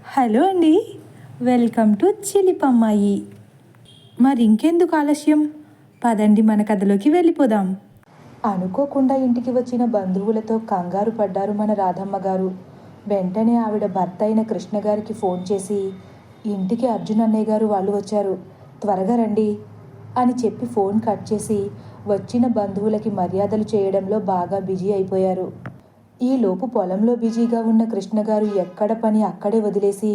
Hello అండి, welcome to చిలిపమ్మాయి. మరి ఇంకెందుకు ఆలస్యం, పదండి మన కథలోకి వెళ్ళిపోదాం. అనుకోకుండా ఇంటికి వచ్చిన బంధువులతో కంగారు పడ్డారు మన రాధమ్మ గారు. వెంటనే ఆవిడ భర్త అయిన కృష్ణ గారికి ఫోన్ చేసి, ఇంటికి అర్జున్ అన్నయ్య గారు వాళ్ళు వచ్చారు, త్వరగా రండి అని చెప్పి ఫోన్ కట్ చేసి వచ్చిన బంధువులకి మర్యాదలు చేయడంలో బాగా బిజీ అయిపోయారు. ఈలోపు పొలంలో బిజీగా ఉన్న కృష్ణగారు ఎక్కడ పని అక్కడే వదిలేసి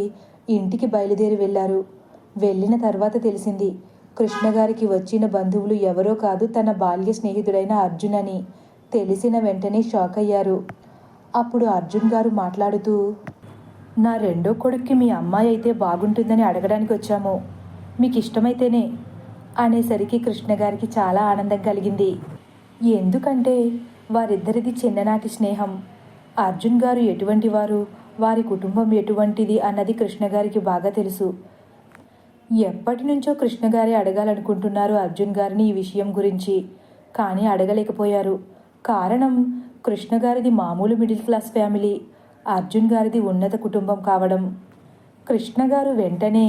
ఇంటికి బయలుదేరి వెళ్ళారు. వెళ్ళిన తర్వాత తెలిసింది, కృష్ణగారికి వచ్చిన బంధువులు ఎవరో కాదు, తన బాల్య స్నేహితుడైన అర్జున్ అని. తెలిసిన వెంటనే షాక్ అయ్యారు. అప్పుడు అర్జున్ గారు మాట్లాడుతూ, నా రెండో కొడుక్కి మీ అమ్మాయి అయితే బాగుంటుందని అడగడానికి వచ్చాము, మీకు ఇష్టమైతేనే అనేసరికి కృష్ణగారికి చాలా ఆనందం కలిగింది. ఎందుకంటే వారిద్దరిది చిన్ననాటి స్నేహం. అర్జున్ గారు ఎటువంటి వారు, వారి కుటుంబం ఎటువంటిది అన్నది కృష్ణగారికి బాగా తెలుసు. ఎప్పటి నుంచో కృష్ణగారే అడగాలనుకుంటున్నారు అర్జున్ గారిని ఈ విషయం గురించి, కానీ అడగలేకపోయారు. కారణం, కృష్ణగారిది మామూలు మిడిల్ క్లాస్ ఫ్యామిలీ, అర్జున్ గారిది ఉన్నత కుటుంబం కావడం. కృష్ణగారు వెంటనే,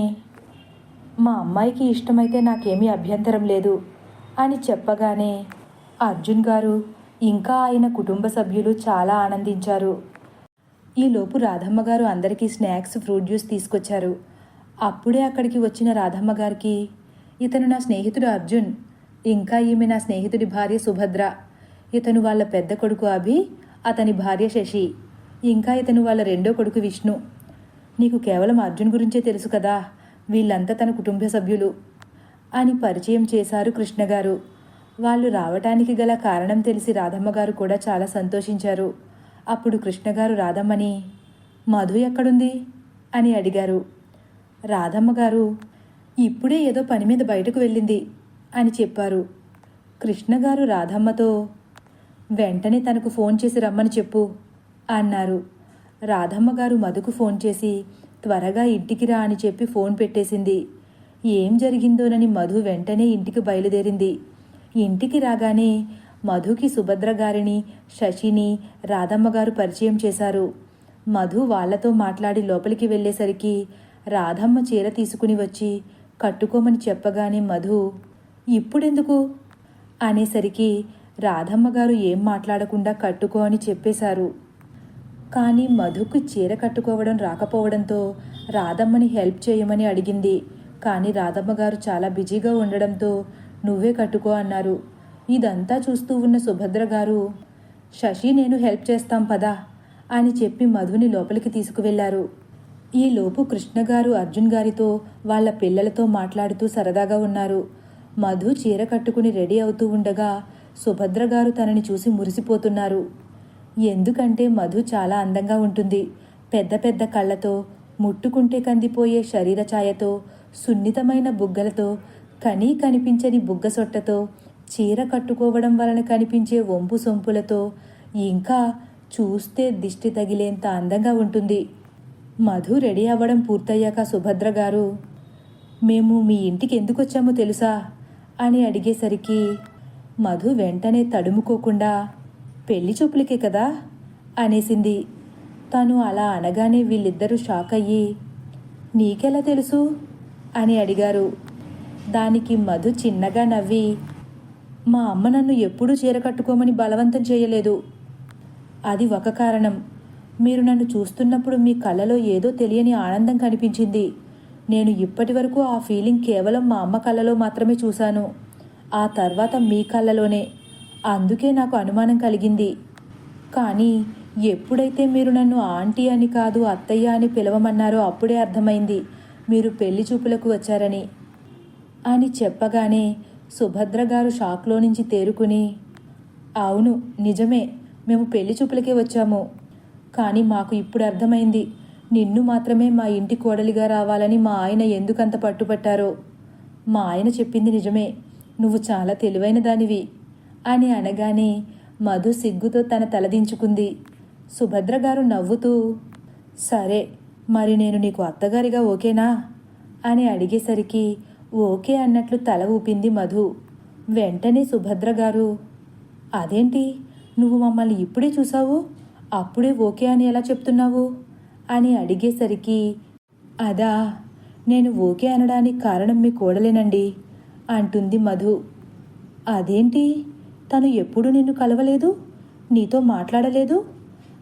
మా అమ్మాయికి ఇష్టమైతే నాకేమీ అభ్యంతరం లేదు అని చెప్పగానే అర్జున్ గారు ఇంకా ఆయన కుటుంబ సభ్యులు చాలా ఆనందించారు. ఈలోపు రాధమ్మ గారు అందరికీ స్నాక్స్, ఫ్రూట్ జ్యూస్ తీసుకొచ్చారు. అప్పుడే అక్కడికి వచ్చిన రాధమ్మ గారికి, ఇతను నా స్నేహితుడు అర్జున్, ఇంకా ఈమె నా స్నేహితుడి భార్య సుభద్ర, ఇతను వాళ్ళ పెద్ద కొడుకు అభి, అతని భార్య శశి, ఇంకా ఇతను వాళ్ళ రెండో కొడుకు విష్ణు. నీకు కేవలం అర్జున్ గురించే తెలుసు కదా, వీళ్ళంతా తన కుటుంబ సభ్యులు అని పరిచయం చేశారు కృష్ణగారు. వాళ్ళు రావటానికి గల కారణం తెలిసి రాధమ్మ గారు కూడా చాలా సంతోషించారు. అప్పుడు కృష్ణగారు రాధమ్మని, మధు ఎక్కడుంది అని అడిగారు. రాధమ్మ గారు, ఇప్పుడే ఏదో పని మీద బయటకు వెళ్ళింది అని చెప్పారు. కృష్ణగారు రాధమ్మతో, వెంటనే తనకు ఫోన్ చేసి రమ్మని చెప్పు అన్నారు. రాధమ్మ గారు మధుకు ఫోన్ చేసి త్వరగా ఇంటికి రా అని చెప్పి ఫోన్ పెట్టేసింది. ఏం జరిగిందోనని మధు వెంటనే ఇంటికి బయలుదేరింది. ఇంటికి రాగానే మధుకి సుభద్ర గారిని, శశిని రాధమ్మ గారు పరిచయం చేశారు. మధు వాళ్లతో మాట్లాడి లోపలికి వెళ్ళేసరికి రాధమ్మ చీర తీసుకుని వచ్చి కట్టుకోమని చెప్పగానే మధు, ఇప్పుడెందుకు అనేసరికి రాధమ్మ గారు ఏం మాట్లాడకుండా కట్టుకో అని చెప్పేశారు. కానీ మధుకు చీర కట్టుకోవడం రాకపోవడంతో రాధమ్మని హెల్ప్ చేయమని అడిగింది. కానీ రాధమ్మ గారు చాలా బిజీగా ఉండడంతో నువ్వే కట్టుకో అన్నారు. ఇదంతా చూస్తూ ఉన్న సుభద్ర గారు, శశి నేను హెల్ప్ చేస్తాం పదా అని చెప్పి మధుని లోపలికి తీసుకువెళ్లారు. ఈలోపు కృష్ణగారు అర్జున్ గారితో, వాళ్ళ పిల్లలతో మాట్లాడుతూ సరదాగా ఉన్నారు. మధు చీర కట్టుకుని రెడీ అవుతూ ఉండగా సుభద్ర గారు తనని చూసి మురిసిపోతున్నారు. ఎందుకంటే మధు చాలా అందంగా ఉంటుంది. పెద్ద పెద్ద కళ్ళతో, ముట్టుకుంటే కందిపోయే శరీర ఛాయతో, సున్నితమైన బుగ్గలతో, కనీ కనిపించని బుగ్గసొట్టతో, చీర కట్టుకోవడం వలన కనిపించే వంపు సొంపులతో, ఇంకా చూస్తే దిష్టి తగిలేంత అందంగా ఉంటుంది. మధు రెడీ అవ్వడం పూర్తయ్యాక సుభద్ర గారు, మేము మీ ఇంటికి ఎందుకు వచ్చామో తెలుసా అని అడిగేసరికి మధు వెంటనే తడుముకోకుండా, పెళ్లి చూపులకే కదా అనేసింది. తను అలా అనగానే వీళ్ళిద్దరూ షాక్ అయ్యి, నీకెలా తెలుసు అని అడిగారు. దానికి మధు చిన్నగా నవ్వి, మా అమ్మ నన్ను ఎప్పుడూ చీర కట్టుకోమని బలవంతం చేయలేదు. అది ఒక కారణం. మీరు నన్ను చూస్తున్నప్పుడు మీ కళ్ళలో ఏదో తెలియని ఆనందం కనిపించింది. నేను ఇప్పటి వరకు ఆ ఫీలింగ్ కేవలం మా అమ్మ కళ్ళలో మాత్రమే చూశాను, ఆ తర్వాత మీ కళ్ళలోనే. అందుకే నాకు అనుమానం కలిగింది. కానీ ఎప్పుడైతే మీరు నన్ను ఆంటీ అని కాదు అత్తయ్య అని పిలవమన్నారో అప్పుడే అర్థమైంది మీరు పెళ్లి చూపులకు వచ్చారని అని చెప్పగానే సుభద్ర గారు షాక్లో నుంచి తేరుకుని, అవును నిజమే, మేము పెళ్లి చూపులకే వచ్చాము. కానీ మాకు ఇప్పుడు అర్థమైంది, నిన్ను మాత్రమే మా ఇంటి కోడలిగా రావాలని మా ఆయన ఎందుకంత పట్టుపట్టారో. మా ఆయన చెప్పింది నిజమే, నువ్వు చాలా తెలివైన దానివి అని అనగానే మధు సిగ్గుతో తన తలదించుకుంది. సుభద్ర గారు నవ్వుతూ, సరే మరి నేను నీకు అత్తగారిగా ఓకేనా అని అడిగేసరికి ఓకే అన్నట్లు తల ఊపింది మధు. వెంటనే సుభద్ర గారు, అదేంటి నువ్వు మమ్మల్ని ఇప్పుడే చూసావు, అప్పుడే ఓకే అని ఎలా చెప్తున్నావు అని అడిగేసరికి అదా, నేను ఓకే అనడానికి కారణం మీ కోడలేనండి అంటుంది మధు. అదేంటి, తను ఎప్పుడు నిన్ను కలవలేదు, నీతో మాట్లాడలేదు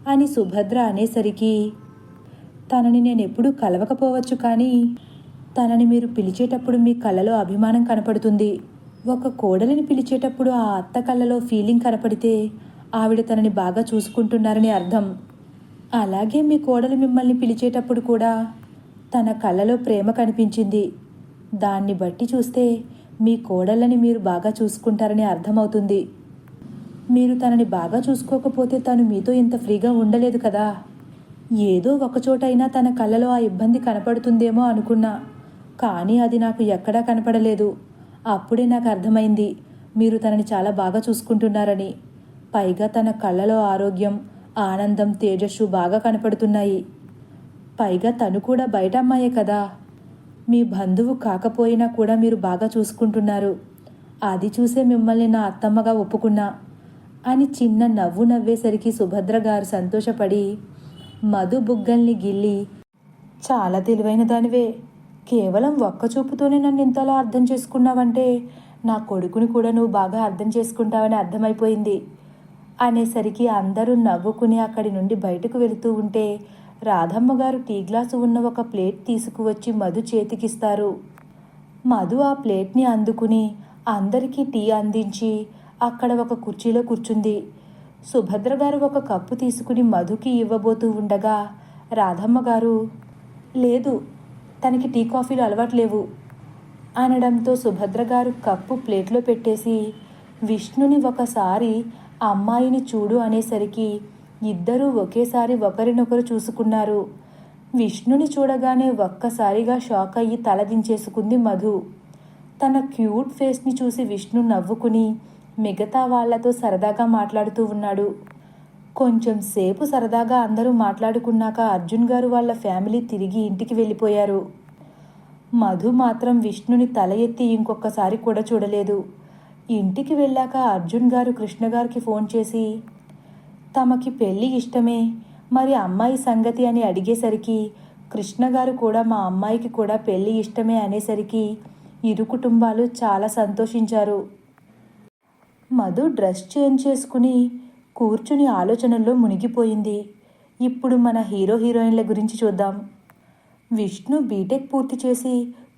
అని సుభద్ర అనేసరికి, తనని నేనెప్పుడూ కలవకపోవచ్చు, కానీ తనని మీరు పిలిచేటప్పుడు మీ కళ్ళలో అభిమానం కనపడుతుంది. ఒక కోడలిని పిలిచేటప్పుడు ఆ అత్త కళ్ళలో ఫీలింగ్ కనపడితే ఆవిడ తనని బాగా చూసుకుంటున్నారని అర్థం. అలాగే మీ కోడలు మిమ్మల్ని పిలిచేటప్పుడు కూడా తన కళ్ళలో ప్రేమ కనిపించింది. దాన్ని బట్టి చూస్తే మీ కోడళ్ళని మీరు బాగా చూసుకుంటారని అర్థమవుతుంది. మీరు తనని బాగా చూసుకోకపోతే తను మీతో ఇంత ఫ్రీగా ఉండలేదు కదా. ఏదో ఒకచోటైనా తన కళ్ళలో ఆ ఇబ్బంది కనపడుతుందేమో అనుకున్నా, కానీ అది నాకు ఎక్కడా కనపడలేదు. అప్పుడే నాకు అర్థమైంది మీరు తనని చాలా బాగా చూసుకుంటున్నారని. పైగా తన కళ్ళలో ఆరోగ్యం, ఆనందం, తేజస్సు బాగా కనపడుతున్నాయి. పైగా తను కూడా బయట అమ్మాయే కదా. మీ బంధువు కాకపోయినా కూడా మీరు బాగా చూసుకుంటున్నారు. అది చూసే మిమ్మల్ని నా అత్తమ్మగా ఒప్పుకున్నా అని చిన్న నవ్వు నవ్వేసరికి సుభద్ర గారు సంతోషపడి మధు బుగ్గల్ని గిల్లి, చాలా తెలివైన దానివే, కేవలం ఒక్క చూపుతోనే నన్ను ఇంతలా అర్థం చేసుకున్నావంటే నా కొడుకుని కూడా నువ్వు బాగా అర్థం చేసుకుంటావని అర్థమైపోయింది అనేసరికి అందరూ నవ్వుకుని అక్కడి నుండి బయటకు వెళుతూ ఉంటే రాధమ్మ గారు టీ గ్లాసు ఉన్న ఒక ప్లేట్ తీసుకువచ్చి మధు చేతికిస్తారు. మధు ఆ ప్లేట్ని అందుకుని అందరికీ టీ అందించి అక్కడ ఒక కుర్చీలో కూర్చుంది. సుభద్ర గారు ఒక కప్పు తీసుకుని మధుకి ఇవ్వబోతూ ఉండగా రాధమ్మ గారు, లేదు, తనకి టీ కాఫీలు అలవాట్లేవు అనడంతో సుభద్ర గారు కప్పు ప్లేట్లో పెట్టేసి విష్ణుని ఒకసారి అమ్మాయిని చూడు అనేసరికి ఇద్దరూ ఒకేసారి ఒకరినొకరు చూసుకున్నారు. విష్ణుని చూడగానే ఒక్కసారిగా షాక్ అయ్యి తలదించేసుకుంది మధు. తన క్యూట్ ఫేస్ని చూసి విష్ణు నవ్వుకుని మిగతా వాళ్లతో సరదాగా మాట్లాడుతూ ఉన్నాడు. కొంచెం సేపు సరదాగా అందరూ మాట్లాడుకున్నాక అర్జున్ గారు వాళ్ళ ఫ్యామిలీ తిరిగి ఇంటికి వెళ్ళిపోయారు. మధు మాత్రం విష్ణుని తల ఎత్తి ఇంకొకసారి కూడా చూడలేదు. ఇంటికి వెళ్ళాక అర్జున్ గారు కృష్ణ గారికి ఫోన్ చేసి తమకి పెళ్ళి ఇష్టమే, మరి అమ్మాయి సంగతి అని అడిగేసరికి కృష్ణ గారు కూడా మా అమ్మాయికి కూడా పెళ్ళి ఇష్టమే అనేసరికి ఇరు కుటుంబాలు చాలా సంతోషించారు. మధు డ్రెస్ చేంజ్ చేసుకుని కూర్చుని ఆలోచనల్లో మునిగిపోయింది. ఇప్పుడు మన హీరో హీరోయిన్ల గురించి చూద్దాం. విష్ణు బీటెక్ పూర్తి చేసి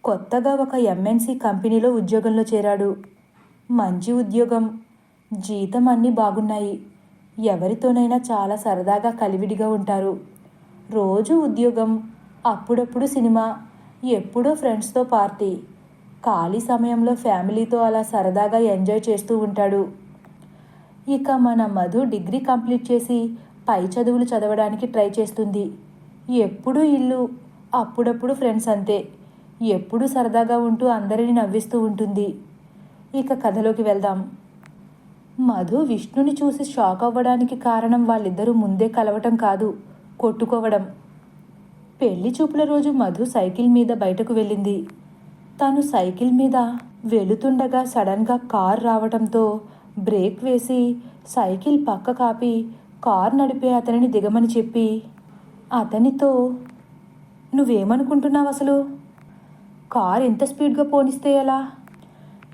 కొత్తగా ఒక ఎంఎన్సి కంపెనీలో ఉద్యోగంలో చేరాడు. మంచి ఉద్యోగం, జీతం అన్నీ బాగున్నాయి. ఎవరితోనైనా చాలా సరదాగా కలివిడిగా ఉంటారు. రోజు ఉద్యోగం, అప్పుడప్పుడు సినిమా, ఎప్పుడో ఫ్రెండ్స్తో పార్టీ. ఖాళీ సమయంలో ఫ్యామిలీతో అలా సరదాగా ఎంజాయ్ చేస్తూ ఉంటాడు. ఇక మన మధు డిగ్రీ కంప్లీట్ చేసి పై చదువులు చదవడానికి ట్రై చేస్తుంది. ఎప్పుడూ ఇల్లు, అప్పుడప్పుడు ఫ్రెండ్స్, అంతే. ఎప్పుడూ సరదాగా ఉంటూ అందరినీ నవ్విస్తూ ఉంటుంది. ఇక కథలోకి వెళ్దాం. మధు విష్ణుని చూసి షాక్ అవ్వడానికి కారణం వాళ్ళిద్దరూ ముందే కలవటం కాదు, కొట్టుకోవడం. పెళ్లి చూపుల రోజు మధు సైకిల్ మీద బయటకు వెళ్ళింది. తను సైకిల్ మీద వెళుతుండగా సడన్గా కార్ రావటంతో బ్రేక్ వేసి సైకిల్ పక్క కాపి కార్ నడిపే అతనిని దిగమని చెప్పి అతనితో, నువ్వేమనుకుంటున్నావు అసలు? కార్ ఎంత స్పీడ్గా పోనిస్తే ఎలా?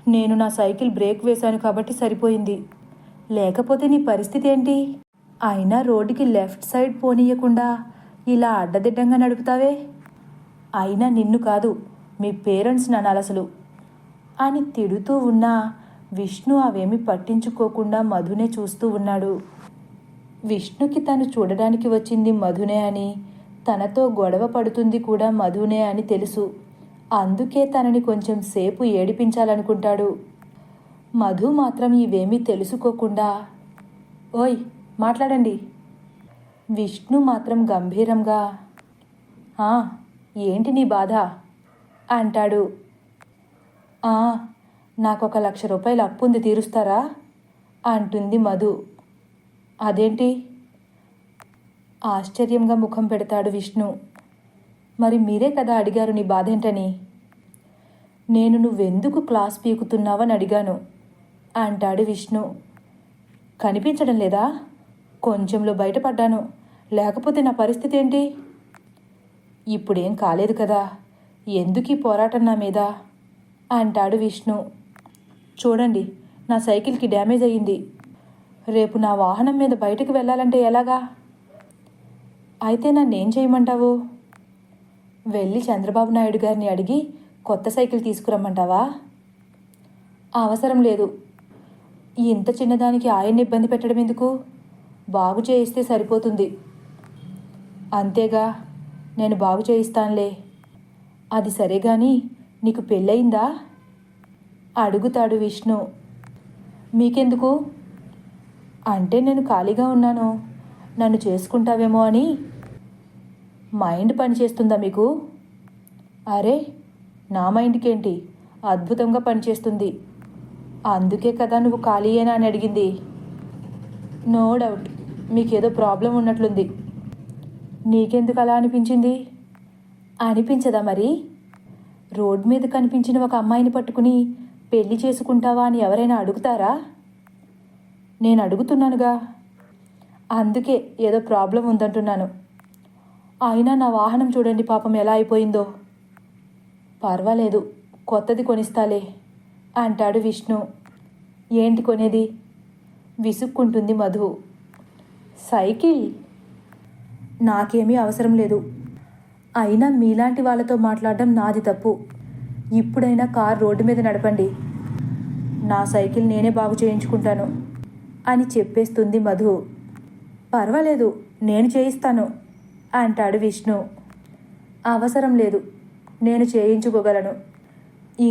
నేను నా సైకిల్ బ్రేక్ వేశాను కాబట్టి సరిపోయింది, లేకపోతే నీ పరిస్థితి ఏంటి? అయినా రోడ్డుకి లెఫ్ట్ సైడ్ పోనీయకుండా ఇలా అడ్డదిడ్డంగా నడుపుతావే? అయినా నిన్ను కాదు, మీ పేరెంట్స్ నన్ను అలసలు అని తిడుతూ ఉన్నా విష్ణు అవేమీ పట్టించుకోకుండా మధునే చూస్తూ ఉన్నాడు. విష్ణుకి తను చూడడానికి వచ్చింది మధునే అని, తనతో గొడవ పడుతుంది కూడా మధునే అని తెలుసు. అందుకే తనని కొంచెం సేపు ఏడిపించాలనుకుంటాడు. మధు మాత్రం ఇవేమీ తెలుసుకోకుండా, ఓయ్ మాట్లాడండి. విష్ణు మాత్రం గంభీరంగా, ఏంటి నీ బాధ అంటాడు. నాకు 1,00,000 రూపాయలు అప్పుంది, తీరుస్తారా అంటుంది మధు. అదేంటి? ఆశ్చర్యంగా ముఖం పెడతాడు విష్ణు. మరి మీరే కదా అడిగారు నీ బాధేంటని. నేను నువ్వెందుకు క్లాస్ పీకుతున్నావని అడిగాను అంటాడు విష్ణు. కనిపించడం లేదా? కొంచెంలో బయటపడ్డాను, లేకపోతే నా పరిస్థితి ఏంటి? ఇప్పుడేం కాలేదు కదా, ఎందుకీ పోరాటం నా మీద అంటాడు విష్ణు. చూడండి, నా సైకిల్కి డ్యామేజ్ అయ్యింది. రేపు నా వాహనం మీద బయటకు వెళ్ళాలంటే ఎలాగా? అయితే నన్నేం చేయమంటావు? వెళ్ళి చంద్రబాబు నాయుడు గారిని అడిగి కొత్త సైకిల్ తీసుకురమ్మంటావా? అవసరం లేదు. ఇంత చిన్నదానికి ఆయన్ని ఇబ్బంది పెట్టడం ఎందుకు? బాగు చేయిస్తే సరిపోతుంది. అంతేగా, నేను బాగు చేయిస్తానులే. అది సరే గాని నీకు పెళ్ళయిందా అడుగుతాడు విష్ణు. మీకెందుకు? అంటే నేను ఖాళీగా ఉన్నాను, నన్ను చేసుకుంటావేమో అని. మైండ్ పనిచేస్తుందా మీకు? అరే, నా మైండ్కేంటి, అద్భుతంగా పనిచేస్తుంది. అందుకే కదా నువ్వు ఖాళీయేనా అని అడిగింది. నో డౌట్ మీకేదో ప్రాబ్లం ఉన్నట్లుంది. నీకెందుకు అలా అనిపించింది? అనిపించదా మరి? రోడ్ మీద కనిపించిన ఒక అమ్మాయిని పట్టుకుని పెళ్లి చేసుకుంటావా అని ఎవరైనా అడుగుతారా? నేను అడుగుతున్నానుగా, అందుకే ఏదో ప్రాబ్లం ఉందంటున్నాను. అయినా నా వాహనం చూడండి పాపం ఎలా అయిపోయిందో. పర్వాలేదు, కొత్తది కొనిస్తాలే అంటాడు విష్ణు. ఏంటి కొనేది? విసుక్కుంటుంది మధు. సైకిల్? నాకేమీ అవసరం లేదు. అయినా మీలాంటి వాళ్ళతో మాట్లాడడం నాది తప్పు. ఇప్పుడైనా కార్ రోడ్డు మీద నడపండి, నా సైకిల్ నేనే బాగు చేయించుకుంటాను అని చెప్పేస్తుంది మధు. పర్వాలేదు, నేను చేయిస్తాను అంటాడు విష్ణు. అవసరం లేదు, నేను చేయించుకోగలను.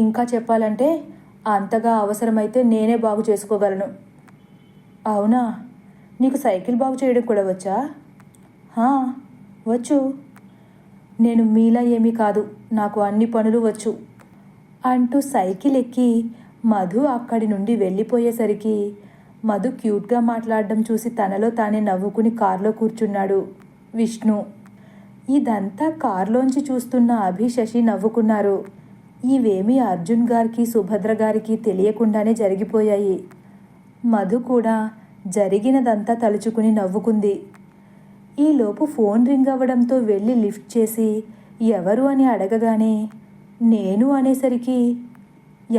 ఇంకా చెప్పాలంటే అంతగా అవసరమైతే నేనే బాగు చేసుకోగలను. అవునా? నీకు సైకిల్ బాగు చేయడం కూడా వచ్చా? వచ్చు. నేను మీలా ఏమీ కాదు, నాకు అన్ని పనులు వచ్చు అంటూ సైకిల్ ఎక్కి మధు అక్కడి నుండి వెళ్ళిపోయేసరికి మధు క్యూట్గా మాట్లాడడం చూసి తనలో తానే నవ్వుకుని కారులో కూర్చున్నాడు విష్ణు. ఇదంతా కారులోంచి చూస్తున్న అభి, శశి నవ్వుకున్నారు. ఇవేమీ అర్జున్ గారికి, సుభద్ర గారికి తెలియకుండానే జరిగిపోయాయి. మధు కూడా జరిగినదంతా తలుచుకుని నవ్వుకుంది. ఈలోపు ఫోన్ రింగ్ అవ్వడంతో వెళ్ళి లిఫ్ట్ చేసి ఎవరు అని అడగగానే నేను అనేసరికి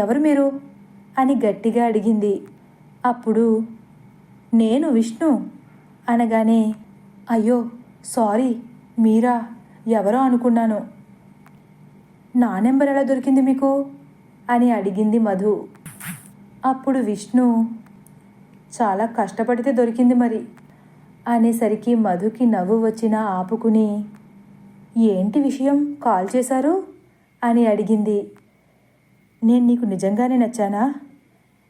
ఎవరు మీరు అని గట్టిగా అడిగింది. అప్పుడు నేను విష్ణు అనగానే అయ్యో సారీ, మీరా? ఎవరో అనుకున్నాను. నా నెంబర్ ఎలా దొరికింది మీకు అని అడిగింది మధు. అప్పుడు విష్ణు చాలా కష్టపడితే దొరికింది మరి అనేసరికి మధుకి నవ్వు వచ్చినా ఆపుకుని ఏంటి విషయం, కాల్ చేశారు అని అడిగింది. నేను నీకు నిజంగానే నచ్చానా?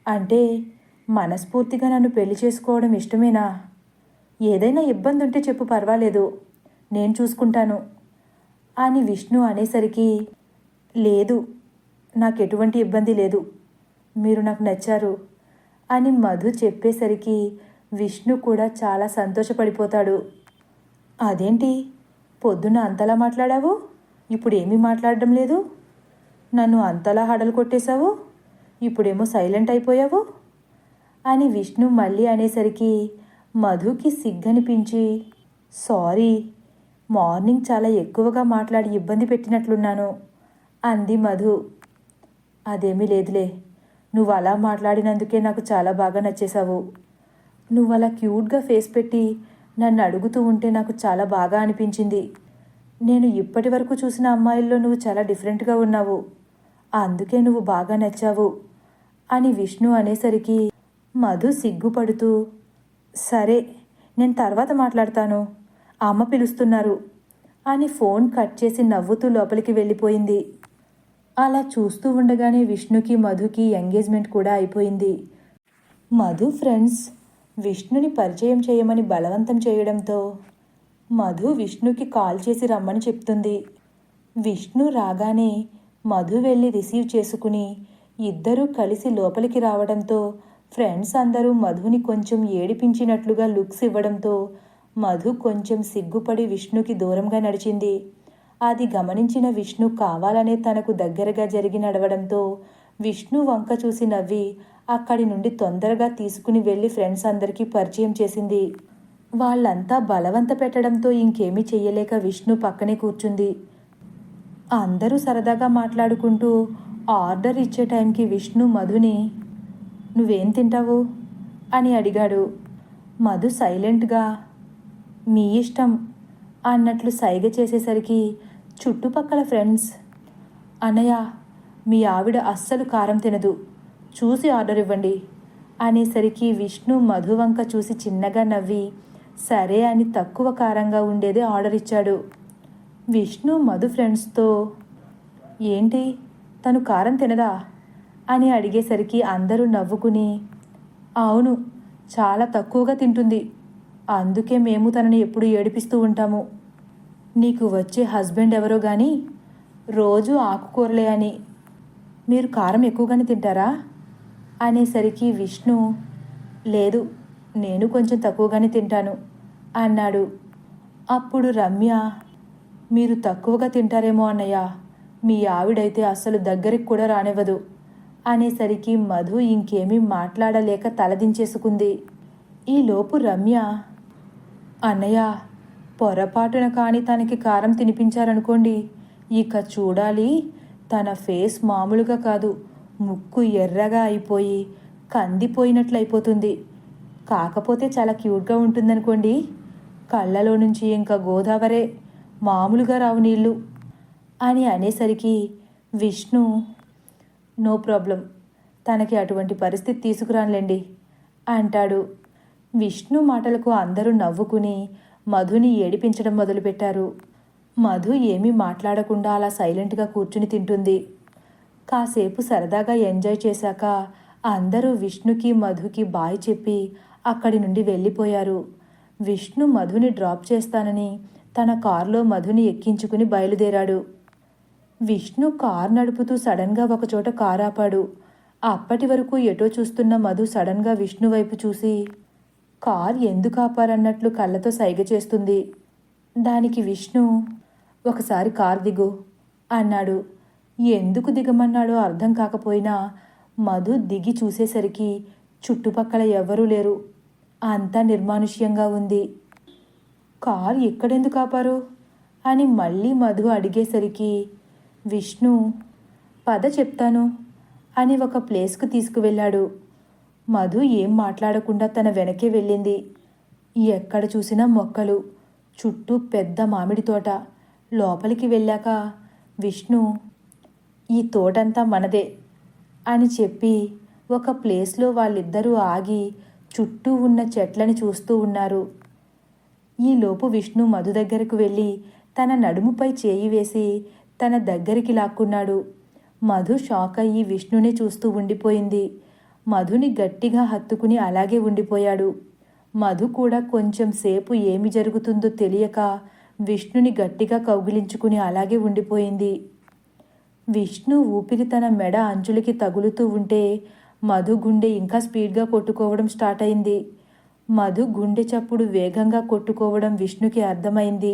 అంటే మనస్ఫూర్తిగా నన్ను పెళ్లి చేసుకోవడం ఇష్టమేనా? ఏదైనా ఇబ్బంది ఉంటే చెప్పు, పర్వాలేదు, నేను చూసుకుంటాను అని విష్ణు అనేసరికి లేదు, నాకు ఎటువంటి ఇబ్బంది లేదు, మీరు నాకు నచ్చారు అని మధు చెప్పేసరికి విష్ణు కూడా చాలా సంతోషపడిపోతాడు. అదేంటి పొద్దున్న అంతలా మాట్లాడావు, ఇప్పుడు ఏమీ మాట్లాడడం లేదు? నన్ను అంతలా హడలు కొట్టేశావు, ఇప్పుడేమో సైలెంట్ అయిపోయావు అని విష్ణు మళ్ళీ అనేసరికి మధుకి సిగ్గనిపించి సారీ, మార్నింగ్ చాలా ఎక్కువగా మాట్లాడి ఇబ్బంది పెట్టినట్లున్నాను అంది మధు. అదేమీ లేదులే, నువ్వు అలా మాట్లాడినందుకే నాకు చాలా బాగా నచ్చేశావు. నువ్వు అలా క్యూట్గా ఫేస్ పెట్టి నన్ను అడుగుతూ ఉంటే నాకు చాలా బాగా అనిపించింది. నేను ఇప్పటి వరకు చూసిన అమ్మాయిల్లో నువ్వు చాలా డిఫరెంట్గా ఉన్నావు, అందుకే నువ్వు బాగా నచ్చావు అని విష్ణు అనేసరికి మధు సిగ్గుపడుతూ సరే నేను తర్వాత మాట్లాడతాను, అమ్మ పిలుస్తున్నారు అని ఫోన్ కట్ చేసి నవ్వుతూ లోపలికి వెళ్ళిపోయింది. అలా చూస్తూ ఉండగానే విష్ణుకి మధుకి ఎంగేజ్మెంట్ కూడా అయిపోయింది. మధు ఫ్రెండ్స్ విష్ణుని పరిచయం చేయమని బలవంతం చేయడంతో మధు విష్ణుకి కాల్ చేసి రమ్మని చెప్తుంది. విష్ణు రాగానే మధు వెళ్ళి రిసీవ్ చేసుకుని ఇద్దరూ కలిసి లోపలికి రావడంతో ఫ్రెండ్స్ అందరూ మధుని కొంచెం ఏడిపించినట్లుగా లుక్స్ ఇవ్వడంతో మధు కొంచెం సిగ్గుపడి విష్ణుకి దూరంగా నడిచింది. అది గమనించిన విష్ణు కావాలనే తనకు దగ్గరగా జరిగి నడవడంతో విష్ణు వంక చూసి నవ్వి అక్కడి నుండి తొందరగా తీసుకుని వెళ్ళి ఫ్రెండ్స్ అందరికీ పరిచయం చేసింది. వాళ్ళంతా బలవంత పెట్టడంతో ఇంకేమీ చెయ్యలేక విష్ణు పక్కనే కూర్చుంది. అందరూ సరదాగా మాట్లాడుకుంటూ ఆర్డర్ ఇచ్చే టైంకి విష్ణు మధుని నువ్వేం తింటావు అని అడిగాడు. మధు సైలెంట్గా మీ ఇష్టం అన్నట్లు సైగ చేసేసరికి చుట్టుపక్కల ఫ్రెండ్స్ అన్నయ్య మీ ఆవిడ అస్సలు కారం తినదు, చూసి ఆర్డర్ ఇవ్వండి అనేసరికి విష్ణు మధు వంక చూసి చిన్నగా నవ్వి సరే అని తక్కువ కారంగా ఉండేదే ఆర్డర్ ఇచ్చాడు. విష్ణు మధు ఫ్రెండ్స్తో ఏంటి తను కారం తినదా అని అడిగేసరికి అందరూ నవ్వుకుని అవును చాలా తక్కువగా తింటుంది, అందుకే మేము తనని ఎప్పుడు ఏడిపిస్తూ ఉంటాము. నీకు వచ్చే హస్బెండ్ ఎవరో కానీ రోజు ఆకుకూరలే అని మీరు కారం ఎక్కువగానే తింటారా అనేసరికి విష్ణు లేదు నేను కొంచెం తక్కువగానే తింటాను అన్నాడు. అప్పుడు రమ్య మీరు తక్కువగా తింటారేమో అన్నయ్య, మీ ఆవిడైతే అస్సలు దగ్గరికి కూడా రానివ్వదు అనేసరికి మధు ఇంకేమీ మాట్లాడలేక తలదించేసుకుంది. ఈలోపు రమ్య అన్నయ్య పొరపాటున కానీ తనకి కారం తినిపించారనుకోండి, ఇక చూడాలి తన ఫేస్ మామూలుగా కాదు ముక్కు ఎర్రగా అయిపోయి కందిపోయినట్లయిపోతుంది. కాకపోతే చాలా క్యూట్గా ఉంటుందనుకోండి, కళ్ళలో నుంచి ఇంకా గోదావరే మామూలుగా రావు నీళ్ళు అని అనేసరికి విష్ణు నో ప్రాబ్లం తనకి అటువంటి పరిస్థితి తీసుకురానులేండి అంటాడు. విష్ణు మాటలకు అందరూ నవ్వుకుని మధుని ఏడిపించడం మొదలుపెట్టారు. మధు ఏమీ మాట్లాడకుండా అలా సైలెంట్గా కూర్చుని తింటుంది. కాసేపు సరదాగా ఎంజాయ్ చేశాక అందరూ విష్ణుకి మధుకి బాయ్ చెప్పి అక్కడి నుండి వెళ్ళిపోయారు. విష్ణు మధుని డ్రాప్ చేస్తానని తన కారులో మధుని ఎక్కించుకుని బయలుదేరాడు. విష్ణు కారు నడుపుతూ సడన్గా ఒకచోట కారు ఆపాడు. అప్పటి వరకు ఎటో చూస్తున్న మధు సడన్గా విష్ణు వైపు చూసి కార్ ఎందుకు ఆపారన్నట్లు కళ్ళతో సైగ చేస్తుంది. దానికి విష్ణు ఒకసారి కారు దిగు అన్నాడు. ఎందుకు దిగమన్నాడో అర్థం కాకపోయినా మధు దిగి చూసేసరికి చుట్టుపక్కల ఎవ్వరూ లేరు, అంతా నిర్మానుష్యంగా ఉంది. కారు ఎక్కడెందుకు ఆపారు అని మళ్ళీ మధు అడిగేసరికి విష్ణు పద చెప్తాను అని ఒక ప్లేస్కు తీసుకువెళ్ళాడు. మధు ఏం మాట్లాడకుండా తన వెనకే వెళ్ళింది. ఎక్కడ చూసినా మొక్కలు, చుట్టూ పెద్ద మామిడి తోట. లోపలికి వెళ్ళాక విష్ణు ఈ తోటంతా మనదే అని చెప్పి ఒక ప్లేస్లో వాళ్ళిద్దరూ ఆగి చుట్టూ ఉన్న చెట్లని చూస్తూ ఉన్నారు. ఈలోపు విష్ణు మధు దగ్గరకు వెళ్ళి తన నడుముపై చేయి వేసి తన దగ్గరికి లాక్కున్నాడు. మధు షాక్ అయ్యి విష్ణుని చూస్తూ ఉండిపోయింది. మధుని గట్టిగా హత్తుకుని అలాగే ఉండిపోయాడు. మధు కూడా కొంచెం సేపు ఏమి జరుగుతుందో తెలియక విష్ణుని గట్టిగా కౌగిలించుకుని అలాగే ఉండిపోయింది. విష్ణు ఊపిరి తన మెడ అంచులకి తగులుతూ ఉంటే మధు గుండె ఇంకా స్పీడ్గా కొట్టుకోవడం స్టార్ట్ అయింది. మధు గుండె చప్పుడు వేగంగా కొట్టుకోవడం విష్ణుకి అర్థమైంది.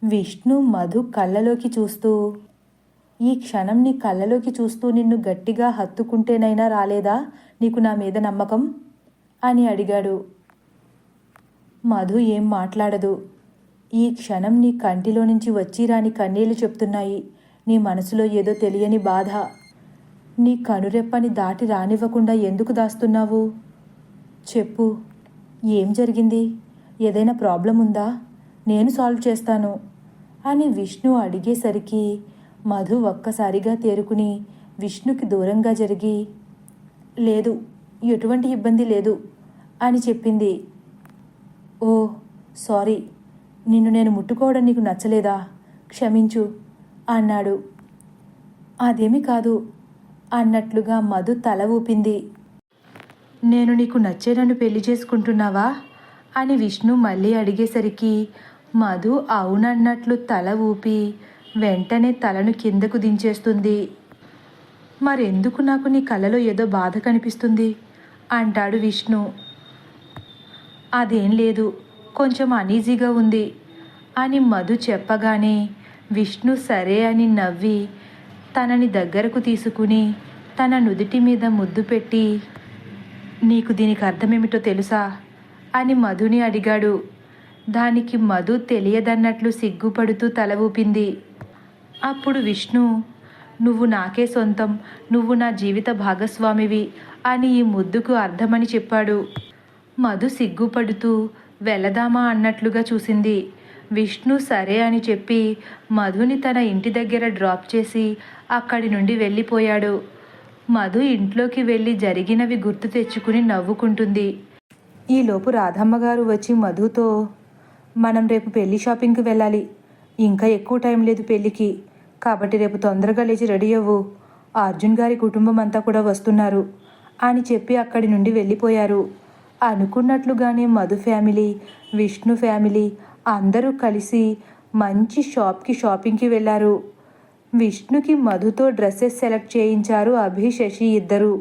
విష్ణు మధు కళ్ళలోకి చూస్తూ ఈ క్షణం నీ కళ్ళలోకి చూస్తూ నిన్ను గట్టిగా హత్తుకుంటేనైనా రాలేదా నీకు నా మీద నమ్మకం అని అడిగాడు. మధు ఏం మాట్లాడదు. ఈ క్షణం నీ కంటిలో నుంచి వచ్చి రాని కన్నీళ్లు చెప్తున్నాయి. నీ మనసులో ఏదో తెలియని బాధ. నీ కనురెప్పని దాటి రానివ్వకుండా ఎందుకు దాస్తున్నావు? చెప్పు, ఏం జరిగింది? ఏదైనా ప్రాబ్లం ఉందా? నేను సాల్వ్ చేస్తాను అని విష్ణు అడిగేసరికి మధు ఒక్కసారిగా తేరుకుని విష్ణుకి దూరంగా జరిగి లేదు, ఎటువంటి ఇబ్బంది లేదు అని చెప్పింది. ఓ సారీ, నిన్ను నేను ముట్టుకోవడం నీకు నచ్చలేదా? క్షమించు అన్నాడు. అదేమీ కాదు అన్నట్లుగా మధు తల ఊపింది. నేను నీకు నచ్చే నన్ను పెళ్లి చేసుకుంటున్నావా అని విష్ణు మళ్ళీ అడిగేసరికి మధు అవునన్నట్లు తల ఊపి వెంటనే తలను కిందకు దించేస్తుంది. మరెందుకు నాకు నీ కళ్ళలో ఏదో బాధ కనిపిస్తుంది అంటాడు విష్ణు. అదేం లేదు, కొంచెం అనీజీగా ఉంది అని మధు చెప్పగానే విష్ణు సరే అని నవ్వి తనని దగ్గరకు తీసుకుని తన నుదిటి మీద ముద్దు పెట్టి నీకు దీనికి అర్థమేమిటో తెలుసా అని మధుని అడిగాడు. దానికి మధు తెలియదన్నట్లు సిగ్గుపడుతూ తల ఊపింది. అప్పుడు విష్ణు, నువ్వు నాకే సొంతం, నువ్వు నా జీవిత భాగస్వామివి అని ఈ ముద్దుకు అర్థమని చెప్పాడు. మధు సిగ్గుపడుతూ వెళదామా అన్నట్లుగా చూసింది. విష్ణు సరే అని చెప్పి మధుని తన ఇంటి దగ్గర డ్రాప్ చేసి అక్కడి నుండి వెళ్ళిపోయాడు. మధు ఇంట్లోకి వెళ్ళి జరిగినవి గుర్తు తెచ్చుకుని నవ్వుకుంటుంది. ఈలోపు రాధమ్మగారు వచ్చి మధుతో, మనం రేపు పెళ్లి షాపింగ్కి వెళ్ళాలి, ఇంకా ఎక్కువ టైం లేదు పెళ్ళికి, కాబట్టి రేపు తొందరగా లేచి రెడీ అవ్వు, అర్జున్ గారి కుటుంబం అంతా కూడా వస్తున్నారు అని చెప్పి అక్కడి నుండి వెళ్ళిపోయారు. అనుకున్నట్లుగానే మధు ఫ్యామిలీ, విష్ణు ఫ్యామిలీ అందరూ కలిసి మంచి షాపింగ్కి వెళ్ళారు. విష్ణుకి మధుతో డ్రెస్సెస్ సెలెక్ట్ చేయించారు అభి, శశి ఇద్దరు.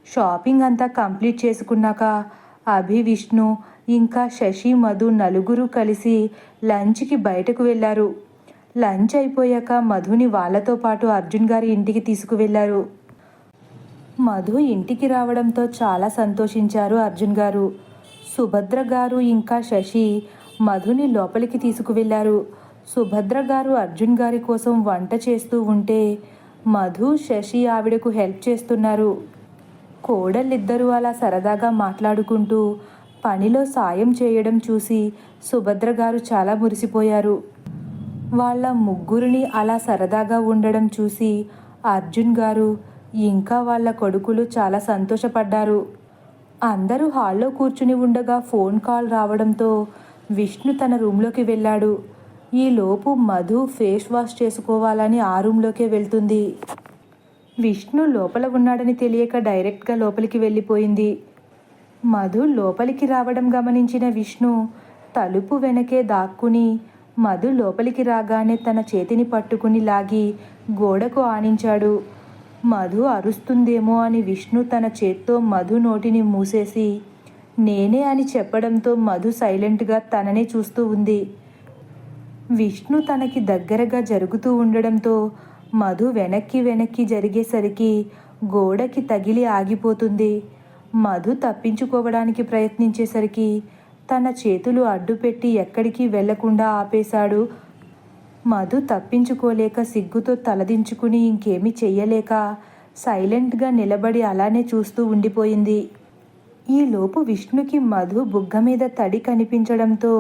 షాపింగ్ అంతా కంప్లీట్ చేసుకున్నాక అభి, విష్ణు ఇంకా శశి, మధు నలుగురు కలిసి లంచ్కి బయటకు వెళ్ళారు. లంచ్ అయిపోయాక మధుని వాళ్ళతో పాటు అర్జున్ గారి ఇంటికి తీసుకువెళ్ళారు. మధు ఇంటికి రావడంతో చాలా సంతోషించారు అర్జున్ గారు. సుభద్ర గారు ఇంకా శశి మధుని లోపలికి తీసుకువెళ్ళారు. సుభద్ర గారు అర్జున్ గారి కోసం వంట చేస్తూ ఉంటే మధు, శశి ఆవిడకు హెల్ప్ చేస్తున్నారు. కోడళ్ళిద్దరూ అలా సరదాగా మాట్లాడుకుంటూ పనిలో సాయం చేయడం చూసి సుభద్ర గారు చాలా మురిసిపోయారు. వాళ్ళ ముగ్గురిని అలా సరదాగా ఉండడం చూసి అర్జున్ గారు ఇంకా వాళ్ళ కొడుకులు చాలా సంతోషపడ్డారు. అందరూ హాల్లో కూర్చుని ఉండగా ఫోన్ కాల్ రావడంతో విష్ణు తన రూమ్లోకి వెళ్ళాడు. ఈలోపు మధు ఫేస్ వాష్ చేసుకోవాలని ఆ రూమ్లోకే వెళ్తుంది. విష్ణు లోపల ఉన్నాడని తెలియక డైరెక్ట్గా లోపలికి వెళ్ళిపోయింది. మధు లోపలికి రావడం గమనించిన విష్ణు తలుపు వెనకే దాక్కుని మధు లోపలికి రాగానే తన చేతిని పట్టుకుని లాగి గోడకు ఆనించాడు. మధు అరుస్తుందేమో అని విష్ణు తన చేత్తో మధు నోటిని మూసేసి నేనే అని చెప్పడంతో మధు సైలెంట్గా తననే చూస్తూ ఉంది. విష్ణు తనకి దగ్గరగా జరుగుతూ ఉండడంతో మధు వెనక్కి జరిగేసరికి గోడకి తగిలి ఆగిపోతుంది. మధు తప్పించుకోవడానికి ప్రయత్నించేసరికి తన చేతులు అడ్డుపెట్టి ఎక్కడికి వెళ్లకుండా ఆపేశాడు. మధు తప్పించుకోలేక సిగ్గుతో తలదించుకుని ఇంకేమీ చెయ్యలేక సైలెంట్గా నిలబడి అలానే చూస్తూ ఉండిపోయింది. ఈలోపు విష్ణుకి మధు బుగ్గ మీద తడి కనిపించడంతో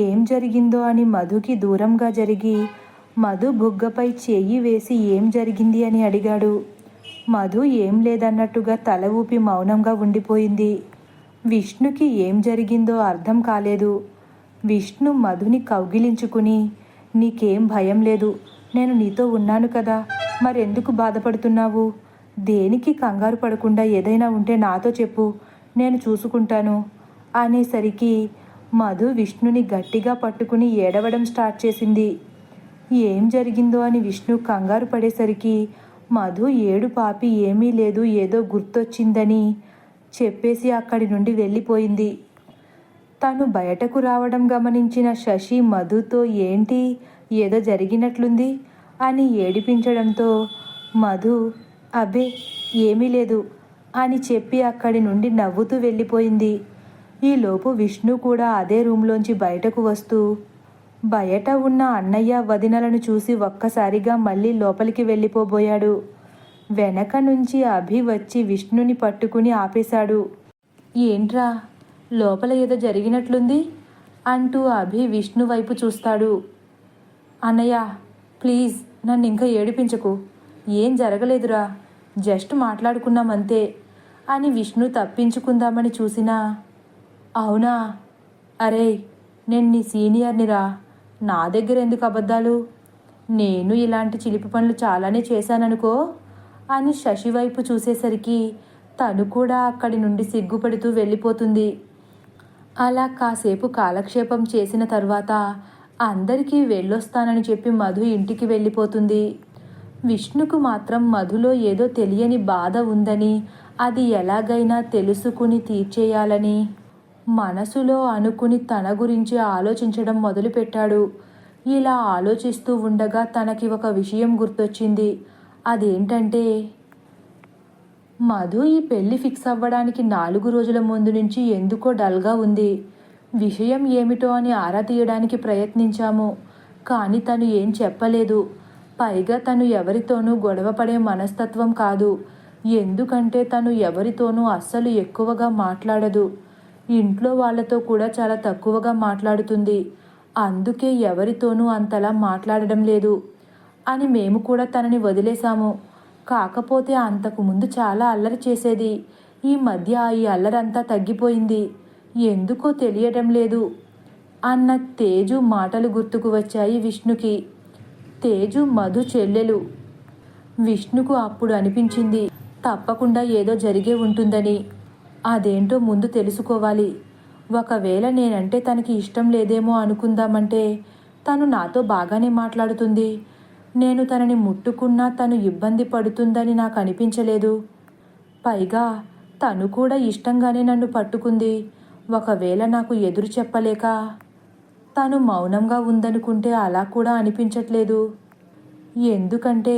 ఏం జరిగిందో అని మధుకి దూరంగా జరిగి మధు బుగ్గపై చెయ్యి వేసి ఏం జరిగింది అని అడిగాడు. మధు ఏం లేదన్నట్టుగా తల ఊపి మౌనంగా ఉండిపోయింది. విష్ణుకి ఏం జరిగిందో అర్థం కాలేదు. విష్ణు మధుని కౌగిలించుకుని, నీకేం భయం లేదు, నేను నీతో ఉన్నాను కదా, మరెందుకు బాధపడుతున్నావు, దేనికి కంగారు పడకుండా ఏదైనా ఉంటే నాతో చెప్పు, నేను చూసుకుంటాను అనేసరికి మధు విష్ణుని గట్టిగా పట్టుకుని ఏడవడం స్టార్ట్ చేసింది. ఏం జరిగిందో అని విష్ణు కంగారు పడేసరికి మధు ఏడు పాపి ఏమీ లేదు, ఏదో గుర్తొచ్చిందని చెప్పేసి అక్కడి నుండి వెళ్ళిపోయింది. తను బయటకు రావడం గమనించిన శశి మధుతో ఏంటి, ఏదో జరిగినట్లుంది అని ఏడిపించడంతో మధు అబ్బే ఏమీ లేదు అని చెప్పి అక్కడి నుండి నవ్వుతూ వెళ్ళిపోయింది. ఈలోపు విష్ణు కూడా అదే రూమ్లోంచి బయటకు వస్తూ బయట ఉన్న అన్నయ్య, వదినలను చూసి ఒక్కసారిగా మళ్ళీ లోపలికి వెళ్ళిపోబోయాడు. వెనక నుంచి అభి వచ్చి విష్ణుని పట్టుకుని ఆపేశాడు. ఏంట్రా, లోపల ఏదో జరిగినట్లుంది అంటూ అభి విష్ణు వైపు చూస్తాడు. అన్నయ్య ప్లీజ్ నన్ను ఇంకా ఏడిపించకు, ఏం జరగలేదురా, జస్ట్ మాట్లాడుకున్నామంతే అని విష్ణు తప్పించుకుందామని చూసినా, అవునా, అరే నేను నీ సీనియర్నిరా, నా దగ్గర ఎందుకు అబద్ధాలు, నేను ఇలాంటి చిలిపి పనులు చాలానే చేశాననుకో అని శశి వైపు చూసేసరికి తను కూడా అక్కడి నుండి సిగ్గుపడుతూ వెళ్ళిపోతుంది. అలా కాసేపు కాలక్షేపం చేసిన తర్వాత అందరికీ వెళ్ళొస్తానని చెప్పి మధు ఇంటికి వెళ్ళిపోతుంది. విష్ణుకు మాత్రం మధులో ఏదో తెలియని బాధ ఉందని, అది ఎలాగైనా తెలుసుకుని తీర్చేయాలని మనసులో అనుకుని తన గురించి ఆలోచించడం మొదలుపెట్టాడు. ఇలా ఆలోచిస్తూ ఉండగా తనకి ఒక విషయం గుర్తొచ్చింది. అదేంటంటే మధు ఈ పెళ్లి ఫిక్స్ అవ్వడానికి 4 రోజుల ముందు నుంచి ఎందుకో డల్గా ఉంది. విషయం ఏమిటో అని ఆరా తీయడానికి ప్రయత్నించాము, కానీ తను ఏం చెప్పలేదు. పైగా తను ఎవరితోనూ గొడవపడే మనస్తత్వం కాదు. ఎందుకంటే తను ఎవరితోనూ అస్సలు ఎక్కువగా మాట్లాడదు. ఇంట్లో వాళ్ళతో కూడా చాలా తక్కువగా మాట్లాడుతుంది. అందుకే ఎవరితోనూ అంతలా మాట్లాడడం లేదు అని మేము కూడా తనని వదిలేశాము. కాకపోతే అంతకుముందు చాలా అల్లరి చేసేది. ఈ మధ్య ఈ అల్లరంతా తగ్గిపోయింది. ఎందుకో తెలియడం లేదు అన్న తేజు మాటలు గుర్తుకు వచ్చాయి విష్ణుకి. తేజు మధు చెల్లెలు. విష్ణుకు అప్పుడు అనిపించింది తప్పకుండా ఏదో జరిగే ఉంటుందని. అదేంటో ముందు తెలుసుకోవాలి. ఒకవేళ నేనంటే తనకి ఇష్టం లేదేమో అనుకుందామంటే తను నాతో బాగానే మాట్లాడుతుంది. నేను తనని ముట్టుకున్నా తను ఇబ్బంది పడుతుందని నాకు అనిపించలేదు. పైగా తను కూడా ఇష్టంగానే నన్ను పట్టుకుంది. ఒకవేళ నాకు ఎదురు చెప్పలేక తను మౌనంగా ఉందనుకుంటే అలా కూడా అనిపించట్లేదు. ఎందుకంటే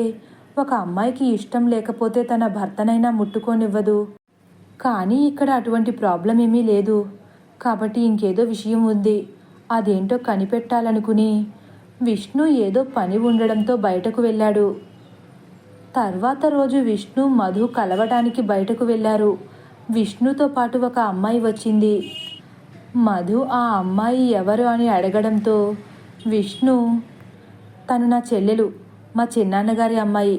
ఒక అమ్మాయికి ఇష్టం లేకపోతే తన భర్తనైనా ముట్టుకోనివ్వదు. కానీ ఇక్కడ అటువంటి ప్రాబ్లం ఏమీ లేదు. కాబట్టి ఇంకేదో విషయం ఉంది. అదేంటో కనిపెట్టాలనుకుని విష్ణు ఏదో పని ఉండడంతో బయటకు వెళ్ళాడు. తర్వాత రోజు విష్ణు మధు కలవడానికి బయటకు వెళ్ళారు. విష్ణుతో పాటు ఒక అమ్మాయి వచ్చింది. మధు ఆ అమ్మాయి ఎవరు అని అడగడంతో విష్ణు, తను నా చెల్లెలు, మా చిన్నాన్నగారి అమ్మాయి,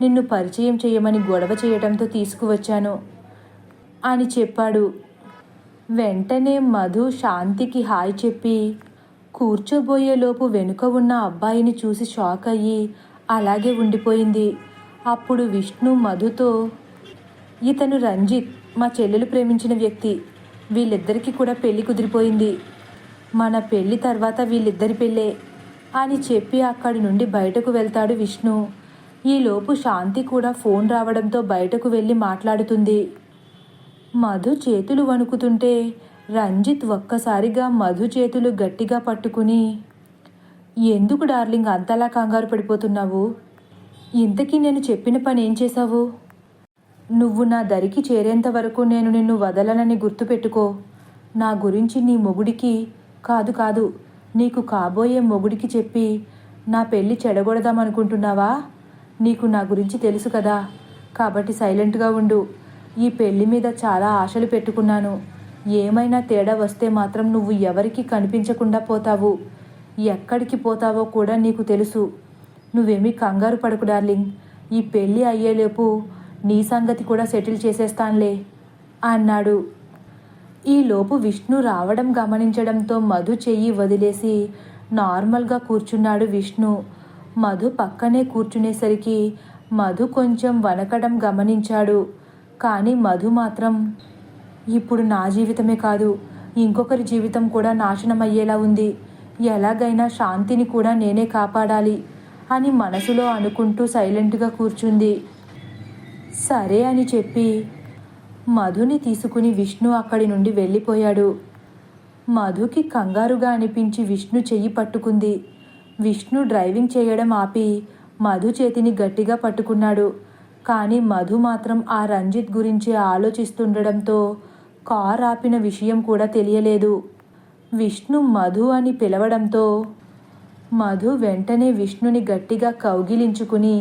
నిన్ను పరిచయం చేయమని గొడవ చేయడంతో తీసుకువచ్చాను అని చెప్పాడు. వెంటనే మధు శాంతికి హాయ్ చెప్పి కూర్చోబోయేలోపు వెనుక ఉన్న అబ్బాయిని చూసి షాక్ అయ్యి అలాగే ఉండిపోయింది. అప్పుడు విష్ణు మధుతో, ఇతను రంజిత్, మా చెల్లెలు ప్రేమించిన వ్యక్తి. వీళ్ళిద్దరికీ కూడా పెళ్లి కుదిరిపోయింది. మన పెళ్లి తర్వాత వీళ్ళిద్దరి పెళ్ళే అని చెప్పి అక్కడి నుండి బయటకు వెళ్తాడు విష్ణు. ఈలోపు శాంతి కూడా ఫోన్ రావడంతో బయటకు వెళ్ళి మాట్లాడుతుంది. మధు చేతులు వణుకుతుంటే రంజిత్ ఒక్కసారిగా మధు చేతులు గట్టిగా పట్టుకుని, ఎందుకు డార్లింగ్ అంతలా కంగారు పడిపోతున్నావు? ఇంతకీ నేను చెప్పిన పని ఏం చేశావు? నువ్వు నా దరికి చేరేంత వరకు నేను నిన్ను వదలనని గుర్తుపెట్టుకో. నా గురించి నీ మొగుడికి కాదు నీకు కాబోయే మొగుడికి చెప్పి నా పెళ్ళి చెడగొడదామనుకుంటున్నావా? నీకు నా గురించి తెలుసు కదా, కాబట్టి సైలెంట్గా ఉండు. ఈ పెళ్లి మీద చాలా ఆశలు పెట్టుకున్నాను. ఏమైనా తేడా వస్తే మాత్రం నువ్వు ఎవరికి కనిపించకుండా పోతావు. ఎక్కడికి పోతావో కూడా నీకు తెలుసు. నువ్వేమీ కంగారు పడకు డార్లింగ్. ఈ పెళ్ళి అయ్యేలోపు నీ సంగతి కూడా సెటిల్ చేసేస్తానులే అన్నాడు. ఈలోపు విష్ణు రావడం గమనించడంతో మధు చెయ్యి వదిలేసి నార్మల్గా కూర్చున్నాడు విష్ణు. మధు పక్కనే కూర్చునేసరికి మధు కొంచెం వణకడం గమనించాడు. కానీ మధు మాత్రం, ఇప్పుడు నా జీవితమే కాదు ఇంకొకరి జీవితం కూడా నాశనం అయ్యేలా ఉంది. ఎలాగైనా శాంతిని కూడా నేనే కాపాడాలి అని మనసులో అనుకుంటూ సైలెంట్గా కూర్చుంది. సరే అని చెప్పి మధుని తీసుకుని విష్ణు అక్కడి నుండి వెళ్ళిపోయాడు. మధుకి కంగారుగా అనిపించి విష్ణు చెయ్యి పట్టుకుంది. విష్ణు డ్రైవింగ్ చేయడం ఆపి మధు చేతిని గట్టిగా పట్టుకున్నాడు. కానీ మధు మాత్రం ఆ రంజిత్ గురించి ఆలోచిస్తుండడంతో కార్ ఆపిన విషయం కూడా తెలియలేదు. విష్ణు మధు అని పిలవడంతో మధు వెంటనే విష్ణుని గట్టిగా కౌగిలించుకుని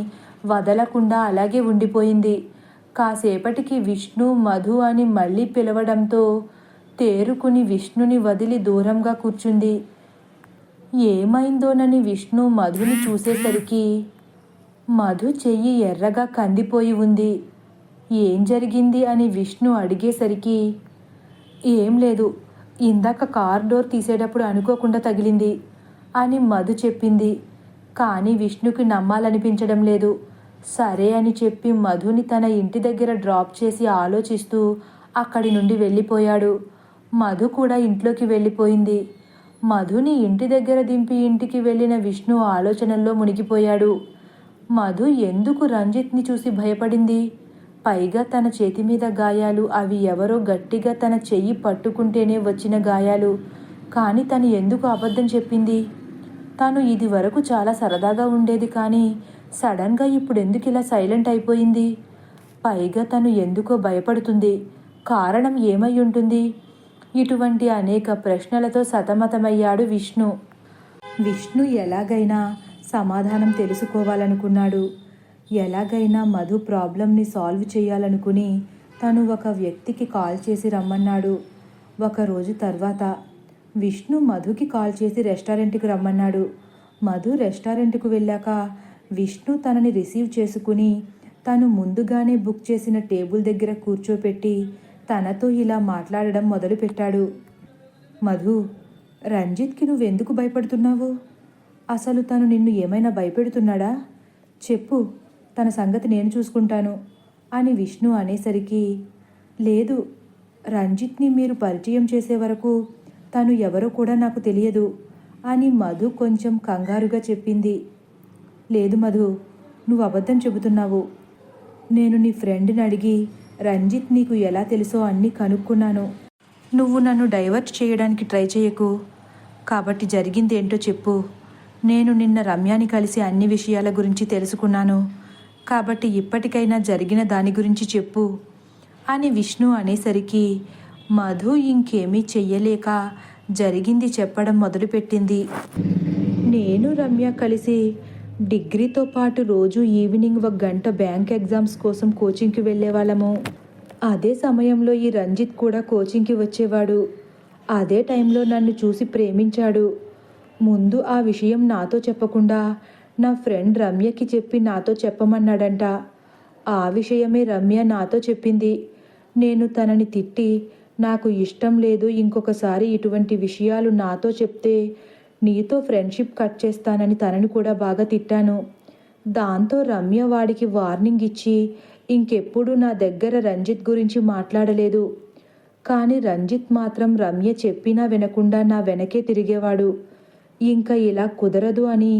వదలకుండా అలాగే ఉండిపోయింది. కాసేపటికి విష్ణు మధు అని మళ్ళీ పిలవడంతో తేరుకుని విష్ణుని వదిలి దూరంగా కూర్చుంది. ఏమైందోనని విష్ణు మధుని చూసేసరికి మధు చెయ్యి ఎర్రగా కందిపోయి ఉంది. ఏం జరిగింది అని విష్ణు అడిగేసరికి, ఏం లేదు, ఇందాక కార్ డోర్ తీసేటప్పుడు అనుకోకుండా తగిలింది అని మధు చెప్పింది. కానీ విష్ణుకి నమ్మాలనిపించడం లేదు. సరే అని చెప్పి మధుని తన ఇంటి దగ్గర డ్రాప్ చేసి ఆలోచిస్తూ అక్కడి నుండి వెళ్ళిపోయాడు. మధు కూడా ఇంట్లోకి వెళ్ళిపోయింది. మధుని ఇంటి దగ్గర దింపి ఇంటికి వెళ్ళిన విష్ణు ఆలోచనల్లో మునిగిపోయాడు. మధు ఎందుకు రంజిత్ని చూసి భయపడింది? పైగా తన చేతి మీద గాయాలు, అవి ఎవరో గట్టిగా తన చెయ్యి పట్టుకుంటేనే వచ్చిన గాయాలు. కానీ తను ఎందుకు అబద్ధం చెప్పింది? తను ఇది వరకు చాలా సరదాగా ఉండేది, కానీ సడన్గా ఇప్పుడు ఎందుకు ఇలా సైలెంట్ అయిపోయింది? పైగా తను ఎందుకో భయపడుతుంది. కారణం ఏమై ఉంటుంది? ఇటువంటి అనేక ప్రశ్నలతో సతమతమయ్యాడు విష్ణు. విష్ణు ఎలాగైనా సమాధానం తెలుసుకోవాలనుకున్నాడు. ఎలాగైనా మధు ప్రాబ్లంని సాల్వ్ చేయాలనుకుని తను ఒక వ్యక్తికి కాల్ చేసి రమ్మన్నాడు. ఒకరోజు తర్వాత విష్ణు మధుకి కాల్ చేసి రెస్టారెంట్కి రమ్మన్నాడు. మధు రెస్టారెంట్కు వెళ్ళాక విష్ణు తనని రిసీవ్ చేసుకుని తను ముందుగానే బుక్ చేసిన టేబుల్ దగ్గర కూర్చోపెట్టి తనతో ఇలా మాట్లాడడం మొదలుపెట్టాడు. మధు, రంజిత్కి నువ్వెందుకు భయపడుతున్నావు? అసలు తను నిన్ను ఏమైనా భయపెడుతున్నాడా? చెప్పు, తన సంగతి నేను చూసుకుంటాను అని విష్ణు అనేసరికి, లేదు, రంజిత్ని మీరు పరిచయం చేసే వరకు తను ఎవరో కూడా నాకు తెలియదు అని మధు కొంచెం కంగారుగా చెప్పింది. లేదు మధు, నువ్వు అబద్ధం చెబుతున్నావు. నేను నీ ఫ్రెండ్ని అడిగి రంజిత్ నీకు ఎలా తెలుసో అన్నీ కనుక్కున్నాను. నువ్వు నన్ను డైవర్ట్ చేయడానికి ట్రై చేయకు. కాబట్టి జరిగింది ఏంటో చెప్పు. నేను నిన్న రమ్యాని కలిసి అన్ని విషయాల గురించి తెలుసుకున్నాను. కాబట్టి ఇప్పటికైనా జరిగిన దాని గురించి చెప్పు అని విష్ణు అనేసరికి మధు ఇంకేమీ చెయ్యలేక జరిగింది చెప్పడం మొదలుపెట్టింది. నేను రమ్య కలిసి డిగ్రీతో పాటు రోజు ఈవినింగ్ 1 గంట బ్యాంక్ ఎగ్జామ్స్ కోసం కోచింగ్కి వెళ్ళేవాళ్ళము. అదే సమయంలో ఈ రంజిత్ కూడా కోచింగ్కి వచ్చేవాడు. అదే టైంలో నన్ను చూసి ప్రేమించాడు. ముందు ఆ విషయం నాతో చెప్పకుండా నా ఫ్రెండ్ రమ్యకి చెప్పి నాతో చెప్పమన్నాడంట. ఆ విషయమే రమ్య నాతో చెప్పింది. నేను తనని తిట్టి, నాకు ఇష్టం లేదు, ఇంకొకసారి ఇటువంటి విషయాలు నాతో చెప్తే నీతో ఫ్రెండ్షిప్ కట్ చేస్తానని తనని కూడా బాగా తిట్టాను. దాంతో రమ్య వాడికి వార్నింగ్ ఇచ్చి ఇంకెప్పుడు నా దగ్గర రంజిత్ గురించి మాట్లాడలేదు. కానీ రంజిత్ మాత్రం రమ్య చెప్పినా వినకుండా నా వెనకే తిరిగేవాడు. ఇంకా ఇలా కుదరదు అని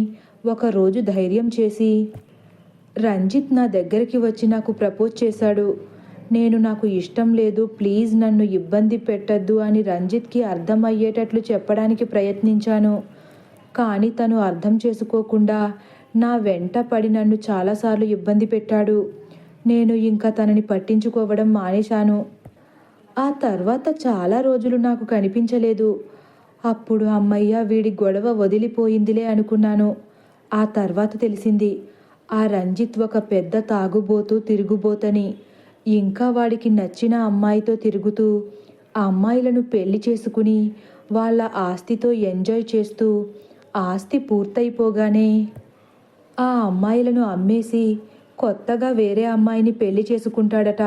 ఒకరోజు ధైర్యం చేసి రంజిత్ నా దగ్గరికి వచ్చి నాకు ప్రపోజ్ చేశాడు. నేను నాకు ఇష్టం లేదు, ప్లీజ్ నన్ను ఇబ్బంది పెట్టద్దు అని రంజిత్కి అర్థమయ్యేటట్లు చెప్పడానికి ప్రయత్నించాను. కానీ తను అర్థం చేసుకోకుండా నా వెంట పడి నన్ను చాలాసార్లు ఇబ్బంది పెట్టాడు. నేను ఇంకా తనని పట్టించుకోవడం మానేశాను. ఆ తర్వాత చాలా రోజులు నాకు కనిపించలేదు. అప్పుడు అమ్మయ్య, వీడి గొడవ వదిలిపోయిందిలే అనుకున్నాను. ఆ తర్వాత తెలిసింది ఆ రంజిత్ ఒక పెద్ద తాగుబోతూ తిరుగుబోతని. ఇంకా వాడికి నచ్చిన అమ్మాయితో తిరుగుతూ ఆ అమ్మాయిలను పెళ్లి చేసుకుని వాళ్ళ ఆస్తితో ఎంజాయ్ చేస్తూ ఆస్తి పూర్తయిపోగానే ఆ అమ్మాయిలను అమ్మేసి కొత్తగా వేరే అమ్మాయిని పెళ్లి చేసుకుంటాడట.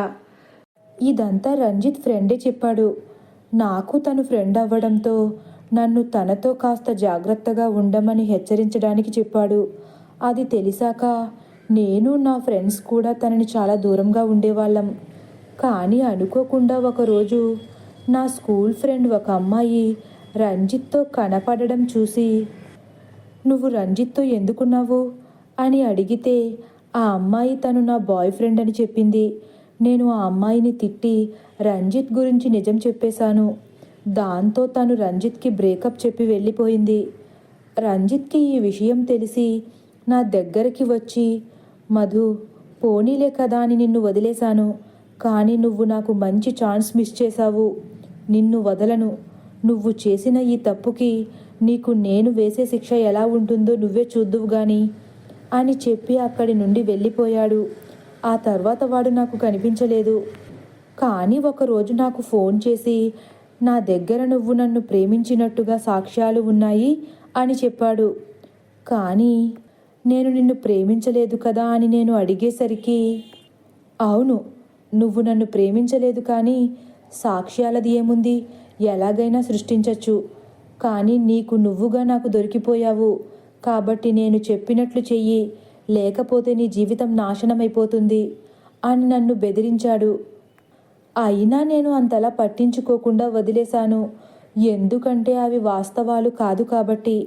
ఇదంతా రంజిత్ ఫ్రెండే చెప్పాడు. నాకు తను ఫ్రెండ్ అవ్వడంతో నన్ను తనతో కాస్త జాగ్రత్తగా ఉండమని హెచ్చరించడానికి చెప్పాడు. అది తెలిసాక నేను నా ఫ్రెండ్స్ కూడా తనని చాలా దూరంగా ఉండేవాళ్ళం. కానీ అనుకోకుండా ఒకరోజు నా స్కూల్ ఫ్రెండ్ ఒక అమ్మాయి రంజిత్తో కనపడడం చూసి, నువ్వు రంజిత్తో ఎందుకున్నావు అని అడిగితే ఆ అమ్మాయి తను నా బాయ్ ఫ్రెండ్ అని చెప్పింది. నేను ఆ అమ్మాయిని తిట్టి రంజిత్ గురించి నిజం చెప్పేశాను. దాంతో తను రంజిత్కి బ్రేకప్ చెప్పి వెళ్ళిపోయింది. రంజిత్కి ఈ విషయం తెలిసి నా దగ్గరికి వచ్చి, మధు, పోనీలే కదా అని నిన్ను వదిలేశాను. కానీ నువ్వు నాకు మంచి ఛాన్స్ మిస్ చేశావు. నిన్ను వదలను. నువ్వు చేసిన ఈ తప్పుకి నీకు నేను వేసే శిక్ష ఎలా ఉంటుందో నువ్వే చూద్దువు గాని అని చెప్పి అక్కడి నుండి వెళ్ళిపోయాడు. ఆ తర్వాత వాడు నాకు కనిపించలేదు. కానీ ఒకరోజు నాకు ఫోన్ చేసి నా దగ్గర నువ్వు నన్ను ప్రేమించినట్టుగా సాక్ష్యాలు ఉన్నాయి అని చెప్పాడు. కానీ నేను నిన్ను ప్రేమించలేదు కదా అని నేను అడిగేసరికి, అవును, నువ్వు నన్ను ప్రేమించలేదు, కానీ సాక్ష్యాలది ఏముంది, ఎలాగైనా సృష్టించచ్చు. కానీ నీకు నువ్వుగా నాకు దొరికిపోయావు. కాబట్టి నేను చెప్పినట్లు చెయ్యి, లేకపోతే నీ జీవితం నాశనమైపోతుంది అని నన్ను బెదిరించాడు. అయినా నేను అంతలా పట్టించుకోకుండా వదిలేశాను. ఎందుకంటే అవి వాస్తవాలు కాదు కాబట్టి.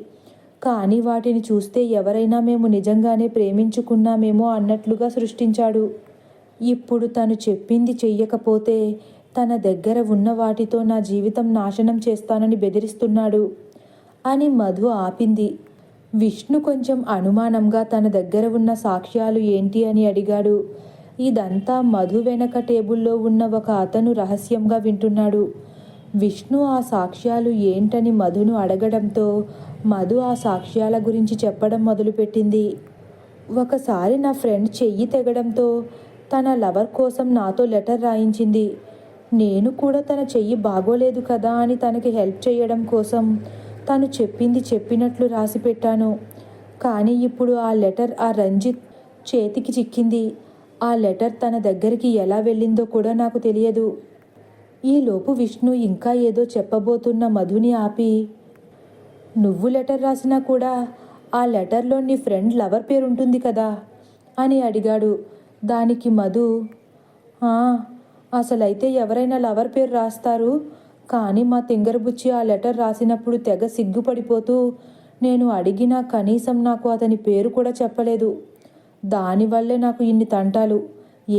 కానీ వాటిని చూస్తే ఎవరైనా మేము నిజంగానే ప్రేమించుకున్నామేమో అన్నట్లుగా సృష్టించాడు. ఇప్పుడు తను చెప్పింది చెయ్యకపోతే తన దగ్గర ఉన్న వాటితో నా జీవితం నాశనం చేస్తానని బెదిరిస్తున్నాడు అని మధు ఆపింది. విష్ణు కొంచెం అనుమానంగా తన దగ్గర ఉన్న సాక్ష్యాలు ఏంటి అని అడిగాడు. ఇదంతా మధు వెనక టేబుల్లో ఉన్న ఒక అతను రహస్యంగా వింటున్నాడు. విష్ణు ఆ సాక్ష్యాలు ఏంటని మధును అడగడంతో మధు ఆ సాక్ష్యాల గురించి చెప్పడం మొదలుపెట్టింది. ఒకసారి నా ఫ్రెండ్ చెయ్యి తెగడంతో తన లవర్ కోసం నాతో లెటర్ రాయించింది. నేను కూడా తన చెయ్యి బాగోలేదు కదా అని తనకి హెల్ప్ చేయడం కోసం తను చెప్పింది చెప్పినట్లు రాసి పెట్టాను. కానీ ఇప్పుడు ఆ లెటర్ ఆ రంజిత్ చేతికి చిక్కింది. ఆ లెటర్ తన దగ్గరికి ఎలా వెళ్ళిందో కూడా నాకు తెలియదు. ఈలోపు విష్ణు ఇంకా ఏదో చెప్పబోతున్న మధుని ఆపి, నువ్వు లెటర్ రాసినా కూడా ఆ లెటర్లో నీ ఫ్రెండ్ లవర్ పేరు ఉంటుంది కదా అని అడిగాడు. దానికి మధు, అసలైతే ఎవరైనా లవర్ పేరు రాస్తారు, కానీ మా తింగరబుచ్చి ఆ లెటర్ రాసినప్పుడు తెగ సిగ్గుపడిపోతూ నేను అడిగినా కనీసం నాకు అతని పేరు కూడా చెప్పలేదు. దానివల్లే నాకు ఇన్ని తంటాలు.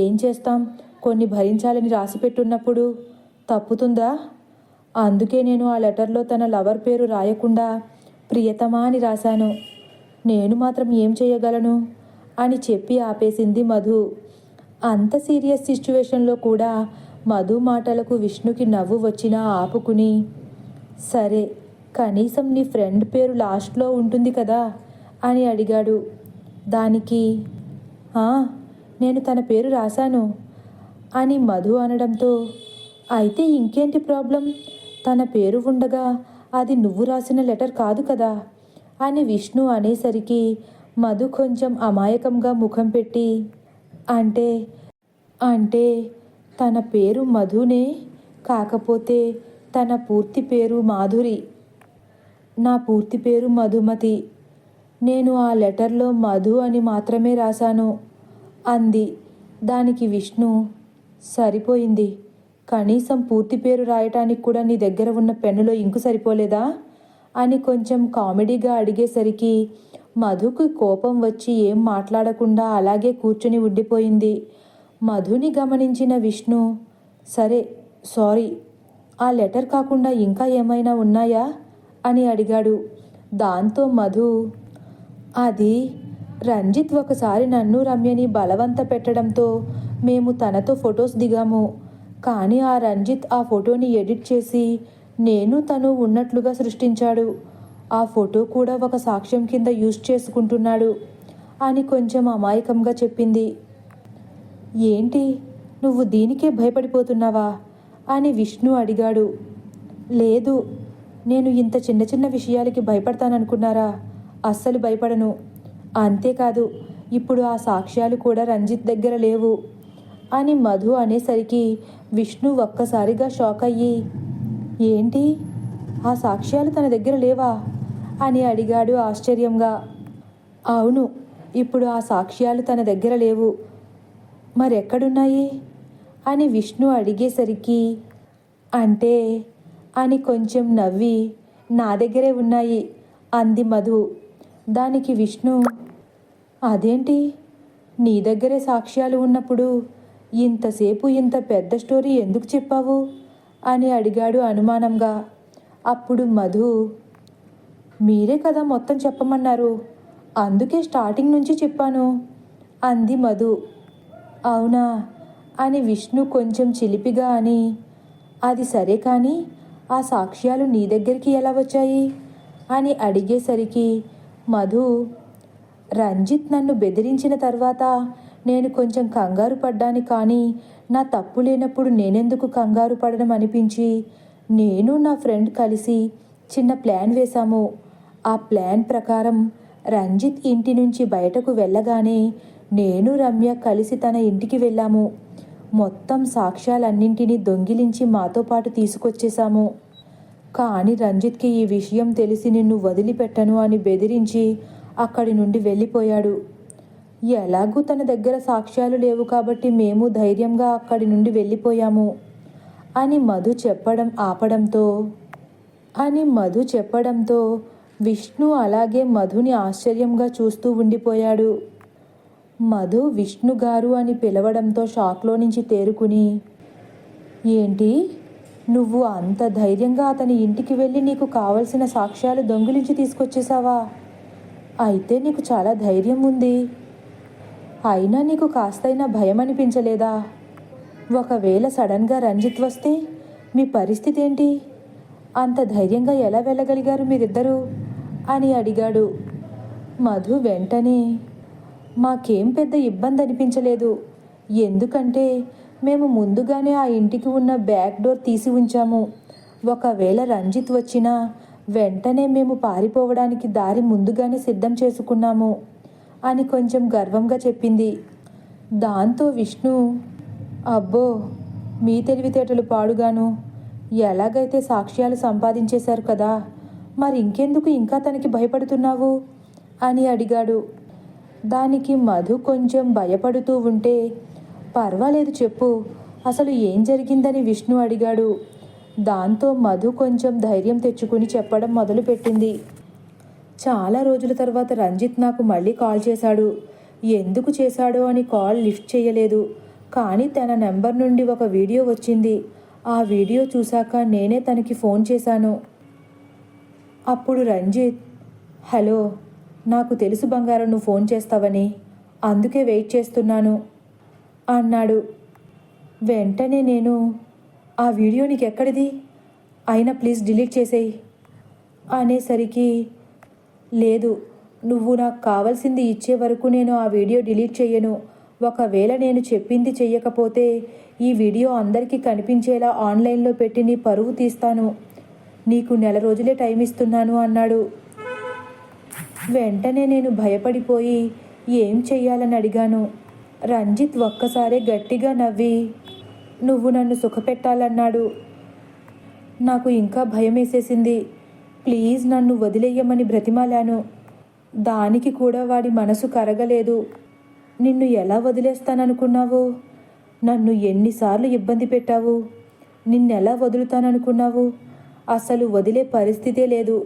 ఏం చేస్తాం, కొన్ని భరించాలని రాసిపెట్టున్నప్పుడు తప్పుతుందా? అందుకే నేను ఆ లెటర్లో తన లవర్ పేరు రాయకుండా ప్రియతమా అని రాశాను. నేను మాత్రం ఏం చేయగలను అని చెప్పి ఆపేసింది మధు. అంత సీరియస్ సిచ్యువేషన్లో కూడా మధు మాటలకు విష్ణుకి నవ్వు వచ్చినా ఆపుకుని, సరే కనీసం నీ ఫ్రెండ్ పేరు లాస్ట్లో ఉంటుంది కదా అని అడిగాడు. దానికి నేను తన పేరు రాశాను అని మధు అనడంతో, అయితే ఇంకేంటి ప్రాబ్లం, తన పేరు ఉండగా అది నువ్వు రాసిన లెటర్ కాదు కదా అని విష్ణు అనేసరికి మధు కొంచెం అమాయకంగా ముఖం పెట్టి, అంటే తన పేరు మధునే, కాకపోతే తన పూర్తి పేరు మాధురి. నా పూర్తి పేరు మధుమతి. నేను ఆ లెటర్లో మధు అని మాత్రమే రాశాను అంది. దానికి విష్ణు, సరిపోయింది, కనీసం పూర్తి పేరు రాయటానికి కూడా నీ దగ్గర ఉన్న పెన్నులో ఇంకు సరిపోలేదా అని కొంచెం కామెడీగా అడిగేసరికి మధుకి కోపం వచ్చి ఏం మాట్లాడకుండా అలాగే కూర్చుని ఉండిపోయింది. మధుని గమనించిన విష్ణు, సరే సారీ, ఆ లెటర్ కాకుండా ఇంకా ఏమైనా ఉన్నాయా అని అడిగాడు. దాంతో మధు, అది రంజిత్ ఒకసారి నన్ను రమ్యని బలవంత పెట్టడంతో మేము తనతో ఫొటోస్ దిగాము. కానీ ఆ రంజిత్ ఆ ఫోటోని ఎడిట్ చేసి నేను తను ఉన్నట్లుగా సృష్టించాడు. ఆ ఫోటో కూడా ఒక సాక్ష్యం కింద యూజ్ చేసుకుంటున్నాడు అని కొంచెం అమాయకంగా చెప్పింది. ఏంటి, నువ్వు దీనికే భయపడిపోతున్నావా అని విష్ణు అడిగాడు. లేదు, నేను ఇంత చిన్న చిన్న విషయాలకి భయపడతాననుకున్నారా? అస్సలు భయపడను. అంతేకాదు, ఇప్పుడు ఆ సాక్ష్యాలు కూడా రంజిత్ దగ్గర లేవు అని మధు అనేసరికి విష్ణు ఒక్కసారిగా షాక్ అయ్యి, ఏంటి, ఆ సాక్ష్యాలు తన దగ్గర లేవా అని అడిగాడు ఆశ్చర్యంగా. అవును, ఇప్పుడు ఆ సాక్ష్యాలు తన దగ్గర లేవు. మరెక్కడున్నాయి అని విష్ణు అడిగేసరికి, అంటే అని కొంచెం నవ్వి, నా దగ్గరే ఉన్నాయి అంది మధు. దానికి విష్ణు, అదేంటి, నీ దగ్గరే సాక్ష్యాలు ఉన్నప్పుడు ఇంతసేపు ఇంత పెద్ద స్టోరీ ఎందుకు చెప్పావు అని అడిగాడు అనుమానంగా. అప్పుడు మధు, మీరే కదా మొత్తం చెప్పమన్నారు, అందుకే స్టార్టింగ్ నుంచి చెప్పాను అంది మధు. అవునా అని విష్ణు కొంచెం చిలిపిగా అని, అది సరే కానీ ఆ సాక్ష్యాలు నీ దగ్గరికి ఎలా వచ్చాయి అని అడిగేసరికి మధు, రంజిత్ నన్ను బెదిరించిన తర్వాత నేను కొంచెం కంగారు పడ్డాను, కానీ నా తప్పు లేనప్పుడు నేనెందుకు కంగారు పడడం అనిపించి నేను నా ఫ్రెండ్ కలిసి చిన్న ప్లాన్ వేశాము. ఆ ప్లాన్ ప్రకారం రంజిత్ ఇంటి నుంచి బయటకు వెళ్ళగానే నేను రమ్య కలిసి తన ఇంటికి వెళ్ళాము. మొత్తం సాక్ష్యాలన్నింటినీ దొంగిలించి మాతో పాటు తీసుకొచ్చేశాము. కానీ రంజిత్కి ఈ విషయం తెలిసి నిన్ను వదిలిపెట్టను అని బెదిరించి అక్కడి నుండి వెళ్ళిపోయాడు. ఎలాగూ తన దగ్గర సాక్ష్యాలు లేవు కాబట్టి మేము ధైర్యంగా అక్కడి నుండి వెళ్ళిపోయాము అని మధు చెప్పడంతో విష్ణు అలాగే మధుని ఆశ్చర్యంగా చూస్తూ ఉండిపోయాడు. మధు విష్ణు గారు అని పిలవడంతో షాక్లో నుంచి తేరుకుని, ఏంటి, నువ్వు అంత ధైర్యంగా అతని ఇంటికి వెళ్ళి నీకు కావలసిన సాక్ష్యాలు దొంగిలించి తీసుకొచ్చేసావా? అయితే నీకు చాలా ధైర్యం ఉంది. అయినా నీకు కాస్తైనా భయం అనిపించలేదా? ఒకవేళ సడన్గా రంజిత్ వస్తే మీ పరిస్థితి ఏంటి? అంత ధైర్యంగా ఎలా వెళ్ళగలిగారు మీరిద్దరూ అని అడిగాడు. మధు వెంటనే, మాకేం పెద్ద ఇబ్బంది అనిపించలేదు, ఎందుకంటే మేము ముందుగానే ఆ ఇంటికి ఉన్న బ్యాక్ డోర్ తీసి ఉంచాము. ఒకవేళ రంజిత్ వచ్చినా వెంటనే మేము పారిపోవడానికి దారి ముందుగానే సిద్ధం చేసుకున్నాము అని కొంచెం గర్వంగా చెప్పింది. దాంతో విష్ణు, అబ్బో మీ తెలివితేటలు పాడుగాను, ఎలాగైతే సాక్ష్యాలు సంపాదించేశారు కదా, మరి ఇంకెందుకు ఇంకా తనకి భయపడుతున్నావు అని అడిగాడు. దానికి మధు కొంచెం భయపడుతూ ఉంటే, పర్వాలేదు చెప్పు, అసలు ఏం జరిగిందని విష్ణు అడిగాడు. దాంతో మధు కొంచెం ధైర్యం తెచ్చుకుని చెప్పడం మొదలుపెట్టింది. చాలా రోజుల తర్వాత రంజిత్ నాకు మళ్ళీ కాల్ చేశాడు. ఎందుకు చేశాడో అని కాల్ లిఫ్ట్ చేయలేదు, కానీ తన నెంబర్ నుండి ఒక వీడియో వచ్చింది. ఆ వీడియో చూశాక నేనే తనకి ఫోన్ చేశాను. అప్పుడు రంజిత్, హలో, నాకు తెలుసు బంగారం నువ్వు ఫోన్ చేస్తావని, అందుకే వెయిట్ చేస్తున్నాను అన్నాడు. వెంటనే నేను, ఆ వీడియో నీకు ఎక్కడిది, అయినా ప్లీజ్ డిలీట్ చేసేయి అనేసరికి, లేదు, నువ్వు నాకు కావాల్సింది ఇచ్చే వరకు నేను ఆ వీడియో డిలీట్ చెయ్యను. ఒకవేళ నేను చెప్పింది చెయ్యకపోతే ఈ వీడియో అందరికీ కనిపించేలా ఆన్లైన్లో పెట్టి నీ పరువు తీస్తాను. నీకు 1 రోజులే టైం ఇస్తున్నాను అన్నాడు. వెంటనే నేను భయపడిపోయి ఏం చెయ్యాలని అడిగాను. రంజిత్ ఒక్కసారే గట్టిగా నవ్వి, నువ్వు నన్ను సుఖపెట్టాలన్నాడు. నాకు ఇంకా భయం వేసేసింది. ప్లీజ్ నన్ను వదిలేయమని బ్రతిమాలాను. దానికి కూడా వాడి మనసు కరగలేదు. నిన్ను ఎలా వదిలేస్తాననుకున్నావు? నన్ను ఎన్నిసార్లు ఇబ్బంది పెట్టావు? నిన్నెలా వదులుతాననుకున్నావు? అసలు వదిలే పరిస్థితే లేదు.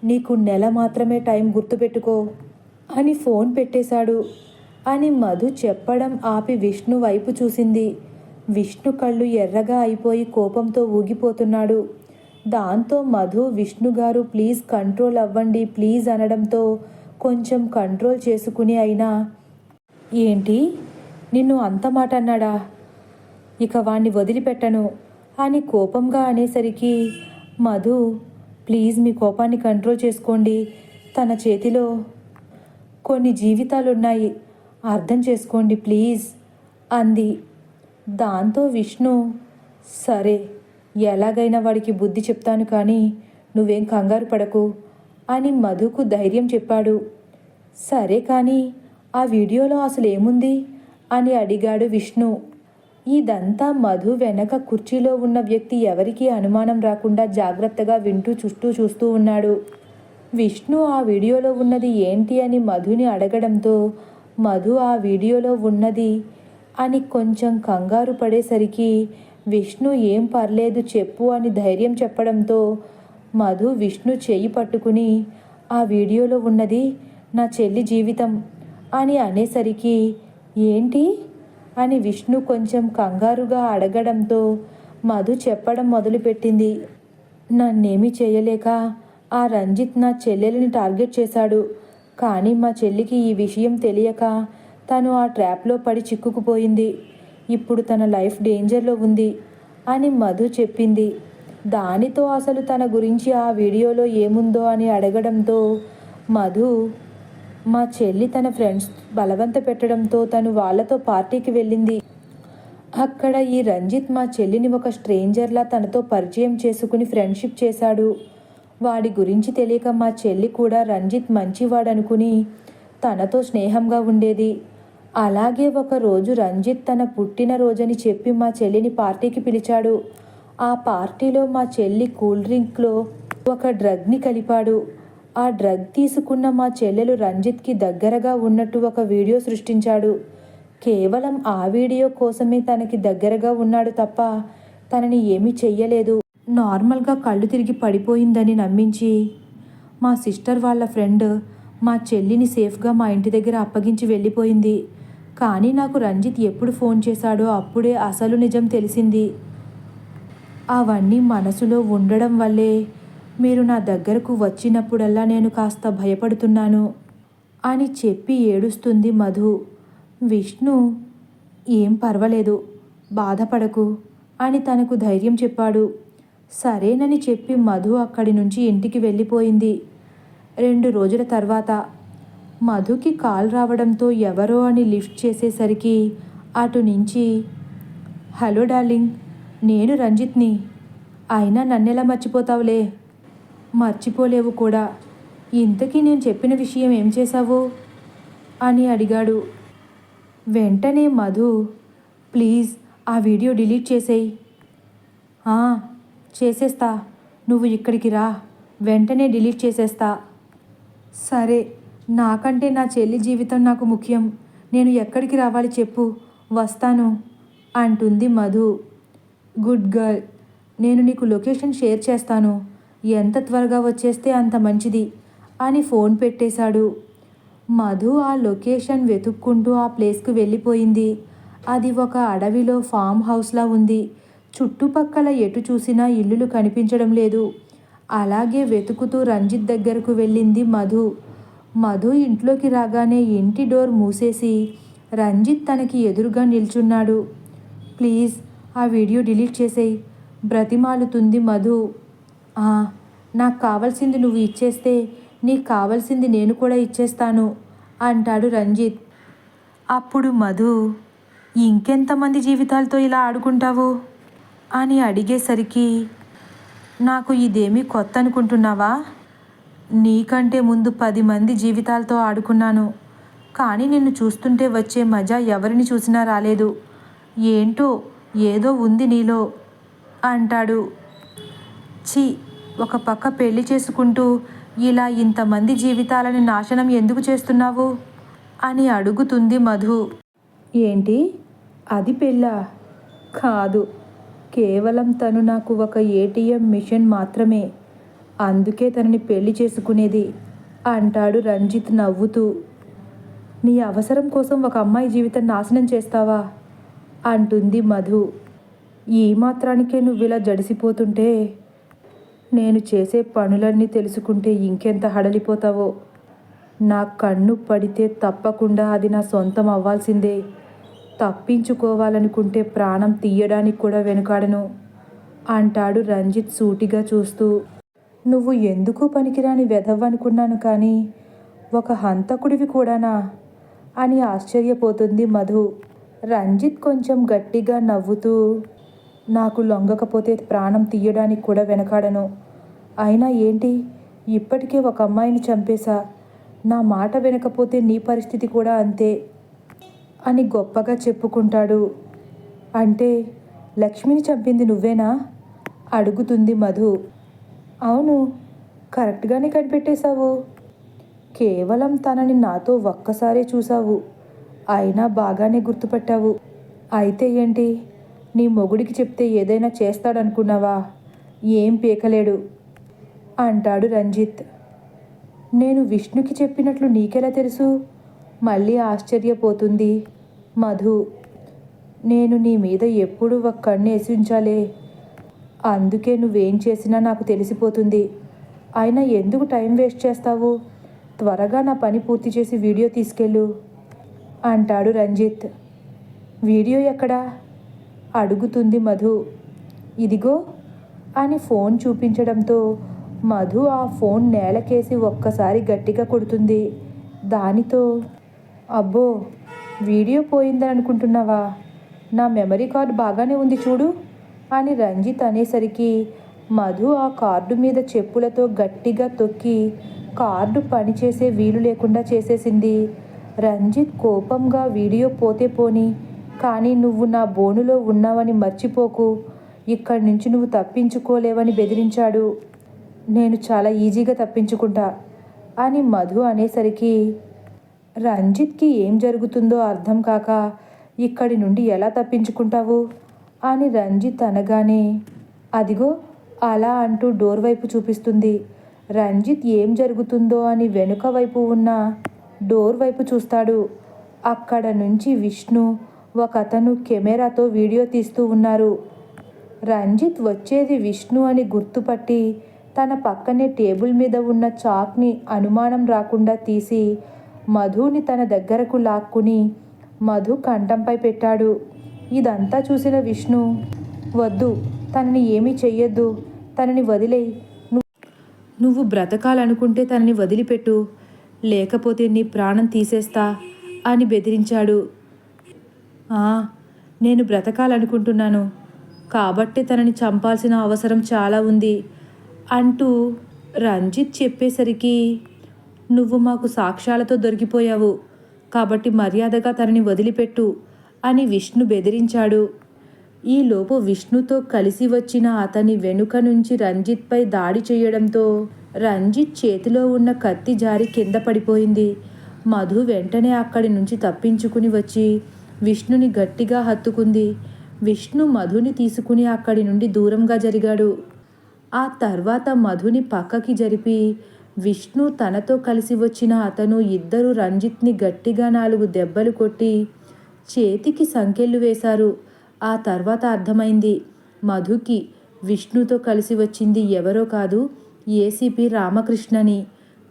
నీకు 1 నెల మాత్రమే టైం, గుర్తుపెట్టుకో అని ఫోన్ పెట్టేశాడు అని మధు చెప్పడం ఆపి విష్ణు వైపు చూసింది. విష్ణు కళ్ళు ఎర్రగా అయిపోయి కోపంతో ఊగిపోతున్నాడు. దాంతో మధు, విష్ణు గారు ప్లీజ్ కంట్రోల్ అవ్వండి ప్లీజ్ అనడంతో కొంచెం కంట్రోల్ చేసుకుని, అయినా ఏంటి నిన్ను అంత మాట అన్నాడా, ఇక వాణ్ణి వదిలిపెట్టను అని కోపంగా అనేసరికి మధు, ప్లీజ్ మీ కోపాన్ని కంట్రోల్ చేసుకోండి, తన చేతిలో కొన్ని జీవితాలున్నాయి, అర్థం చేసుకోండి ప్లీజ్ అంది. దాంతో విష్ణు, సరే ఎలాగైనా వాడికి బుద్ధి చెప్తాను, కానీ నువ్వేం కంగారు పడకు అని మధుకు ధైర్యం చెప్పాడు. సరే కానీ ఆ వీడియోలో అసలు ఏముంది అని అడిగాడు విష్ణు. ఇదంతా మధు వెనక కుర్చీలో ఉన్న వ్యక్తి ఎవరికీ అనుమానం రాకుండా జాగ్రత్తగా వింటూ చుట్టూ చూస్తూ ఉన్నాడు. విష్ణు ఆ వీడియోలో ఉన్నది ఏంటి అని మధుని అడగడంతో మధు ఆ వీడియోలో ఉన్నది అని కొంచెం కంగారు పడేసరికి విష్ణు ఏం పర్లేదు చెప్పు అని ధైర్యం చెప్పడంతో మధు విష్ణు చెయ్యి పట్టుకుని, ఆ వీడియోలో ఉన్నది నా చెల్లి జీవితం అని అనేసరికి, ఏంటి అని విష్ణు కొంచెం కంగారుగా అడగడంతో మధు చెప్పడం మొదలుపెట్టింది. నన్నేమీ చేయలేక ఆ రంజిత్ నా చెల్లెలిని టార్గెట్ చేశాడు, కానీ మా చెల్లికి ఈ విషయం తెలియక తను ఆ ట్రాప్లో పడి చిక్కుకుపోయింది. ఇప్పుడు తన లైఫ్ డేంజర్లో ఉంది అని మధు చెప్పింది. దానితో అసలు తన గురించి ఆ వీడియోలో ఏముందో అని అడగడంతో మధు, మా చెల్లి తన ఫ్రెండ్స్ బలవంత పెట్టడంతో తను వాళ్ళతో పార్టీకి వెళ్ళింది. అక్కడ ఈ రంజిత్ మా చెల్లిని ఒక స్ట్రేంజర్లా తనతో పరిచయం చేసుకుని ఫ్రెండ్షిప్ చేశాడు. వాడి గురించి తెలియక మా చెల్లి కూడా రంజిత్ మంచివాడనుకుని తనతో స్నేహంగా ఉండేది. అలాగే ఒకరోజు రంజిత్ తన పుట్టినరోజని చెప్పి మా చెల్లిని పార్టీకి పిలిచాడు. ఆ పార్టీలో మా చెల్లి కూల్ డ్రింక్లో ఒక డ్రగ్ని కలిపాడు. ఆ డ్రగ్ తీసుకున్న మా చెల్లెలు రంజిత్కి దగ్గరగా ఉన్నట్టు ఒక వీడియో సృష్టించాడు. కేవలం ఆ వీడియో కోసమే తనకి దగ్గరగా ఉన్నాడు తప్ప తనని ఏమీ చెయ్యలేదు. నార్మల్గా కళ్ళు తిరిగి పడిపోయిందని నమ్మించి మా సిస్టర్ వాళ్ళ ఫ్రెండ్ మా చెల్లిని సేఫ్గా మా ఇంటి దగ్గర అప్పగించి వెళ్ళిపోయింది. కానీ నాకు రంజిత్ ఎప్పుడు ఫోన్ చేశాడో అప్పుడే అసలు నిజం తెలిసింది. అవన్నీ మనసులో ఉండడం వల్లే మీరు నా దగ్గరకు వచ్చినప్పుడల్లా నేను కాస్త భయపడుతున్నాను అని చెప్పి ఏడుస్తుంది మధు. విష్ణు, ఏం పర్వాలేదు, బాధపడకు అని తనకు ధైర్యం చెప్పాడు. సరేనని చెప్పి మధు అక్కడి నుంచి ఇంటికి వెళ్ళిపోయింది. 2 రోజుల తర్వాత మధుకి కాల్ రావడంతో ఎవరో అని లిఫ్ట్ చేసేసరికి అటు నుంచి, హలో డార్లింగ్, నేను రంజిత్ని. అయినా నన్నెలా మర్చిపోతావులే. మర్చిపోలేవు కూడా. ఇంతకీ నేను చెప్పిన విషయం ఏం చేశావు అని అడిగాడు. వెంటనే మధు, ప్లీజ్ ఆ వీడియో డిలీట్ చేసేయి. చేసేస్తా, నువ్వు ఇక్కడికి రా, వెంటనే డిలీట్ చేసేస్తా. సరే, నాకంటే నా చెల్లి జీవితం నాకు ముఖ్యం. నేను ఎక్కడికి రావాలి చెప్పు, వస్తాను అంటుంది మధు. గుడ్ గర్ల్, నేను నీకు లొకేషన్ షేర్ చేస్తాను. ఎంత త్వరగా వచ్చేస్తే అంత మంచిది అని ఫోన్ పెట్టేశాడు. మధు ఆ లొకేషన్ వెతుక్కుంటూ ఆ ప్లేస్కు వెళ్ళిపోయింది. అది ఒక అడవిలో ఫామ్ హౌస్లా ఉంది. చుట్టుపక్కల ఎటు చూసినా ఇల్లులు కనిపించడం లేదు. అలాగే వెతుకుతూ రంజిత్ దగ్గరకు వెళ్ళింది మధు. మధు ఇంట్లోకి రాగానే ఇంటి డోర్ మూసేసి రంజిత్ తనకి ఎదురుగా నిల్చున్నాడు. ప్లీజ్ ఆ వీడియో డిలీట్ చేసేయి, బ్రతిమాలుతుంది మధు. నాకు కావాల్సింది నువ్వు ఇచ్చేస్తే నీకు కావాల్సింది నేను కూడా ఇచ్చేస్తాను అంటాడు రంజిత్. అప్పుడు మధు, ఇంకెంతమంది జీవితాలతో ఇలా ఆడుకుంటావు అని అడిగేసరికి, నాకు ఇదేమీ కొత్త అనుకుంటున్నావా? నీకంటే ముందు 10 మంది జీవితాలతో ఆడుకున్నాను. కానీ నిన్ను చూస్తుంటే వచ్చే మజా ఎవరిని చూసినా రాలేదు. ఏంటో ఏదో ఉంది నీలో అంటాడు. ఛీ, ఒక పక్క పెళ్లి చేసుకుంటూ ఇలా ఇంతమంది జీవితాలని నాశనం ఎందుకు చేస్తున్నావు అని అడుగుతుంది మధు. ఏంటి, అది పెళ్ళా? కాదు, కేవలం తను నాకు ఒక ఏటీఎం మిషన్ మాత్రమే. అందుకే తనని పెళ్లి చేసుకునేది అంటాడు రంజిత్ నవ్వుతూ. నీ అవసరం కోసం ఒక అమ్మాయి జీవితం నాశనం చేస్తావా అంటుంది మధు. ఈ మాత్రానికే నువ్విలా జడిసిపోతుంటే నేను చేసే పనులన్నీ తెలుసుకుంటే ఇంకెంత హడలిపోతావో. నా కన్ను పడితే తప్పకుండా అది నా సొంతం అవ్వాల్సిందే. తప్పించుకోవాలనుకుంటే ప్రాణం తీయడానికి కూడా వెనుకాడను అంటాడు రంజిత్ సూటిగా చూస్తూ. నువ్వు ఎందుకు పనికిరాని వెధవనుకున్నాను, కానీ ఒక హంతకుడివి కూడానా అని ఆశ్చర్యపోతుంది మధు. రంజిత్ కొంచెం గట్టిగా నవ్వుతూ, నాకు లొంగకపోతే ప్రాణం తీయడానికి కూడా వెనకాడను. అయినా ఏంటి, ఇప్పటికే ఒక అమ్మాయిని చంపేశా. నా మాట వినకపోతే నీ పరిస్థితి కూడా అంతే అని గొప్పగా చెప్పుకుంటాడు. అంటే లక్ష్మిని చంపింది నువ్వేనా అడుగుతుంది మధు. అవును, కరెక్ట్గానే కనిపెట్టేశావు. కేవలం తనని నాతో ఒక్కసారే చూసావు, అయినా బాగానే గుర్తుపట్టావు. అయితే ఏంటి, నీ మొగుడికి చెప్తే ఏదైనా చేస్తాడనుకున్నావా? ఏం పీకలేడు అంటాడు రంజిత్. నేను విష్ణుకి చెప్పినట్లు నీకెలా తెలుసు? మళ్ళీ ఆశ్చర్యపోతుంది మధు. నేను నీ మీద ఎప్పుడూ ఒక కన్ను వేసించాలే, అందుకే నువ్వేం చేసినా నాకు తెలిసిపోతుంది. అయినా ఎందుకు టైం వేస్ట్ చేస్తావు? త్వరగా నా పని పూర్తి చేసి వీడియో తీసుకెళ్ళు అంటాడు రంజిత్. వీడియో ఎక్కడా అడుగుతుంది మధు. ఇదిగో అని ఫోన్ చూపించడంతో మధు ఆ ఫోన్ నేలకేసి ఒక్కసారి గట్టిగా కొడుతుంది. దానితో, అబ్బో, వీడియో పోయిందని అనుకుంటున్నావా? నా మెమరీ కార్డు బాగానే ఉంది చూడు అని రంజిత్ అనేసరికి మధు ఆ కార్డు మీద చెప్పులతో గట్టిగా తొక్కి కార్డు పనిచేసే వీలు లేకుండా చేసేసింది. రంజిత్ కోపంగా, వీడియో పోతే పోని, కానీ నువ్వు నా బోనులో ఉన్నావని మర్చిపోకు, ఇక్కడి నుంచి నువ్వు తప్పించుకోలేవని బెదిరించాడు. నేను చాలా ఈజీగా తప్పించుకుంటా అని మధు అనేసరికి రంజిత్కి ఏం జరుగుతుందో అర్థం కాక, ఇక్కడి నుండి ఎలా తప్పించుకుంటావు అని రంజిత్ అనగానే, అదిగో అలా అంటూ డోర్ వైపు చూపిస్తుంది. రంజిత్ ఏం జరుగుతుందో అని వెనుక వైపు ఉన్న డోర్ వైపు చూస్తాడు. అక్కడ నుంచి విష్ణు, ఒకతను కెమెరాతో వీడియో తీస్తూ ఉన్నారు. రంజిత్ వచ్చేది విష్ణు అని గుర్తుపట్టి తన పక్కనే టేబుల్ మీద ఉన్న చాక్ని అనుమానం రాకుండా తీసి మధుని తన దగ్గరకు లాక్కుని మధు కంఠంపై పెట్టాడు. ఇదంతా చూసిన విష్ణు, వద్దు, తనని ఏమీ చెయ్యొద్దు, తనని వదిలేయి, నువ్వు బ్రతకాలనుకుంటే తనని వదిలిపెట్టు, లేకపోతే నీ ప్రాణం తీసేస్తా అని బెదిరించాడు. నేను బ్రతకాలనుకుంటున్నాను కాబట్టే తనని చంపాల్సిన అవసరం చాలా ఉంది అంటూ రంజిత్ చెప్పేసరికి, నువ్వు మాకు సాక్ష్యాలతో దొరికిపోయావు కాబట్టి మర్యాదగా తనని వదిలిపెట్టు అని విష్ణు బెదిరించాడు. ఈలోపు విష్ణుతో కలిసి వచ్చిన అతని వెనుక నుంచి రంజిత్పై దాడి చేయడంతో రంజిత్ చేతిలో ఉన్న కత్తి జారి కింద పడిపోయింది. మధు వెంటనే అక్కడి నుంచి తప్పించుకుని వచ్చి విష్ణుని గట్టిగా హత్తుకుంది. విష్ణు మధుని తీసుకుని అక్కడి నుండి దూరంగా జరిగాడు. ఆ తర్వాత మధుని పక్కకి జరిపి విష్ణు తనతో కలిసి వచ్చిన అతను ఇద్దరు రంజిత్ని గట్టిగా 4 దెబ్బలు కొట్టి చేతికి సంకెళ్ళు వేశారు. ఆ తర్వాత అర్థమైంది మధుకి విష్ణుతో కలిసి వచ్చింది ఎవరో కాదు, ఏసీపీ రామకృష్ణని.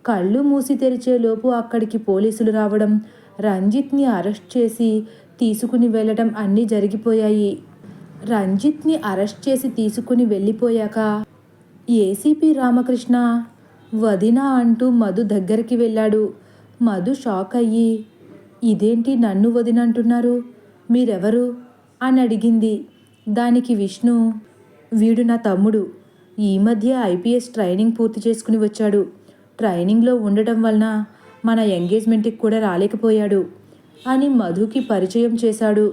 కళ్ళు మూసి తెరిచేలోపు అక్కడికి పోలీసులు రావడం, రంజిత్ని అరెస్ట్ చేసి తీసుకుని వెళ్ళడం అన్నీ జరిగిపోయాయి. రంజిత్ని అరెస్ట్ చేసి తీసుకుని వెళ్ళిపోయాక ఏసీపీ రామకృష్ణ వదినా అంటూ మధు దగ్గరికి వెళ్ళాడు. మధు షాక్ అయ్యి, ఇదేంటి నన్ను వదినంటున్నారు, మీరెవరు అని అడిగింది. దానికి విష్ణు, వీడు నా తమ్ముడు, ఈ మధ్య ఐపీఎస్ ట్రైనింగ్ పూర్తి చేసుకుని వచ్చాడు. ట్రైనింగ్లో ఉండటం వలన మన ఎంగేజ్మెంట్కి కూడా రాలేకపోయాడు అని మధుకి పరిచయం చేశాడు.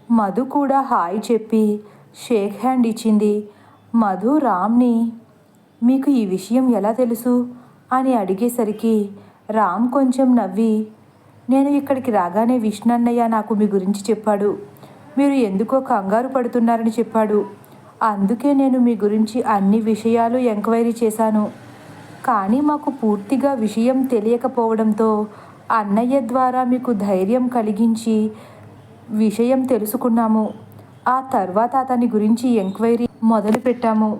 మధు కూడా హాయ్ చెప్పి షేక్ హ్యాండ్ ఇచ్చింది. మధు రామ్ని, మీకు ఈ విషయం ఎలా తెలుసు అని అడిగేసరికి రామ్ కొంచెం నవ్వి, నేను ఇక్కడికి రాగానే విష్ణన్నయ్య నాకు మీ గురించి చెప్పాడు, మీరు ఎందుకో కంగారు పడుతున్నారని చెప్పాడు. అందుకే నేను మీ గురించి అన్ని విషయాలు ఎంక్వైరీ చేశాను. కానీ మాకు పూర్తిగా విషయం తెలియకపోవడంతో అన్నయ్య ద్వారా మీకు ధైర్యం కలిగించి విషయం తెలుసుకున్నాము. ఆ తర్వాత అతని గురించి ఎంక్వైరీ మొదలుపెట్టాము.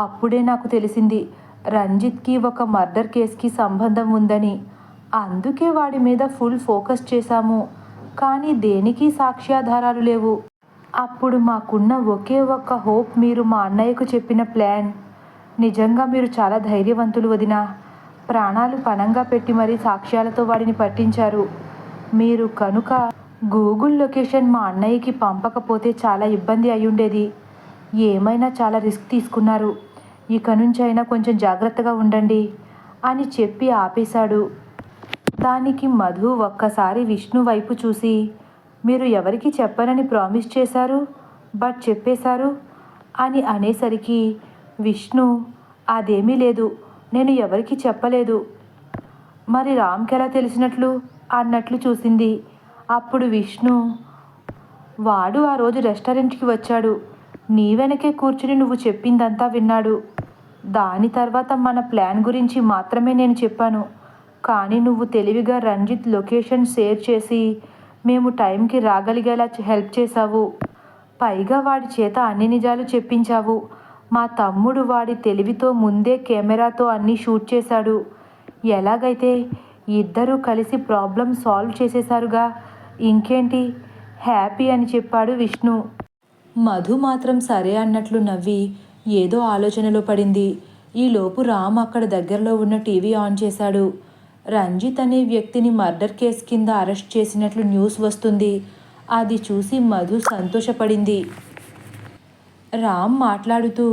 అప్పుడే నాకు తెలిసింది రంజిత్కి ఒక మర్డర్ కేసుకి సంబంధం ఉందని. అందుకే వాడి మీద ఫుల్ ఫోకస్ చేశాము. కానీ దేనికి సాక్ష్యాధారాలు లేవు. అప్పుడు మాకున్న ఒకే ఒక్క హోప్ మీరు మా అన్నయ్యకు చెప్పిన ప్లాన్. నిజంగా మీరు చాలా ధైర్యవంతులు వదినా. ప్రాణాలు పణంగా పెట్టి మరీ సాక్ష్యాలతో వాడిని పట్టించారు. మీరు కనుక గూగుల్ లొకేషన్ మా అన్నయ్యకి పంపకపోతే చాలా ఇబ్బంది అయ్యుండేది. ఏమైనా చాలా రిస్క్ తీసుకున్నారు. ఇక నుంచి అయినా కొంచెం జాగ్రత్తగా ఉండండి అని చెప్పి ఆపేశాడు. దానికి మధు ఒక్కసారి విష్ణు వైపు చూసి, మీరు ఎవరికి చెప్పనని ప్రామిస్ చేశారు, బట్ చెప్పేశారు అని అనేసరికి విష్ణు, అదేమీ లేదు, నేను ఎవరికి చెప్పలేదు. మరి రామ్కి ఎలా తెలిసినట్లు అన్నట్లు చూసింది. అప్పుడు విష్ణు, వాడు ఆ రోజు రెస్టారెంట్కి వచ్చాడు. నీ వెనకే కూర్చుని నువ్వు చెప్పిందంతా విన్నాడు. దాని తర్వాత మన ప్లాన్ గురించి మాత్రమే నేను చెప్పాను. కానీ నువ్వు తెలివిగా రంజిత్ లొకేషన్ షేర్ చేసి మేము టైంకి రాగలిగేలా హెల్ప్ చేశావు. పైగా వాడి చేత అన్ని నిజాలు చెప్పించావు. మా తమ్ముడు వాడి తెలివితో ముందే కెమెరాతో అన్నీ షూట్ చేశాడు. ఎలాగైతే ఇద్దరూ కలిసి ప్రాబ్లం సాల్వ్ చేసేశారుగా, ఇంకేంటి, హ్యాపీ అని చెప్పాడు విష్ణు. మధు మాత్రం సరే అన్నట్లు నవ్వి ఏదో ఆలోచనలో పడింది. ఈలోపు రామ్ అక్కడ దగ్గరలో ఉన్న టీవీ ఆన్ చేశాడు. రంజిత్ అనే వ్యక్తిని మర్డర్ కేసు కింద అరెస్ట్ చేసినట్లు న్యూస్ వస్తుంది. అది చూసి మధు సంతోషపడింది. రామ్ మాట్లాడుతూ,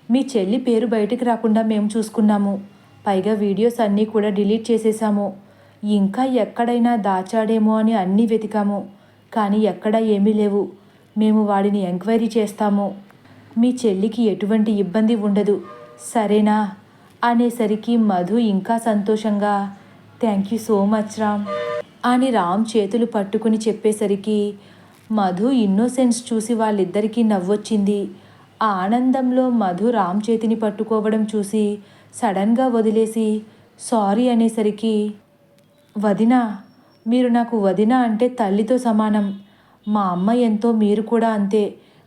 మీ చెల్లి పేరు బయటికి రాకుండా మేము చూసుకున్నాము. పైగా వీడియోస్ అన్నీ కూడా డిలీట్ చేసేసాము. ఇంకా ఎక్కడైనా దాచాడేమో అని అన్నీ వెతికాము. కానీ ఎక్కడా ఏమీ లేవు. మేము వాడిని ఎంక్వైరీ చేస్తాము. మీ చెల్లికి ఎటువంటి ఇబ్బంది ఉండదు, సరేనా అనేసరికి మధు ఇంకా సంతోషంగా, thank you so much Ram అని రామ్ చేతులు పట్టుకుని చెప్పేసరికి మధు ఇన్నోసెన్స్ చూసి వాళ్ళిద్దరికీ నవ్వొచ్చింది. ఆ ఆనందంలో మధు రామ్ చేతిని పట్టుకోవడం చూసి సడన్గా వదిలేసి సారీ అనేసరికి, వదినా, మీరు నాకు వదిన అంటే తల్లితో సమానం. మా అమ్మ ఎంతో, మీరు కూడా అంతే.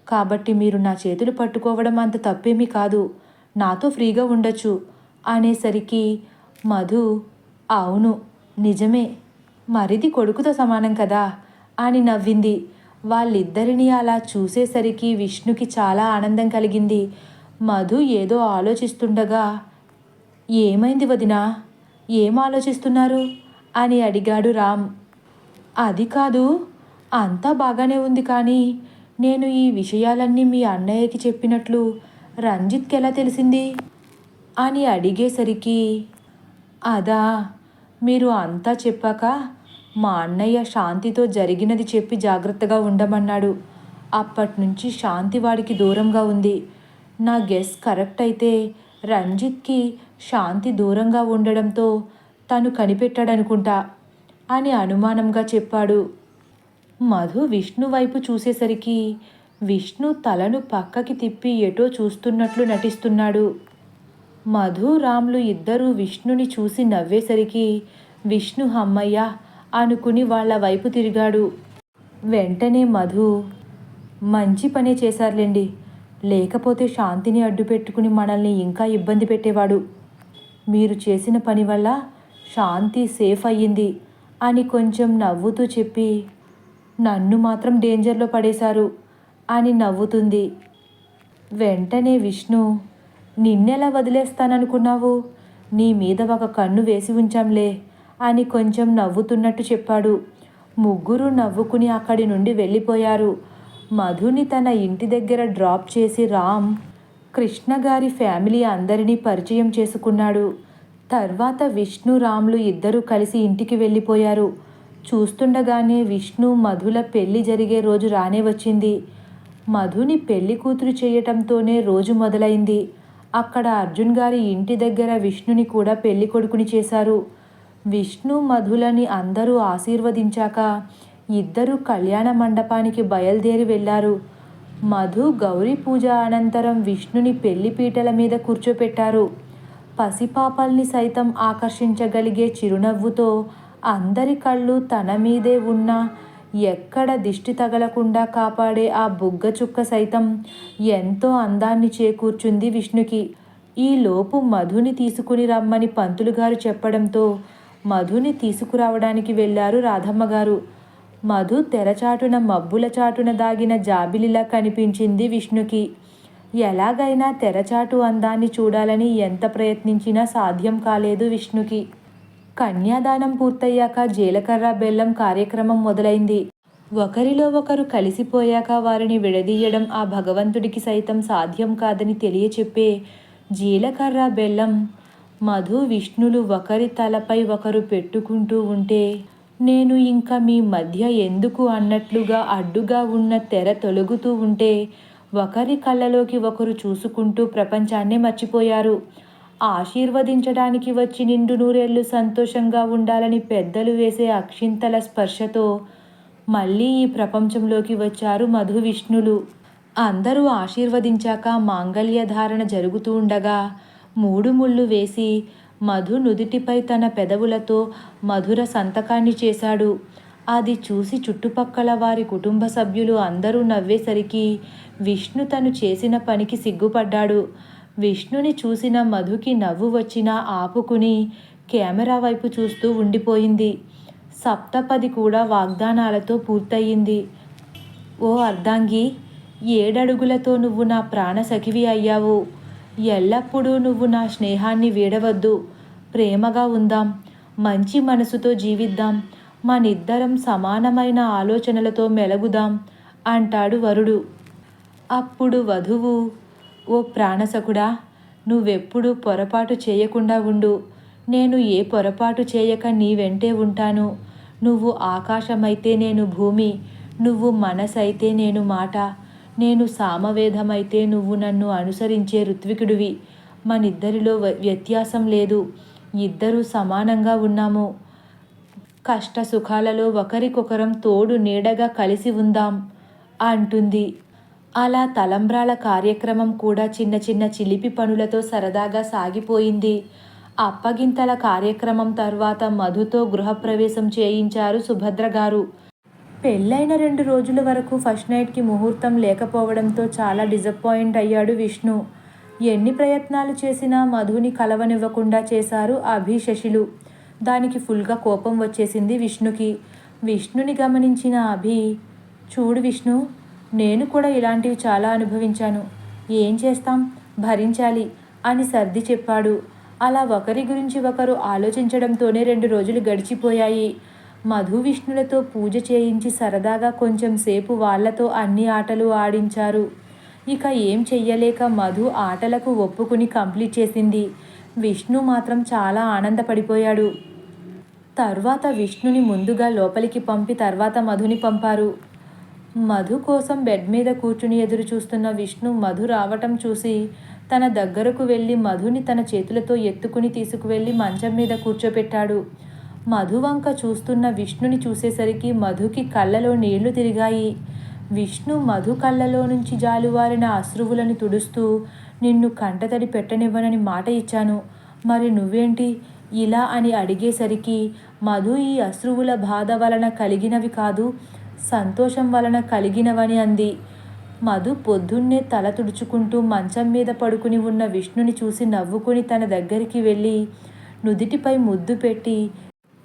కాబట్టి మీరు నా చేతులు పట్టుకోవడం అంత తప్పేమీ కాదు. నాతో ఫ్రీగా ఉండొచ్చు అనేసరికి మధు, అవును నిజమే, మరిది కొడుకుతో సమానం కదా అని నవ్వింది. వాళ్ళిద్దరినీ అలా చూసేసరికి విష్ణుకి చాలా ఆనందం కలిగింది. మధు ఏదో ఆలోచిస్తుండగా, ఏమైంది వదినా, ఏం ఆలోచిస్తున్నారు అని అడిగాడు రామ్. అది కాదు, అంతా బాగానే ఉంది, కానీ నేను ఈ విషయాలన్నీ మీ అన్నయ్యకి చెప్పినట్లు రంజిత్కి ఎలా తెలిసింది అని అడిగేసరికి, అదా, మీరు అంతా చెప్పాక మా అన్నయ్య శాంతితో జరిగినది చెప్పి జాగ్రత్తగా ఉండమన్నాడు. అప్పటినుంచి శాంతి వాడికి దూరంగా ఉంది. నా గెస్ కరెక్ట్ అయితే రంజిత్కి శాంతి దూరంగా ఉండడంతో తను కనిపెట్టాడనుకుంటా అని అనుమానంగా చెప్పాడు. మధు విష్ణు వైపు చూసేసరికి విష్ణు తలను పక్కకి తిప్పి ఎటో చూస్తున్నట్లు నటిస్తున్నాడు. మధు రామ్లు ఇద్దరూ విష్ణుని చూసి నవ్వేసరికి విష్ణు హమ్మయ్య అనుకుని వాళ్ళ వైపు తిరిగాడు. వెంటనే మధు, మంచి పనే చేశారులేండి, లేకపోతే శాంతిని అడ్డు పెట్టుకుని మనల్ని ఇంకా ఇబ్బంది పెట్టేవాడు. మీరు చేసిన పని వల్ల శాంతి సేఫ్ అయ్యింది అని కొంచెం నవ్వుతూ చెప్పి, నన్ను మాత్రం డేంజర్లో పడేశారు అని నవ్వుతుంది. వెంటనే విష్ణు, నిన్నెలా వదిలేస్తాననుకున్నావు, నీ మీద ఒక కన్ను వేసి ఉంచాంలే అని కొంచెం నవ్వుతున్నట్టు చెప్పాడు. ముగ్గురు నవ్వుకుని అక్కడి నుండి వెళ్ళిపోయారు. మధుని తన ఇంటి దగ్గర డ్రాప్ చేసి రామ్ కృష్ణ గారి ఫ్యామిలీ అందరినీ పరిచయం చేసుకున్నాడు. తర్వాత విష్ణు రామ్లు ఇద్దరూ కలిసి ఇంటికి వెళ్ళిపోయారు. చూస్తుండగానే విష్ణు మధుల పెళ్లి జరిగే రోజు రానే వచ్చింది. మధుని పెళ్లి కూతురు చేయటంతోనే రోజు మొదలైంది. అక్కడ అర్జున్ గారి ఇంటి దగ్గర విష్ణుని కూడా పెళ్లి కొడుకుని చేశారు. విష్ణు మధులని అందరూ ఆశీర్వదించాక ఇద్దరు కళ్యాణ మండపానికి బయలుదేరి వెళ్ళారు. మధు గౌరీ పూజ అనంతరం విష్ణుని పెళ్లిపీటల మీద కూర్చోపెట్టారు. పసిపాపల్ని సైతం ఆకర్షించగలిగే చిరునవ్వుతో అందరి కళ్ళు తన మీదే ఉన్నా ఎక్కడ దిష్టి తగలకుండా కాపాడే ఆ బుగ్గ చుక్క సైతం ఎంతో అందాన్ని చేకూర్చుంది విష్ణుకి. ఈలోపు మధుని తీసుకుని రమ్మని పంతులు గారు చెప్పడంతో మధుని తీసుకురావడానికి వెళ్ళారు రాధమ్మగారు. మధు తెరచాటున మబ్బుల చాటున దాగిన జాబిలిలా కనిపించింది విష్ణుకి. ఎలాగైనా తెరచాటు అందాన్ని చూడాలని ఎంత ప్రయత్నించినా సాధ్యం కాలేదు విష్ణుకి. కన్యాదానం పూర్తయ్యాక జీలకర్ర బెల్లం కార్యక్రమం మొదలైంది. ఒకరిలో ఒకరు కలిసిపోయాక వారిని విడదీయడం ఆ భగవంతుడికి సైతం సాధ్యం కాదని తెలియచెప్పే జీలకర్ర బెల్లం. మధు విష్ణులు ఒకరి తలపై ఒకరు పెట్టుకుంటూ ఉంటే, నేను ఇంకా మీ మధ్య ఎందుకు అన్నట్లుగా అడ్డుగా ఉన్న తెర తొలగుతూ ఉంటే ఒకరి కళ్ళలోకి ఒకరు చూసుకుంటూ ప్రపంచాన్నే మర్చిపోయారు. ఆశీర్వదించడానికి వచ్చి నిండు నూరేళ్లు సంతోషంగా ఉండాలని పెద్దలు వేసే అక్షింతల స్పర్శతో మళ్ళీ ఈ ప్రపంచంలోకి వచ్చారు మధు విష్ణులు. అందరూ ఆశీర్వదించాక మాంగళ్య ధారణ జరుగుతూ ఉండగా 3 ముళ్ళు వేసి మధు నుదిటిపై తన పెదవులతో మధుర సంతకాన్ని చేశాడు. అది చూసి చుట్టుపక్కల వారి కుటుంబ సభ్యులు అందరూ నవ్వేసరికి విష్ణు తను చేసిన పనికి సిగ్గుపడ్డాడు. విష్ణుని చూసిన మధుకి నవ్వు వచ్చినా ఆపుకుని కెమెరా వైపు చూస్తూ ఉండిపోయింది. సప్తపది కూడా వాగ్దానాలతో పూర్తయింది. ఓ అర్ధాంగి, 7 అడుగులతో నువ్వు నా ప్రాణ సఖివి అయ్యావు. ఎల్లప్పుడూ నువ్వు నా స్నేహాన్ని వీడవద్దు. ప్రేమగా ఉందాం, మంచి మనసుతో జీవిద్దాం, మనిద్దరం సమానమైన ఆలోచనలతో మెలగుదాం అంటాడు వరుడు. అప్పుడు వధువు, ఓ ప్రాణసకుడా, నువ్వెప్పుడు పొరపాటు చేయకుండా ఉండు. నేను ఏ పొరపాటు చేయక నీ వెంటే ఉంటాను. నువ్వు ఆకాశమైతే నేను భూమి, నువ్వు మనసైతే నేను మాట, నేను సామవేదమైతే నువ్వు నన్ను అనుసరించే ఋత్వికుడివి. మనిద్దరిలో వ్యత్యాసం లేదు, ఇద్దరూ సమానంగా ఉన్నాము. కష్ట సుఖాలలో ఒకరికొకరం తోడు నీడగా కలిసి ఉందాం అంటుంది. అలా తలంబ్రాల కార్యక్రమం కూడా చిన్న చిన్న చిలిపి పనులతో సరదాగా సాగిపోయింది. అప్పగింతల కార్యక్రమం తర్వాత మధుతో గృహప్రవేశం చేయించారు సుభద్ర గారు. పెళ్ళైన 2 రోజుల వరకు ఫస్ట్ నైట్కి ముహూర్తం లేకపోవడంతో చాలా డిసప్పాయింట్ అయ్యాడు విష్ణు. ఎన్ని ప్రయత్నాలు చేసినా మధుని కలవనివ్వకుండా చేశారు అభి, శశిలు. దానికి ఫుల్గా కోపం వచ్చేసింది విష్ణుకి. విష్ణుని గమనించిన అభి, చూడు విష్ణు, నేను కూడా ఇలాంటివి చాలా అనుభవించాను, ఏం చేస్తాం, భరించాలి అని సర్ది చెప్పాడు. అలా ఒకరి గురించి ఒకరు ఆలోచించడంతోనే 2 రోజులు గడిచిపోయాయి. మధు విష్ణులతో పూజ చేయించి సరదాగా కొంచెం సేపు వాళ్లతో అన్ని ఆటలు ఆడించారు. ఇక ఏం చెయ్యలేక మధు ఆటలకు ఒప్పుకుని కంప్లీట్ చేసింది. విష్ణు మాత్రం చాలా ఆనందపడిపోయాడు. తర్వాత విష్ణుని ముందుగా లోపలికి పంపి తర్వాత మధుని పంపారు. మధు కోసం బెడ్ మీద కూర్చుని ఎదురు చూస్తున్న విష్ణు మధు రావటం చూసి తన దగ్గరకు వెళ్ళి మధుని తన చేతులతో ఎత్తుకుని తీసుకువెళ్ళి మంచం మీద కూర్చోపెట్టాడు. మధు వంక చూస్తున్న విష్ణుని చూసేసరికి మధుకి కళ్ళలో నీళ్లు తిరిగాయి. విష్ణు మధు కళ్ళలో నుంచి జాలువారిన అశ్రువులను తుడుస్తూ, నిన్ను కంటతడి పెట్టనివ్వనని మాట ఇచ్చాను, మరి నువ్వేంటి ఇలా అని అడిగేసరికి మధు ఈ అశ్రువుల బాధ వలన కలిగినవి కాదు, సంతోషం వలన కలిగినవని అంది. మధు పొద్దున్నే తల తుడుచుకుంటూ మంచం మీద పడుకుని ఉన్న విష్ణుని చూసి నవ్వుకుని తన దగ్గరికి వెళ్ళి నుదిటిపై ముద్దు పెట్టి,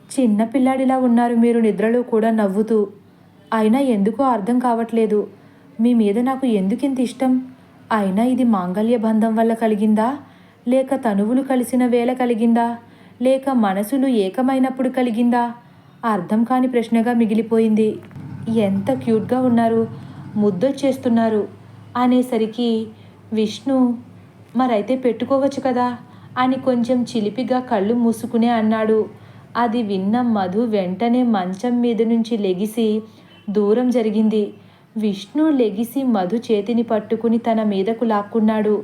చిన్నపిల్లాడిలా ఉన్నారు మీరు నిద్రలో కూడా నవ్వుతూ. అయినా ఎందుకో అర్థం కావట్లేదు, మీ మీద నాకు ఎందుకింత ఇష్టం? అయినా ఇది మాంగళ్య బంధం వల్ల కలిగిందా, లేక తనువులు కలిసిన వేళ కలిగిందా, లేక మనసులు ఏకమైనప్పుడు కలిగిందా? అర్థం కాని ప్రశ్నగా మిగిలిపోయింది. ఎంత క్యూట్గా ఉన్నారు, ముద్దొచ్చేస్తున్నారు అనేసరికి విష్ణు మరైతే పెట్టుకోవచ్చు కదా అని కొంచెం చిలిపిగా కళ్ళు మూసుకునే అన్నాడు. అది విన్న మధు వెంటనే మంచం మీద నుంచి లెగిసి దూరం జరిగింది. విష్ణు లెగిసి మధు చేతిని పట్టుకుని తన మీదకు లాక్కున్నాడు.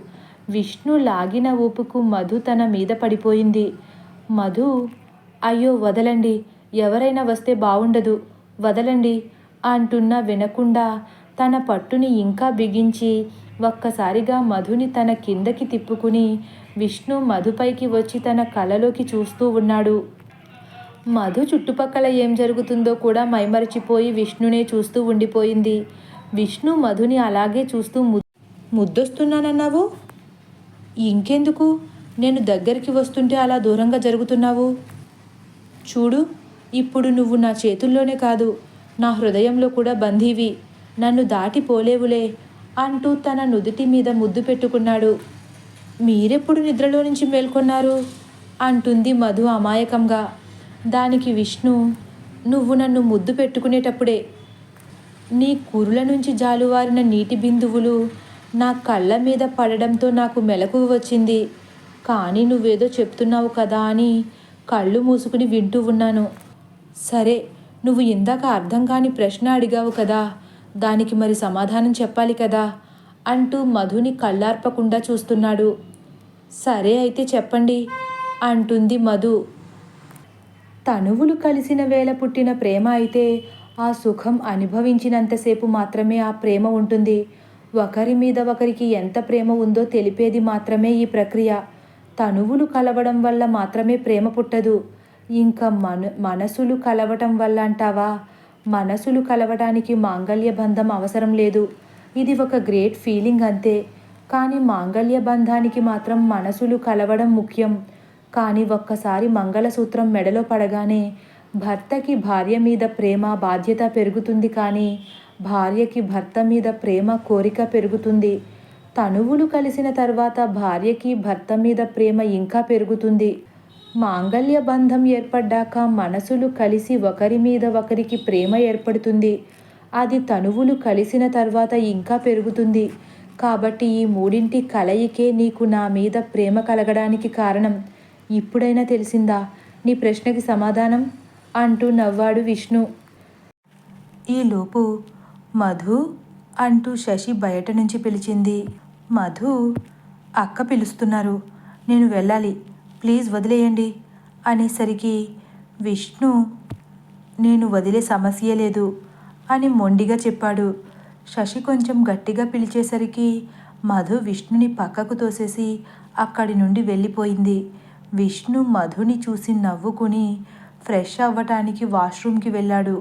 విష్ణు లాగిన ఊపుకు మధు తన మీద పడిపోయింది. మధు, అయ్యో వదలండి, ఎవరైనా వస్తే బావుండదు, వదలండి అంటున్నా వినకుండా తన పట్టుని ఇంకా బిగించి ఒక్కసారిగా మధుని తన కిందకి తిప్పుకుని విష్ణు మధుపైకి వచ్చి తన కళ్ళలోకి చూస్తూ ఉన్నాడు. మధు చుట్టుపక్కల ఏం జరుగుతుందో కూడా మైమరిచిపోయి విష్ణునే చూస్తూ ఉండిపోయింది. విష్ణు మధుని అలాగే చూస్తూ ముద్దొస్తున్నానన్నావు, ఇంకెందుకు నేను దగ్గరికి వస్తుంటే అలా దూరంగా జరుగుతున్నావు? చూడు, ఇప్పుడు నువ్వు నా చేతుల్లోనే కాదు, నా హృదయంలో కూడా బందీవి, నన్ను దాటిపోలేవులే అంటూ తన నుదుటి మీద ముద్దు పెట్టుకున్నాడు. మీరెప్పుడు నిద్రలో నుంచి మేల్కొన్నారు అంటుంది మధు అమాయకంగా. దానికి విష్ణు, నువ్వు నన్ను ముద్దు పెట్టుకునేటప్పుడే నీ కురుల నుంచి జాలువారిన నీటి బిందువులు నా కళ్ళ మీద పడడంతో నాకు మెలకువ వచ్చింది. కానీ నువ్వేదో చెప్తున్నావు కదా అని కళ్ళు మూసుకుని వింటూ ఉన్నాను. సరే, నువ్వు ఇందాక అర్థం కాని ప్రశ్న అడిగావు కదా, దానికి మరి సమాధానం చెప్పాలి కదా అంటూ మధుని కళ్ళార్పకుండా చూస్తున్నాడు. సరే అయితే చెప్పండి అంటుంది మధు. తనువులు కలిసిన వేళ పుట్టిన ప్రేమ అయితే ఆ సుఖం అనుభవించినంతసేపు మాత్రమే ఆ ప్రేమ ఉంటుంది. ఒకరి మీద ఒకరికి ఎంత ప్రేమ ఉందో తెలిపేది మాత్రమే ఈ ప్రక్రియ. తనువులు కలవడం వల్ల మాత్రమే ప్రేమ పుట్టదు. ఇంకా మనసులు కలవటం వల్ల అంటావా? మనసులు కలవడానికి మాంగళ్య బంధం అవసరం లేదు. ఇది ఒక గ్రేట్ ఫీలింగ్ అంతే. కానీ మాంగళ్య బంధానికి మాత్రం మనసులు కలవడం ముఖ్యం. కానీ ఒక్కసారి మంగళసూత్రం మెడలో పడగానే భర్తకి భార్య మీద ప్రేమ బాధ్యత పెరుగుతుంది, కానీ భార్యకి భర్త మీద ప్రేమ కోరిక పెరుగుతుంది. తనువులు కలిసిన తర్వాత భార్యకి భర్త మీద ప్రేమ ఇంకా పెరుగుతుంది. మాంగళ్య బంధం ఏర్పడ్డాక మనసులు కలిసి ఒకరి మీద ఒకరికి ప్రేమ ఏర్పడుతుంది. అది తనువులు కలిసిన తర్వాత ఇంకా పెరుగుతుంది. కాబట్టి ఈ మూడింటి కలయికే నీకు నా మీద ప్రేమ కలగడానికి కారణం. ఇప్పుడైనా తెలిసిందా నీ ప్రశ్నకి సమాధానం అంటూ నవ్వాడు విష్ణు. ఈలోపు మధు అంటూ శశి బయట నుంచి పిలిచింది. మధు, అక్క పిలుస్తున్నారు, నేను వెళ్ళాలి, ప్లీజ్ వదిలేయండి అనేసరికి విష్ణు, నేను వదిలే సమస్య లేదు అని మొండిగా చెప్పాడు. శశి కొంచెం గట్టిగా పిలిచేసరికి మధు విష్ణుని పక్కకు తోసేసి అక్కడి నుండి వెళ్ళిపోయింది. విష్ణు మధుని చూసి నవ్వుకుని ఫ్రెష్ అవ్వటానికి వాష్రూమ్కి వెళ్ళాడు.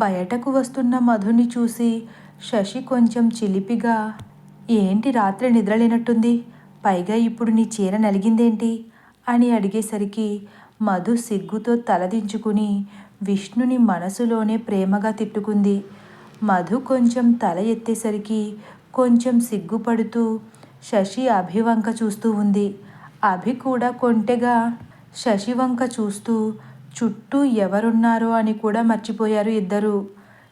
బయటకు వస్తున్న మధుని చూసి శశి కొంచెం చిలిపిగా, ఏంటి రాత్రి నిద్రలేనట్టుంది, పైగా ఇప్పుడు నీ చీర నలిగిందేంటి అని అడిగేసరికి మధు సిగ్గుతో తలదించుకుని విష్ణుని మనసులోనే ప్రేమగా తిట్టుకుంది. మధు కొంచెం తల ఎత్తేసరికి కొంచెం సిగ్గుపడుతూ శశి అభివంక చూస్తూ ఉంది. అభి కూడా కొంటెగా శశి వంక చూస్తూ చుట్టూ ఎవరున్నారో అని కూడా మర్చిపోయారు ఇద్దరు.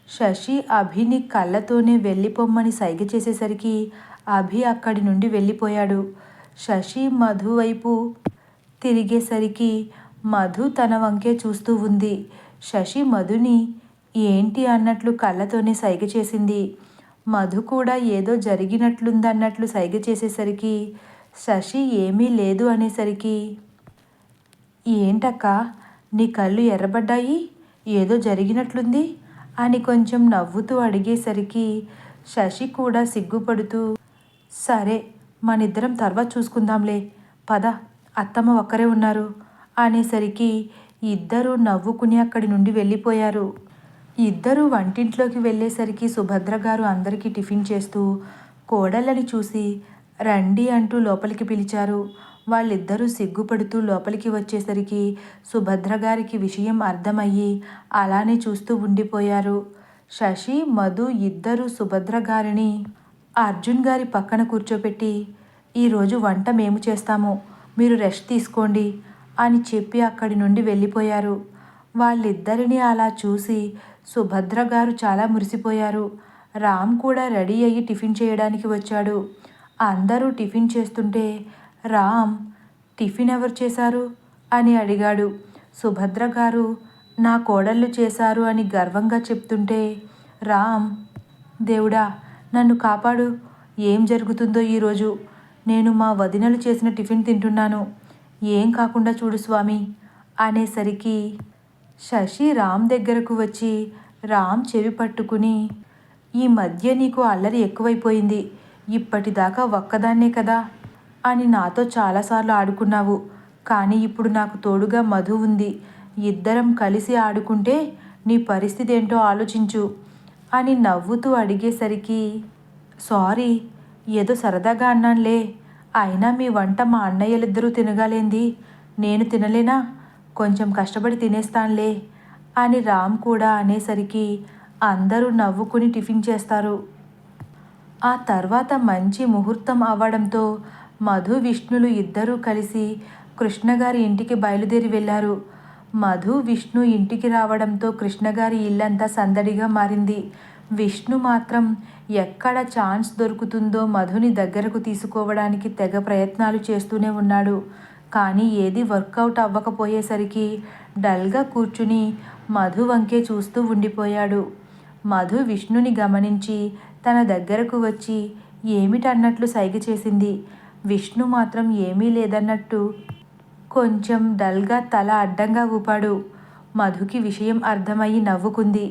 శశి అభిని కళ్ళతోనే వెళ్ళిపోమ్మని సైగ చేసేసరికి అభి అక్కడి నుండి వెళ్ళిపోయాడు. శశి మధు వైపు తిరిగేసరికి మధు తన వంకే చూస్తూ ఉంది. శశి మధుని ఏంటి అన్నట్లు కళ్ళతోనే సైగ చేసింది. మధు కూడా ఏదో జరిగినట్లుందన్నట్లు సైగ చేసేసరికి శశి ఏమీ లేదు అనేసరికి, ఏంటక్క నీ కళ్ళు ఎర్రబడ్డాయి, ఏదో జరిగినట్లుంది అని కొంచెం నవ్వుతూ అడిగేసరికి శశి కూడా సిగ్గుపడుతూ, సరే మనిద్దరం తర్వాత చూసుకుందాంలే, పద అత్తమ్మ ఒక్కరే ఉన్నారు అనేసరికి ఇద్దరూ నవ్వుకుని అక్కడి నుండి వెళ్ళిపోయారు. ఇద్దరూ వంటింట్లోకి వెళ్ళేసరికి సుభద్ర గారు అందరికీ టిఫిన్ చేస్తూ కోడళ్ళని చూసి రండి అంటూ లోపలికి పిలిచారు. వాళ్ళిద్దరూ సిగ్గుపడుతూ లోపలికి వచ్చేసరికి సుభద్ర గారికి విషయం అర్థమయ్యి అలానే చూస్తూ ఉండిపోయారు. శశి మధు ఇద్దరూ సుభద్ర గారిని అర్జున్ గారి పక్కన కూర్చోపెట్టి, ఈరోజు వంట మేము చేస్తాము, మీరు రెస్ట్ తీసుకోండి అని చెప్పి అక్కడి నుండి వెళ్ళిపోయారు. వాళ్ళిద్దరినీ అలా చూసి సుభద్ర గారు చాలా మురిసిపోయారు. రామ్ కూడా రెడీ అయ్యి టిఫిన్ చేయడానికి వచ్చాడు. అందరూ టిఫిన్ చేస్తుంటే రామ్, టిఫిన్ ఎవరు చేశారు అని అడిగాడు. సుభద్ర గారు నా కోడళ్ళు చేశారు అని గర్వంగా చెప్తుంటే రామ్, దేవుడా నన్ను కాపాడు, ఏం జరుగుతుందో ఈరోజు, నేను మా వదినలు చేసిన టిఫిన్ తింటున్నాను, ఏం కాకుండా చూడు స్వామి అనేసరికి శశి రామ్ దగ్గరకు వచ్చి రామ్ చెవి పట్టుకుని, ఈ మధ్య నీకు అల్లరి ఎక్కువైపోయింది, ఇప్పటిదాకా ఒక్కదాన్నే కదా అని నాతో చాలాసార్లు ఆడుకున్నావు, కానీ ఇప్పుడు నాకు తోడుగా మధు ఉంది, ఇద్దరం కలిసి ఆడుకుంటే నీ పరిస్థితి ఏంటో ఆలోచించు అని నవ్వుతూ అడిగేసరికి, సారీ ఏదో సరదాగా అన్నానులే, అయినా మీ వంట మా అన్నయ్యలిద్దరూ తినగలేంది, నేను తినలేనా, కొంచెం కష్టపడి తినేస్తానులే అని రామ్ కూడా అనేసరికి అందరూ నవ్వుకుని టిఫిన్ చేస్తారు. ఆ తర్వాత మంచి ముహూర్తం అవ్వడంతో మధు విష్ణులు ఇద్దరూ కలిసి కృష్ణగారి ఇంటికి బయలుదేరి వెళ్ళారు. మధు విష్ణు ఇంటికి రావడంతో కృష్ణగారి ఇల్లంతా సందడిగా మారింది. విష్ణు మాత్రం ఎక్కడ ఛాన్స్ దొరుకుతుందో మధుని దగ్గరకు తీసుకోవడానికి తెగ ప్రయత్నాలు చేస్తూనే ఉన్నాడు. కానీ ఏది వర్కౌట్ అవ్వకపోయేసరికి డల్గా కూర్చుని మధు వంకే చూస్తూ ఉండిపోయాడు. మధు విష్ణుని గమనించి తన దగ్గరకు వచ్చి ఏమిటన్నట్లు సైగ చేసింది. విష్ణు మాత్రం ఏమీ లేదన్నట్టు కొంచెం డల్గా తల అడ్డంగా ఊపాడు. మధుకి విషయం అర్థమయ్యి నవ్వుకుంది.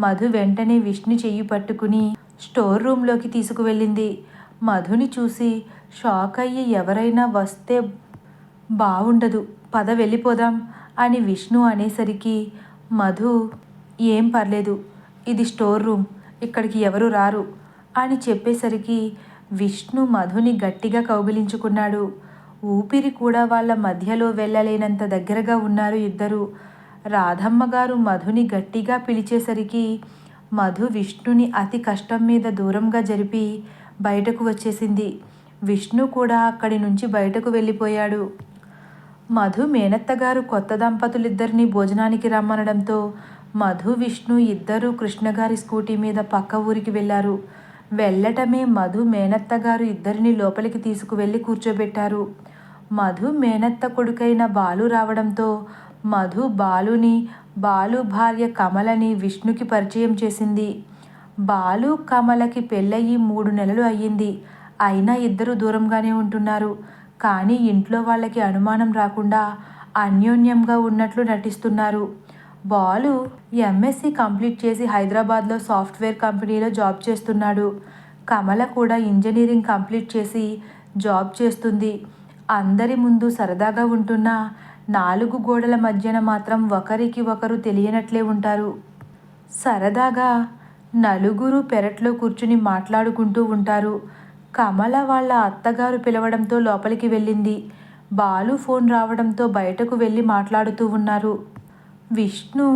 మధు వెంటనే విష్ణు చెయ్యి పట్టుకుని స్టోర్ రూమ్లోకి తీసుకువెళ్ళింది. మధుని చూసి షాక్ అయ్యి ఎవరైనా వస్తే బాగుండదు, పద వెళ్ళిపోదాం అని విష్ణు అనేసరికి మధు, ఏం పర్లేదు, ఇది స్టోర్ రూమ్, ఇక్కడికి ఎవరు రారు అని చెప్పేసరికి విష్ణు మధుని గట్టిగా కౌగిలించుకున్నాడు. ఊపిరి కూడా వాళ్ళ మధ్యలో వెళ్ళలేనంత దగ్గరగా ఉన్నారు ఇద్దరు. రాధమ్మ గారు మధుని గట్టిగా పిలిచేసరికి మధు విష్ణుని అతి కష్టం మీద దూరంగా జరిపి బయటకు వచ్చేసింది. విష్ణు కూడా అక్కడి నుంచి బయటకు వెళ్ళిపోయాడు. మధు మేనత్తగారు కొత్త దంపతులిద్దరినీ భోజనానికి రమ్మనడంతో మధు విష్ణు ఇద్దరూ కృష్ణగారి స్కూటీ మీద పక్క ఊరికి వెళ్ళారు. వెళ్ళటమే మధు మేనత్తగారు ఇద్దరిని లోపలికి తీసుకువెళ్ళి కూర్చోబెట్టారు. మధు మేనత్త కొడుకైన బాలు రావడంతో మధు బాలుని, బాలు భార్య కమలని విష్ణుకి పరిచయం చేసింది. బాలు కమలకి పెళ్ళయి 3 నెలలు అయ్యింది. అయినా ఇద్దరు దూరంగానే ఉంటున్నారు. కానీ ఇంట్లో వాళ్ళకి అనుమానం రాకుండా అన్యోన్యంగా ఉన్నట్లు నటిస్తున్నారు. బాలు ఎంఎస్సి కంప్లీట్ చేసి హైదరాబాద్లో సాఫ్ట్వేర్ కంపెనీలో జాబ్ చేస్తున్నాడు. కమల కూడా ఇంజనీరింగ్ కంప్లీట్ చేసి జాబ్ చేస్తుంది. అందరి ముందు సరదాగా ఉంటున్న 4 గోడల మధ్యన మాత్రం ఒకరికి ఒకరు తెలియనట్లే ఉంటారు. సరదాగా నలుగురు పెరట్లో కూర్చుని మాట్లాడుకుంటూ ఉంటారు. కమల వాళ్ళ అత్తగారు పిలవడంతో లోపలికి వెళ్ళింది. బాలు ఫోన్ రావడంతో బయటకు వెళ్ళి మాట్లాడుతూ ఉన్నారు. విష్ణు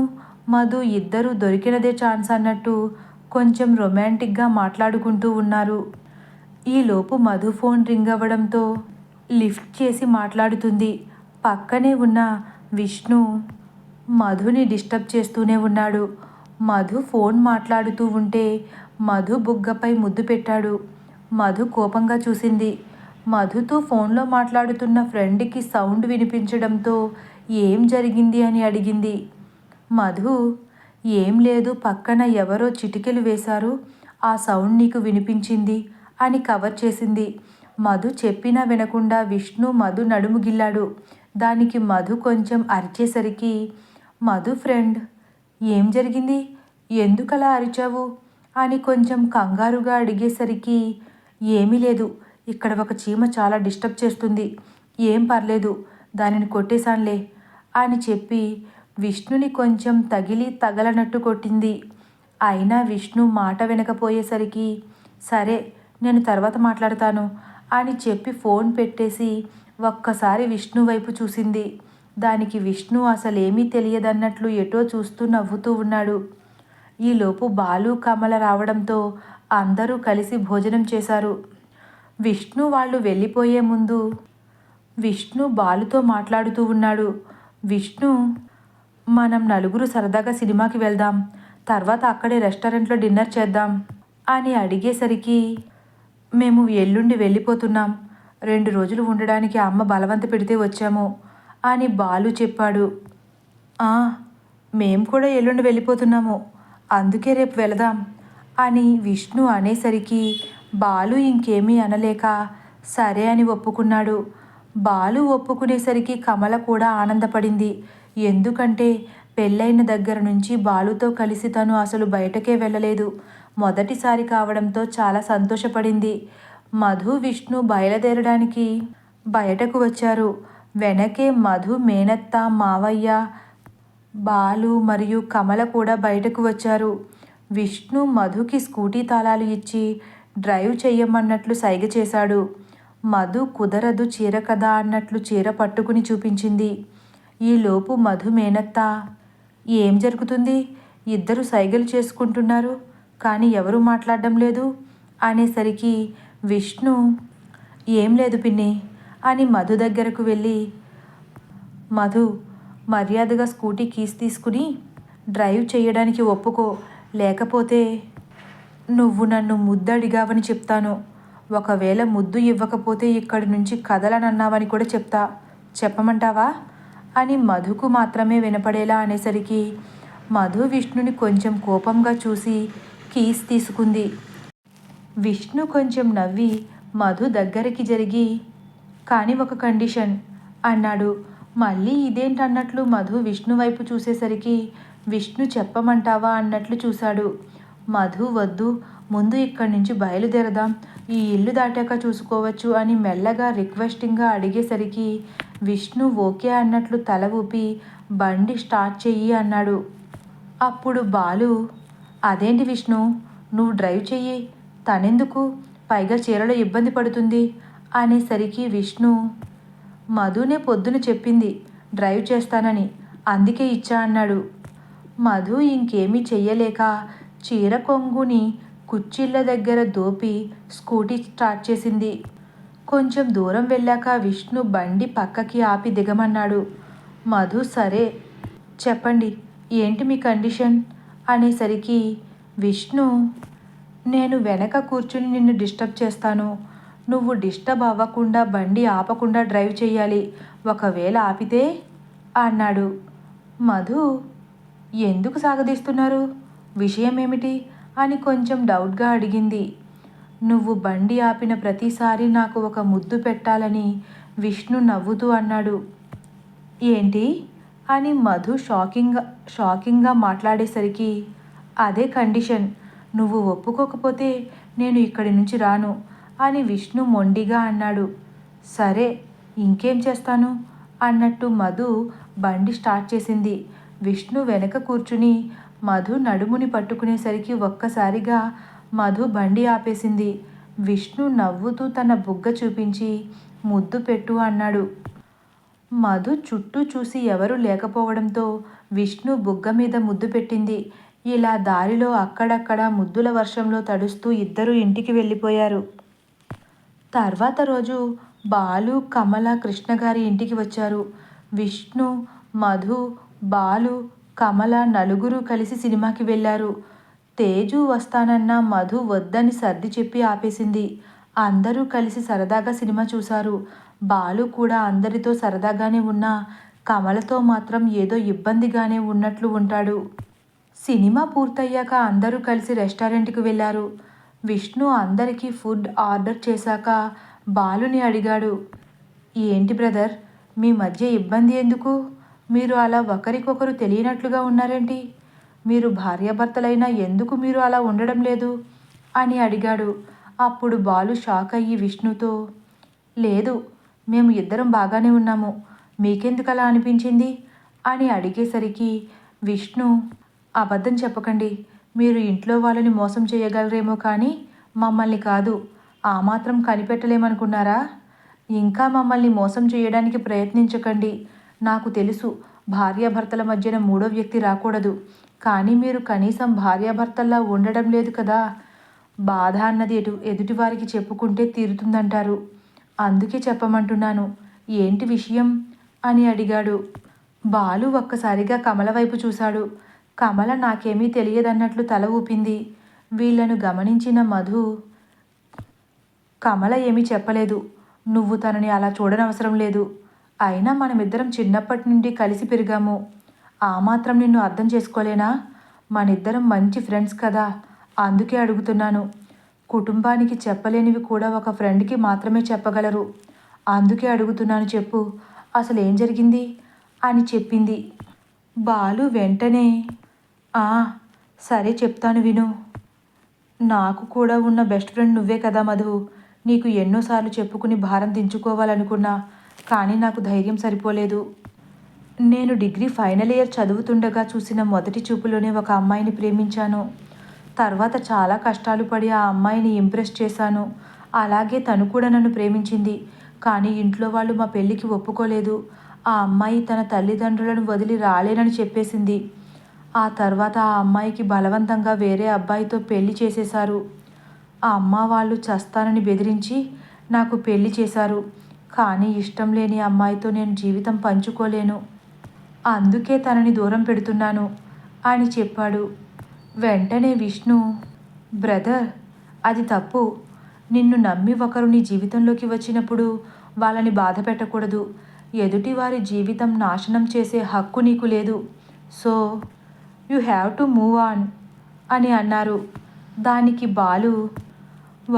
మధు ఇద్దరు దొరికినదే ఛాన్స్ అన్నట్టు కొంచెం రొమాంటిక్గా మాట్లాడుకుంటూ ఉన్నారు. ఈలోపు మధు ఫోన్ రింగ్ అవ్వడంతో లిఫ్ట్ చేసి మాట్లాడుతుంది. పక్కనే ఉన్న విష్ణు మధుని డిస్టర్బ్ చేస్తూనే ఉన్నాడు. మధు ఫోన్ మాట్లాడుతూ ఉంటే మధు బుగ్గపై ముద్దు పెట్టాడు. మధు కోపంగా చూసింది. మధుతో ఫోన్లో మాట్లాడుతున్న ఫ్రెండ్కి సౌండ్ వినిపించడంతో ఏం జరిగింది అని అడిగింది. మధు, ఏం లేదు, పక్కన ఎవరో చిటికెలు వేశారు, ఆ సౌండ్ నీకు వినిపించింది అని కవర్ చేసింది. మధు చెప్పినా వినకుండా విష్ణు మధు నడుము గిల్లాడు. దానికి మధు కొంచెం అరిచేసరికి, మధు ఫ్రెండ్, ఏం జరిగింది, ఎందుకలా అరిచావు అని కొంచెం కంగారుగా అడిగేసరికి, ఏమీ లేదు, ఇక్కడ ఒక చీమ చాలా డిస్టర్బ్ చేస్తుంది, ఏం పర్లేదు, దానిని కొట్టేశాన్లే అని చెప్పి విష్ణుని కొంచెం తగలనట్టు కొట్టింది. అయినా విష్ణు మాట వినకపోయేసరికి, సరే నేను తర్వాత మాట్లాడతాను అని చెప్పి ఫోన్ పెట్టేసి ఒక్కసారి విష్ణు వైపు చూసింది. దానికి విష్ణు అసలేమీ తెలియదన్నట్లు ఎటో చూస్తూ నవ్వుతూ ఉన్నాడు. ఈలోపు బాలు, కమల రావడంతో అందరూ కలిసి భోజనం చేశారు. విష్ణు వాళ్ళు వెళ్ళిపోయే ముందు విష్ణు బాలుతో మాట్లాడుతూ ఉన్నాడు. విష్ణు, మనం నలుగురు సరదాగా సినిమాకి వెళ్దాం, తర్వాత అక్కడే రెస్టారెంట్లో డిన్నర్ చేద్దాం అని అడిగేసరికి, మేము ఎల్లుండి వెళ్ళిపోతున్నాం, 2 రోజులు ఉండడానికి అమ్మ బలవంత పెడితే వచ్చాము అని బాలు చెప్పాడు. మేము కూడా ఎల్లుండి వెళ్ళిపోతున్నాము, అందుకే రేపు వెళదాం అని విష్ణు అనేసరికి బాలు ఇంకేమీ అనలేక సరే అని ఒప్పుకున్నాడు. బాలు ఒప్పుకునేసరికి కమల కూడా ఆనందపడింది. ఎందుకంటే పెళ్ళైన దగ్గర నుంచి బాలుతో కలిసి తను అసలు బయటకే వెళ్ళలేదు. మొదటిసారి కావడంతో చాలా సంతోషపడింది. మధు, విష్ణు బయలుదేరడానికి బయటకు వచ్చారు. వెనకే మధు మేనత్త, మావయ్య, బాలు మరియు కమల కూడా బయటకు వచ్చారు. విష్ణు మధుకి స్కూటీ తాళాలు ఇచ్చి డ్రైవ్ చెయ్యమన్నట్లు సైగ చేశాడు. మధు కుదరదు, చీర కదా అన్నట్లు చీర పట్టుకుని చూపించింది. ఈలోపు మధు మేనత్త, ఏం జరుగుతుంది, ఇద్దరు సైగలు చేసుకుంటున్నారు కానీ ఎవరూ మాట్లాడడం లేదు అనేసరికి విష్ణు, ఏం లేదు పిన్ని అని మధు దగ్గరకు వెళ్ళి, మధు, మర్యాదగా స్కూటీ కీస్ తీసుకుని డ్రైవ్ చేయడానికి ఒప్పుకో, లేకపోతే నువ్వు నన్ను ముద్దు అడిగావని చెప్తాను, ఒకవేళ ముద్దు ఇవ్వకపోతే ఇక్కడి నుంచి కదలనన్నావని కూడా చెప్తా, చెప్పమంటావా అని మధుకు మాత్రమే వినపడేలా అనేసరికి మధు విష్ణుని కొంచెం కోపంగా చూసి కీస్ తీసుకుంది. విష్ణు కొంచెం నవ్వి మధు దగ్గరికి జరిగి, కానీ ఒక కండిషన్ అన్నాడు. మళ్ళీ ఇదేంటన్నట్లు మధు విష్ణు వైపు చూసేసరికి విష్ణు చెప్పమంటావా అన్నట్లు చూశాడు. మధు, వద్దు, ముందు ఇక్కడి నుంచి బయలుదేరదాం, ఈ ఇల్లు దాటాక చూసుకోవచ్చు అని మెల్లగా రిక్వెస్టింగ్గా అడిగేసరికి విష్ణు ఓకే అన్నట్లు తల ఊపి బండి స్టార్ట్ చెయ్యి అన్నాడు. అప్పుడు బాలు, అదేంటి విష్ణు, నువ్వు డ్రైవ్ చెయ్యి, తనెందుకు, పైగా చీరలో ఇబ్బంది పడుతుంది అనేసరికి విష్ణు, మధునే పొద్దున చెప్పింది డ్రైవ్ చేస్తానని, అందుకే ఇచ్చా అన్నాడు. మధు ఇంకేమీ చెయ్యలేక చీర కొంగుని కుర్చీళ్ళ దగ్గర దోపి స్కూటీ స్టార్ట్ చేసింది. కొంచెం దూరం వెళ్ళాక విష్ణు బండి పక్కకి ఆపి దిగమన్నాడు. మధు, సరే చెప్పండి, ఏంటి మీ కండిషన్ అనేసరికి విష్ణు, నేను వెనక కూర్చుని నిన్ను డిస్టర్బ్ చేస్తాను, నువ్వు డిస్టర్బ్ అవ్వకుండా బండి ఆపకుండా డ్రైవ్ చేయాలి, ఒకవేళ ఆపితే అన్నాడు. మధు, ఎందుకు సాగదీస్తున్నారు, విషయం ఏమిటి అని కొంచెం డౌట్గా అడిగింది. నువ్వు బండి ఆపిన ప్రతిసారి నాకు ఒక ముద్దు పెట్టాలని విష్ణు నవ్వుతూ అన్నాడు. ఏంటి అని మధు షాకింగ్గా మాట్లాడేసరికి, అదే కండిషన్, నువ్వు ఒప్పుకోకపోతే నేను ఇక్కడి నుంచి రాను అని విష్ణు మొండిగా అన్నాడు. సరే ఇంకేం చేస్తాను అన్నట్టు మధు బండి స్టార్ట్ చేసింది. విష్ణు వెనక కూర్చుని మధు నడుముని పట్టుకునేసరికి ఒక్కసారిగా మధు బండి ఆపేసింది. విష్ణు నవ్వుతూ తన బుగ్గ చూపించి ముద్దు పెట్టు అన్నాడు. మధు చుట్టూ చూసి ఎవరూ లేకపోవడంతో విష్ణు బుగ్గ మీద ముద్దు పెట్టింది. ఇలా దారిలో అక్కడక్కడ ముద్దుల వర్షంలో తడుస్తూ ఇద్దరూ ఇంటికి వెళ్ళిపోయారు. తర్వాత రోజు బాలు, కమల కృష్ణగారి ఇంటికి వచ్చారు. విష్ణు, మధు, బాలు, కమల నలుగురు కలిసి సినిమాకి వెళ్ళారు. తేజు వస్తానన్నా మధు వద్దని సర్ది చెప్పి ఆపేసింది. అందరూ కలిసి సరదాగా సినిమా చూశారు. బాలు కూడా అందరితో సరదాగానే ఉన్నా కమలతో మాత్రం ఏదో ఇబ్బందిగానే ఉన్నట్లు ఉంటాడు. సినిమా పూర్తయ్యాక అందరూ కలిసి రెస్టారెంట్కి వెళ్ళారు. విష్ణు అందరికీ ఫుడ్ ఆర్డర్ చేశాక బాలుని అడిగాడు, ఏంటి బ్రదర్, మీ మధ్య ఇబ్బంది ఎందుకు? మీరు అలా ఒకరికొకరు తెలియనట్లుగా ఉన్నారేంటి? మీరు భార్యాభర్తలైనా ఎందుకు మీరు అలా ఉండడం లేదు అని అడిగాడు. అప్పుడు బాలు షాక్ అయ్యి విష్ణుతో, లేదు, మేము ఇద్దరం బాగానే ఉన్నాము, మీకెందుకు అలా అనిపించింది అని అడిగేసరికి విష్ణు, అబద్ధం చెప్పకండి, మీరు ఇంట్లో వాళ్ళని మోసం చేయగలరేమో కానీ మమ్మల్ని కాదు. ఆ మాత్రం కనిపెట్టలేమనుకున్నారా? ఇంకా మమ్మల్ని మోసం చేయడానికి ప్రయత్నించకండి. నాకు తెలుసు భార్యాభర్తల మధ్యన మూడో వ్యక్తి రాకూడదు. కానీ మీరు కనీసం భార్యాభర్తల్లా ఉండడం లేదు కదా. బాధ అన్నది ఎదుటివారికి చెప్పుకుంటే తీరుతుందంటారు. అందుకే చెప్పమంటున్నాను. ఏంటి విషయం అని అడిగాడు. బాలు ఒక్కసారిగా కమల వైపు చూశాడు. కమల నాకేమీ తెలియదన్నట్లు తల ఊపింది. వీళ్లను గమనించిన మధు, కమల ఏమీ చెప్పలేదు. నువ్వు తనని అలా చూడనవసరం లేదు. అయినా మనమిద్దరం చిన్నప్పటి నుండి కలిసి పెరిగాము. ఆ మాత్రం నిన్ను అర్థం చేసుకోలేనా? మనిద్దరం మంచి ఫ్రెండ్స్ కదా, అందుకే అడుగుతున్నాను. కుటుంబానికి చెప్పలేనివి కూడా ఒక ఫ్రెండ్కి మాత్రమే చెప్పగలరు. అందుకే అడుగుతున్నాను, చెప్పు, అసలు ఏం జరిగింది అని చెప్పింది. బాలు వెంటనే, సరే చెప్తాను విను. నాకు కూడా ఉన్న బెస్ట్ ఫ్రెండ్ నువ్వే కదా మధు. నీకు ఎన్నోసార్లు చెప్పుకుని భారం దించుకోవాలనుకున్నా, కానీ నాకు ధైర్యం సరిపోలేదు. నేను డిగ్రీ ఫైనల్ ఇయర్ చదువుతుండగా చూసిన మొదటి చూపులోనే ఒక అమ్మాయిని ప్రేమించాను. తర్వాత చాలా కష్టాలు పడి ఆ అమ్మాయిని ఇంప్రెస్ చేశాను. అలాగే తను కూడా నన్ను ప్రేమించింది. కానీ ఇంట్లో వాళ్ళు మా పెళ్ళికి ఒప్పుకోలేదు. ఆ అమ్మాయి తన తల్లిదండ్రులను వదిలి రాలేనని చెప్పేసింది. ఆ తర్వాత ఆ అమ్మాయికి బలవంతంగా వేరే అబ్బాయితో పెళ్లి చేసేశారు. ఆ అమ్మ వాళ్ళు చస్తానని బెదిరించి నాకు పెళ్లి చేశారు. కానీ ఇష్టం లేని అమ్మాయితో నేను జీవితం పంచుకోలేను. అందుకే తనని దూరం పెడుతున్నాను అని చెప్పాడు. వెంటనే విష్ణు, బ్రదర్, అది తప్పు. నిన్ను నమ్మి ఒకరు నీ జీవితంలోకి వచ్చినప్పుడు వాళ్ళని బాధ పెట్టకూడదు. ఎదుటివారి జీవితం నాశనం చేసే హక్కు నీకు లేదు. So you have to move on అని అన్నారు. దానికి బాలు,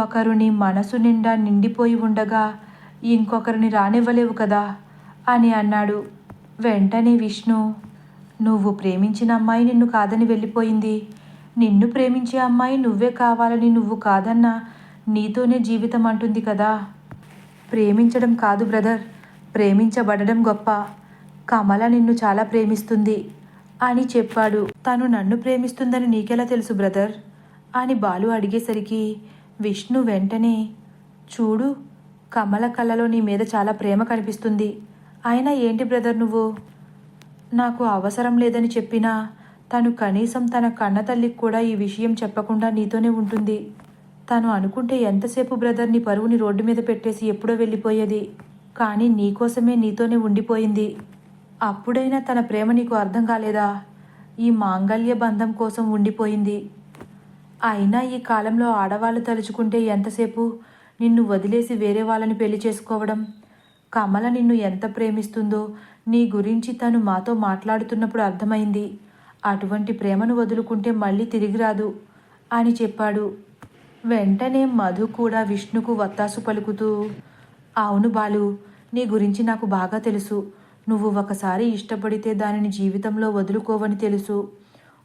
ఒకరు నీ మనసు నిండా నిండిపోయి ఉండగా ఇంకొకరిని రానివ్వలేవు కదా అని అన్నాడు. వెంటనే విష్ణు, నువ్వు ప్రేమించిన అమ్మాయి నిన్ను కాదని వెళ్ళిపోయింది. నిన్ను ప్రేమించే అమ్మాయి నువ్వే కావాలని నువ్వు కాదన్నా నీతోనే జీవితం అంటుంది కదా. ప్రేమించడం కాదు బ్రదర్, ప్రేమించబడడం గొప్ప. కమల నిన్ను చాలా ప్రేమిస్తుంది అని చెప్పాడు. తను నన్ను ప్రేమిస్తుందని నీకెలా తెలుసు బ్రదర్ అని బాలు అడిగేసరికి విష్ణు వెంటనే, చూడు, కమల కళ్ళలో నీ మీద చాలా ప్రేమ కనిపిస్తుంది. అయినా ఏంటి బ్రదర్ నువ్వు? నాకు అవసరం లేదని చెప్పినా తను కనీసం తన కన్న తల్లికి కూడా ఈ విషయం చెప్పకుండా నీతోనే ఉంటుంది. తను అనుకుంటే ఎంతసేపు బ్రదర్ నీ పరువుని రోడ్డు మీద పెట్టేసి ఎప్పుడో వెళ్ళిపోయేది. కానీ నీకోసమే నీతోనే ఉండిపోయింది. అప్పుడైనా తన ప్రేమ నీకు అర్థం కాలేదా? ఈ మాంగళ్య బంధం కోసం ఉండిపోయింది. అయినా ఈ కాలంలో ఆడవాళ్ళు తలుచుకుంటే ఎంతసేపు నిన్ను వదిలేసి వేరే వాళ్ళని పెళ్లి చేసుకోవడం. కమల నిన్ను ఎంత ప్రేమిస్తుందో నీ గురించి తను మాతో మాట్లాడుతున్నప్పుడు అర్థమైంది. అటువంటి ప్రేమను వదులుకుంటే మళ్ళీ తిరిగి రాదు అని చెప్పాడు. వెంటనే మధు కూడా విష్ణుకు వత్తాసు పలుకుతూ, అవును బాలు, నీ గురించి నాకు బాగా తెలుసు. నువ్వు ఒకసారి ఇష్టపడితే దానిని జీవితంలో వదులుకోవని తెలుసు.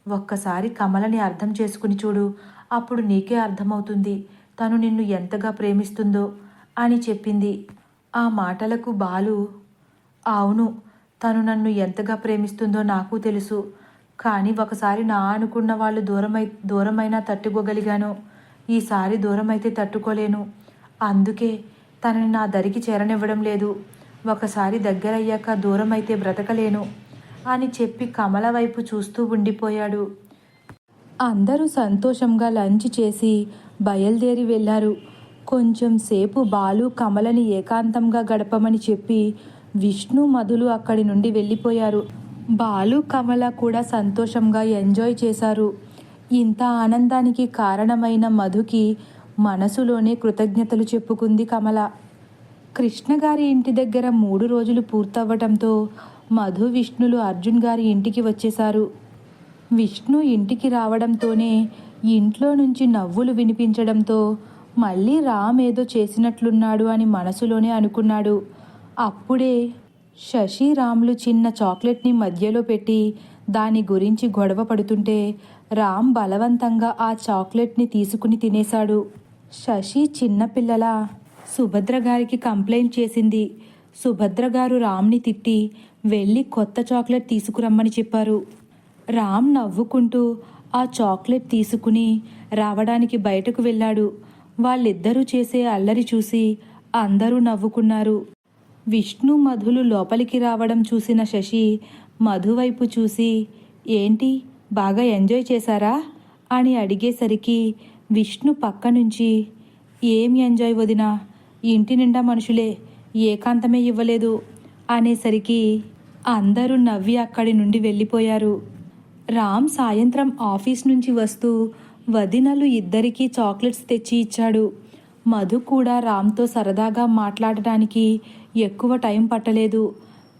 ఒక్కసారి కమలని అర్థం చేసుకుని చూడు, అప్పుడు నీకే అర్థమవుతుంది తను నిన్ను ఎంతగా ప్రేమిస్తుందో అని చెప్పింది. ఆ మాటలకు బాలు, అవును, తను నన్ను ఎంతగా ప్రేమిస్తుందో నాకు తెలుసు. కానీ ఒకసారి నా అనుకున్న వాళ్ళు దూరమైనా తట్టుకోగలిగాను. ఈసారి దూరమైతే తట్టుకోలేను. అందుకే తనని నా దరికి చేరనివ్వడం లేదు. ఒకసారి దగ్గరయ్యాక దూరమైతే బ్రతకలేను అని చెప్పి కమల వైపు చూస్తూ ఉండిపోయాడు. అందరూ సంతోషంగా లంచ్ చేసి బయలుదేరి వెళ్ళారు. కొంచెం సేపు బాలు కమలని ఏకాంతంగా గడపమని చెప్పి విష్ణు మధులు అక్కడి నుండి వెళ్ళిపోయారు. బాలు కమల కూడా సంతోషంగా ఎంజాయ్ చేశారు. ఇంత ఆనందానికి కారణమైన మధుకి మనసులోనే కృతజ్ఞతలు చెప్పుకుంది కమల. కృష్ణ గారి ఇంటి దగ్గర 3 రోజులు పూర్తవ్వటంతో మధు విష్ణులు అర్జున్ గారి ఇంటికి వచ్చేశారు. విష్ణు ఇంటికి రావడంతోనే ఇంట్లో నుంచి నవ్వులు వినిపించడంతో మళ్ళీ రామ్ ఏదో చేసినట్లున్నాడు అని మనసులోనే అనుకున్నాడు. అప్పుడే శశి రామ్లు చిన్న చాక్లెట్ని మధ్యలో పెట్టి దాని గురించి గొడవ పడుతుంటే రామ్ బలవంతంగా ఆ చాక్లెట్ని తీసుకుని తినేశాడు. శశి చిన్నపిల్లల సుభద్ర గారికి కంప్లైంట్ చేసింది. సుభద్ర గారు రామ్ని తిట్టి వెళ్ళి కొత్త చాక్లెట్ తీసుకురమ్మని చెప్పారు. రామ్ నవ్వుకుంటూ ఆ చాక్లెట్ తీసుకుని రావడానికి బయటకు వెళ్ళాడు. వాళ్ళిద్దరూ చేసే అల్లరి చూసి అందరూ నవ్వుకున్నారు. విష్ణు మధులు లోపలికి రావడం చూసిన శశి మధు వైపు చూసి, ఏంటి బాగా ఎంజాయ్ చేశారా అని అడిగేసరికి విష్ణు పక్క నుంచి, ఏం ఎంజాయ్ వదినా, ఇంటి నిండా మనుషులే, ఏకాంతమే ఇవ్వలేదు అనేసరికి అందరూ నవ్వి అక్కడి నుండి వెళ్ళిపోయారు. రామ్ సాయంత్రం ఆఫీస్ నుంచి వస్తూ వదినలు ఇద్దరికీ చాక్లెట్స్ తెచ్చి ఇచ్చాడు. మధు కూడా రామ్తో సరదాగా మాట్లాడటానికి ఎక్కువ టైం పట్టలేదు.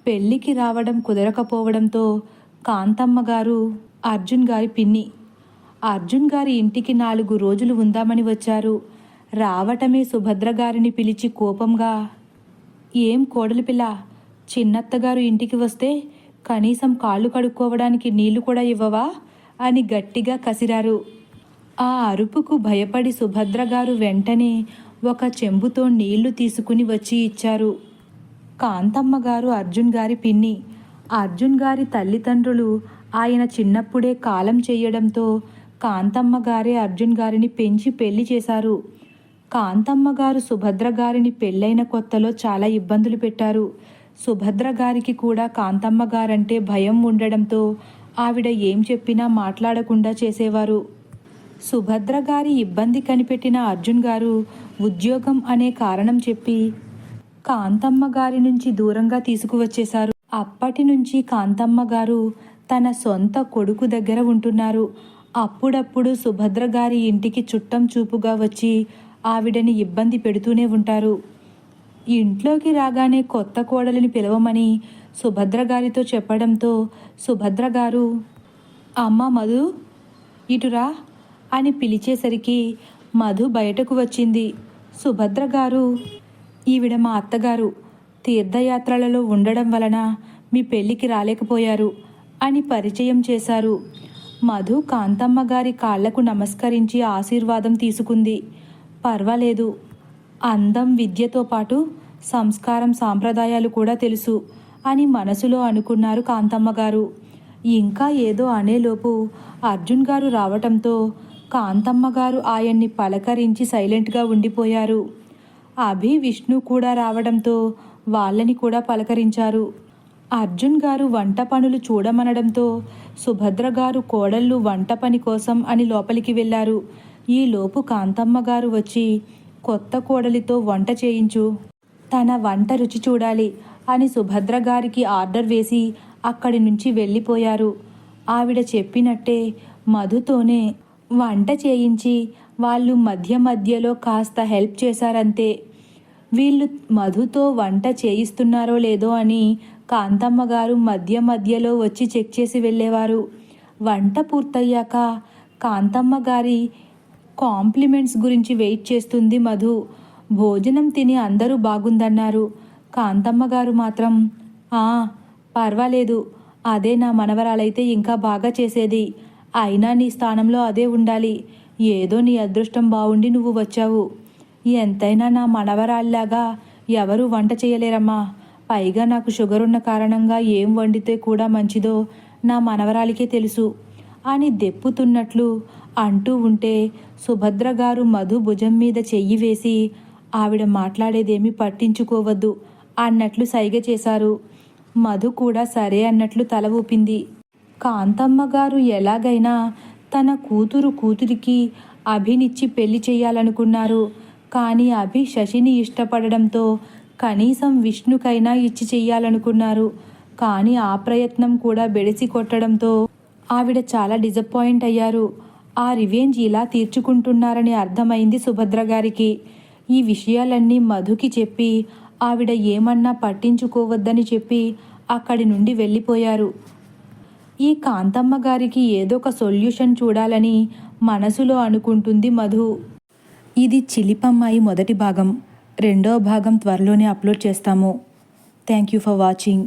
పెళ్ళికి రావడం కుదరకపోవడంతో కాంతమ్మ గారు అర్జున్ గారి పిన్ని అర్జున్ గారి ఇంటికి 4 రోజులు ఉందామని వచ్చారు. రావటమే సుభద్ర గారిని పిలిచి కోపంగా, ఏం కోడలి పిల్ల, చిన్నత్తగారు ఇంటికి వస్తే కనీసం కాళ్ళు కడుక్కోవడానికి నీళ్లు కూడా ఇవ్వవా అని గట్టిగా కసిరారు. ఆ అరుపుకు భయపడి సుభద్ర గారు వెంటనే ఒక చెంబుతో నీళ్లు తీసుకుని వచ్చి ఇచ్చారు. కాంతమ్మ గారు అర్జున్ గారి పిన్ని. అర్జున్ గారి తల్లిదండ్రులు ఆయన చిన్నప్పుడే కాలం చేయడంతో కాంతమ్మ గారే అర్జున్ గారిని పెంచి పెళ్లి చేశారు. కాంతమ్మ గారు సుభద్ర గారిని పెళ్ళైన కొత్తలో చాలా ఇబ్బందులు పెట్టారు. సుభద్ర గారికి కూడా కాంతమ్మ గారంటే భయం ఉండడంతో ఆవిడ ఏం చెప్పినా మాట్లాడకుండా చేసేవారు. సుభద్ర గారి ఇబ్బంది కనిపెట్టిన అర్జున్ గారు ఉద్యోగం అనే కారణం చెప్పి కాంతమ్మ గారి నుంచి దూరంగా తీసుకువచ్చేశారు. అప్పటి నుంచి కాంతమ్మ గారు తన సొంత కొడుకు దగ్గర ఉంటున్నారు. అప్పుడప్పుడు సుభద్ర గారి ఇంటికి చుట్టం చూపుగా వచ్చి ఆవిడని ఇబ్బంది పెడుతూనే ఉంటారు. ఇంట్లోకి రాగానే కొత్త కోడలిని పిలవమని సుభద్ర గారితో చెప్పడంతో సుభద్ర గారు, అమ్మ మధు ఇటురా అని పిలిచేసరికి మధు బయటకు వచ్చింది. సుభద్ర గారు, ఈవిడ మా అత్తగారు, తీర్థయాత్రలలో ఉండడం వలన మీ పెళ్ళికి రాలేకపోయారు అని పరిచయం చేశారు. మధు కాంతమ్మ గారి కాళ్లకు నమస్కరించి ఆశీర్వాదం తీసుకుంది. పర్వాలేదు, అందం విద్యతో పాటు సంస్కారం సాంప్రదాయాలు కూడా తెలుసు అని మనసులో అనుకున్నారు కాంతమ్మ గారు. ఇంకా ఏదో అనేలోపు అర్జున్ గారు రావటంతో కాంతమ్మ గారు ఆయన్ని పలకరించి సైలెంట్గా ఉండిపోయారు. అభి విష్ణు కూడా రావడంతో వాళ్ళని కూడా పలకరించారు. అర్జున్ గారు వంట పనులు చూడమనడంతో సుభద్ర గారు కోడళ్ళు వంట పని కోసం అని లోపలికి వెళ్ళారు. ఈలోపు కాంతమ్మ గారు వచ్చి, కొత్త కోడలితో వంట చేయించు, తన వంట రుచి చూడాలి అని సుభద్ర గారికి ఆర్డర్ వేసి అక్కడి నుంచి వెళ్ళిపోయారు. ఆవిడ చెప్పినట్టే మధుతోనే వంట చేయించి వాళ్ళు మధ్య మధ్యలో కాస్త హెల్ప్ చేశారంతే. వీళ్ళు మధుతో వంట చేయిస్తున్నారో లేదో అని కాంతమ్మ గారు మధ్య మధ్యలో వచ్చి చెక్ చేసి వెళ్ళేవారు. వంట పూర్తయ్యాక కాంతమ్మ గారి కాంప్లిమెంట్స్ గురించి వెయిట్ చేస్తుంది మధు. భోజనం తిని అందరూ బాగుందన్నారు. కాంతమ్మ గారు మాత్రం, పర్వాలేదు, అదే నా మనవరాలైతే ఇంకా బాగా చేసేది, అయినా నీ స్థానంలో అదే ఉండాలి, ఏదో నీ అదృష్టం బాగుండి నువ్వు వచ్చావు, ఎంతైనా నా మనవరాల్లాగా ఎవరూ వంట చేయలేరమ్మా, పైగా నాకు షుగర్ ఉన్న కారణంగా ఏం వండితే కూడా మంచిదో నా మనవరాలికే తెలుసు అని దెప్పుతున్నట్లు అంటూ ఉంటే సుభద్ర గారు మధు భుజం మీద చెయ్యి వేసి, ఆవిడ మాట్లాడేదేమీ పట్టించుకోవద్దు అన్నట్లు సైగ చేశారు. మధు కూడా సరే అన్నట్లు తల ఊపింది. కాంతమ్మ గారు ఎలాగైనా తన కూతురికి అభినిచ్చి పెళ్లి చేయాలనుకున్నారు. కానీ అభి శశిని ఇష్టపడడంతో కనీసం విష్ణుకైనా ఇచ్చి చెయ్యాలనుకున్నారు. కానీ ఆ ప్రయత్నం కూడా బెడిసి కొట్టడంతో ఆవిడ చాలా డిసప్పాయింట్ అయ్యారు. ఆ రివెంజ్ ఇలా తీర్చుకుంటున్నారని అర్థమైంది సుభద్ర గారికి. ఈ విషయాలన్నీ మధుకి చెప్పి ఆవిడ ఏమన్నా పట్టించుకోవద్దని చెప్పి అక్కడి నుండి వెళ్ళిపోయారు. ఈ కాంతమ్మ గారికి ఏదో ఒక సొల్యూషన్ చూడాలని మనసులో అనుకుంటుంది మధు. ఇది చిలిపమ్మాయి మొదటి భాగం. రెండో భాగం త్వరలోనే అప్లోడ్ చేస్తాము. Thank you for watching.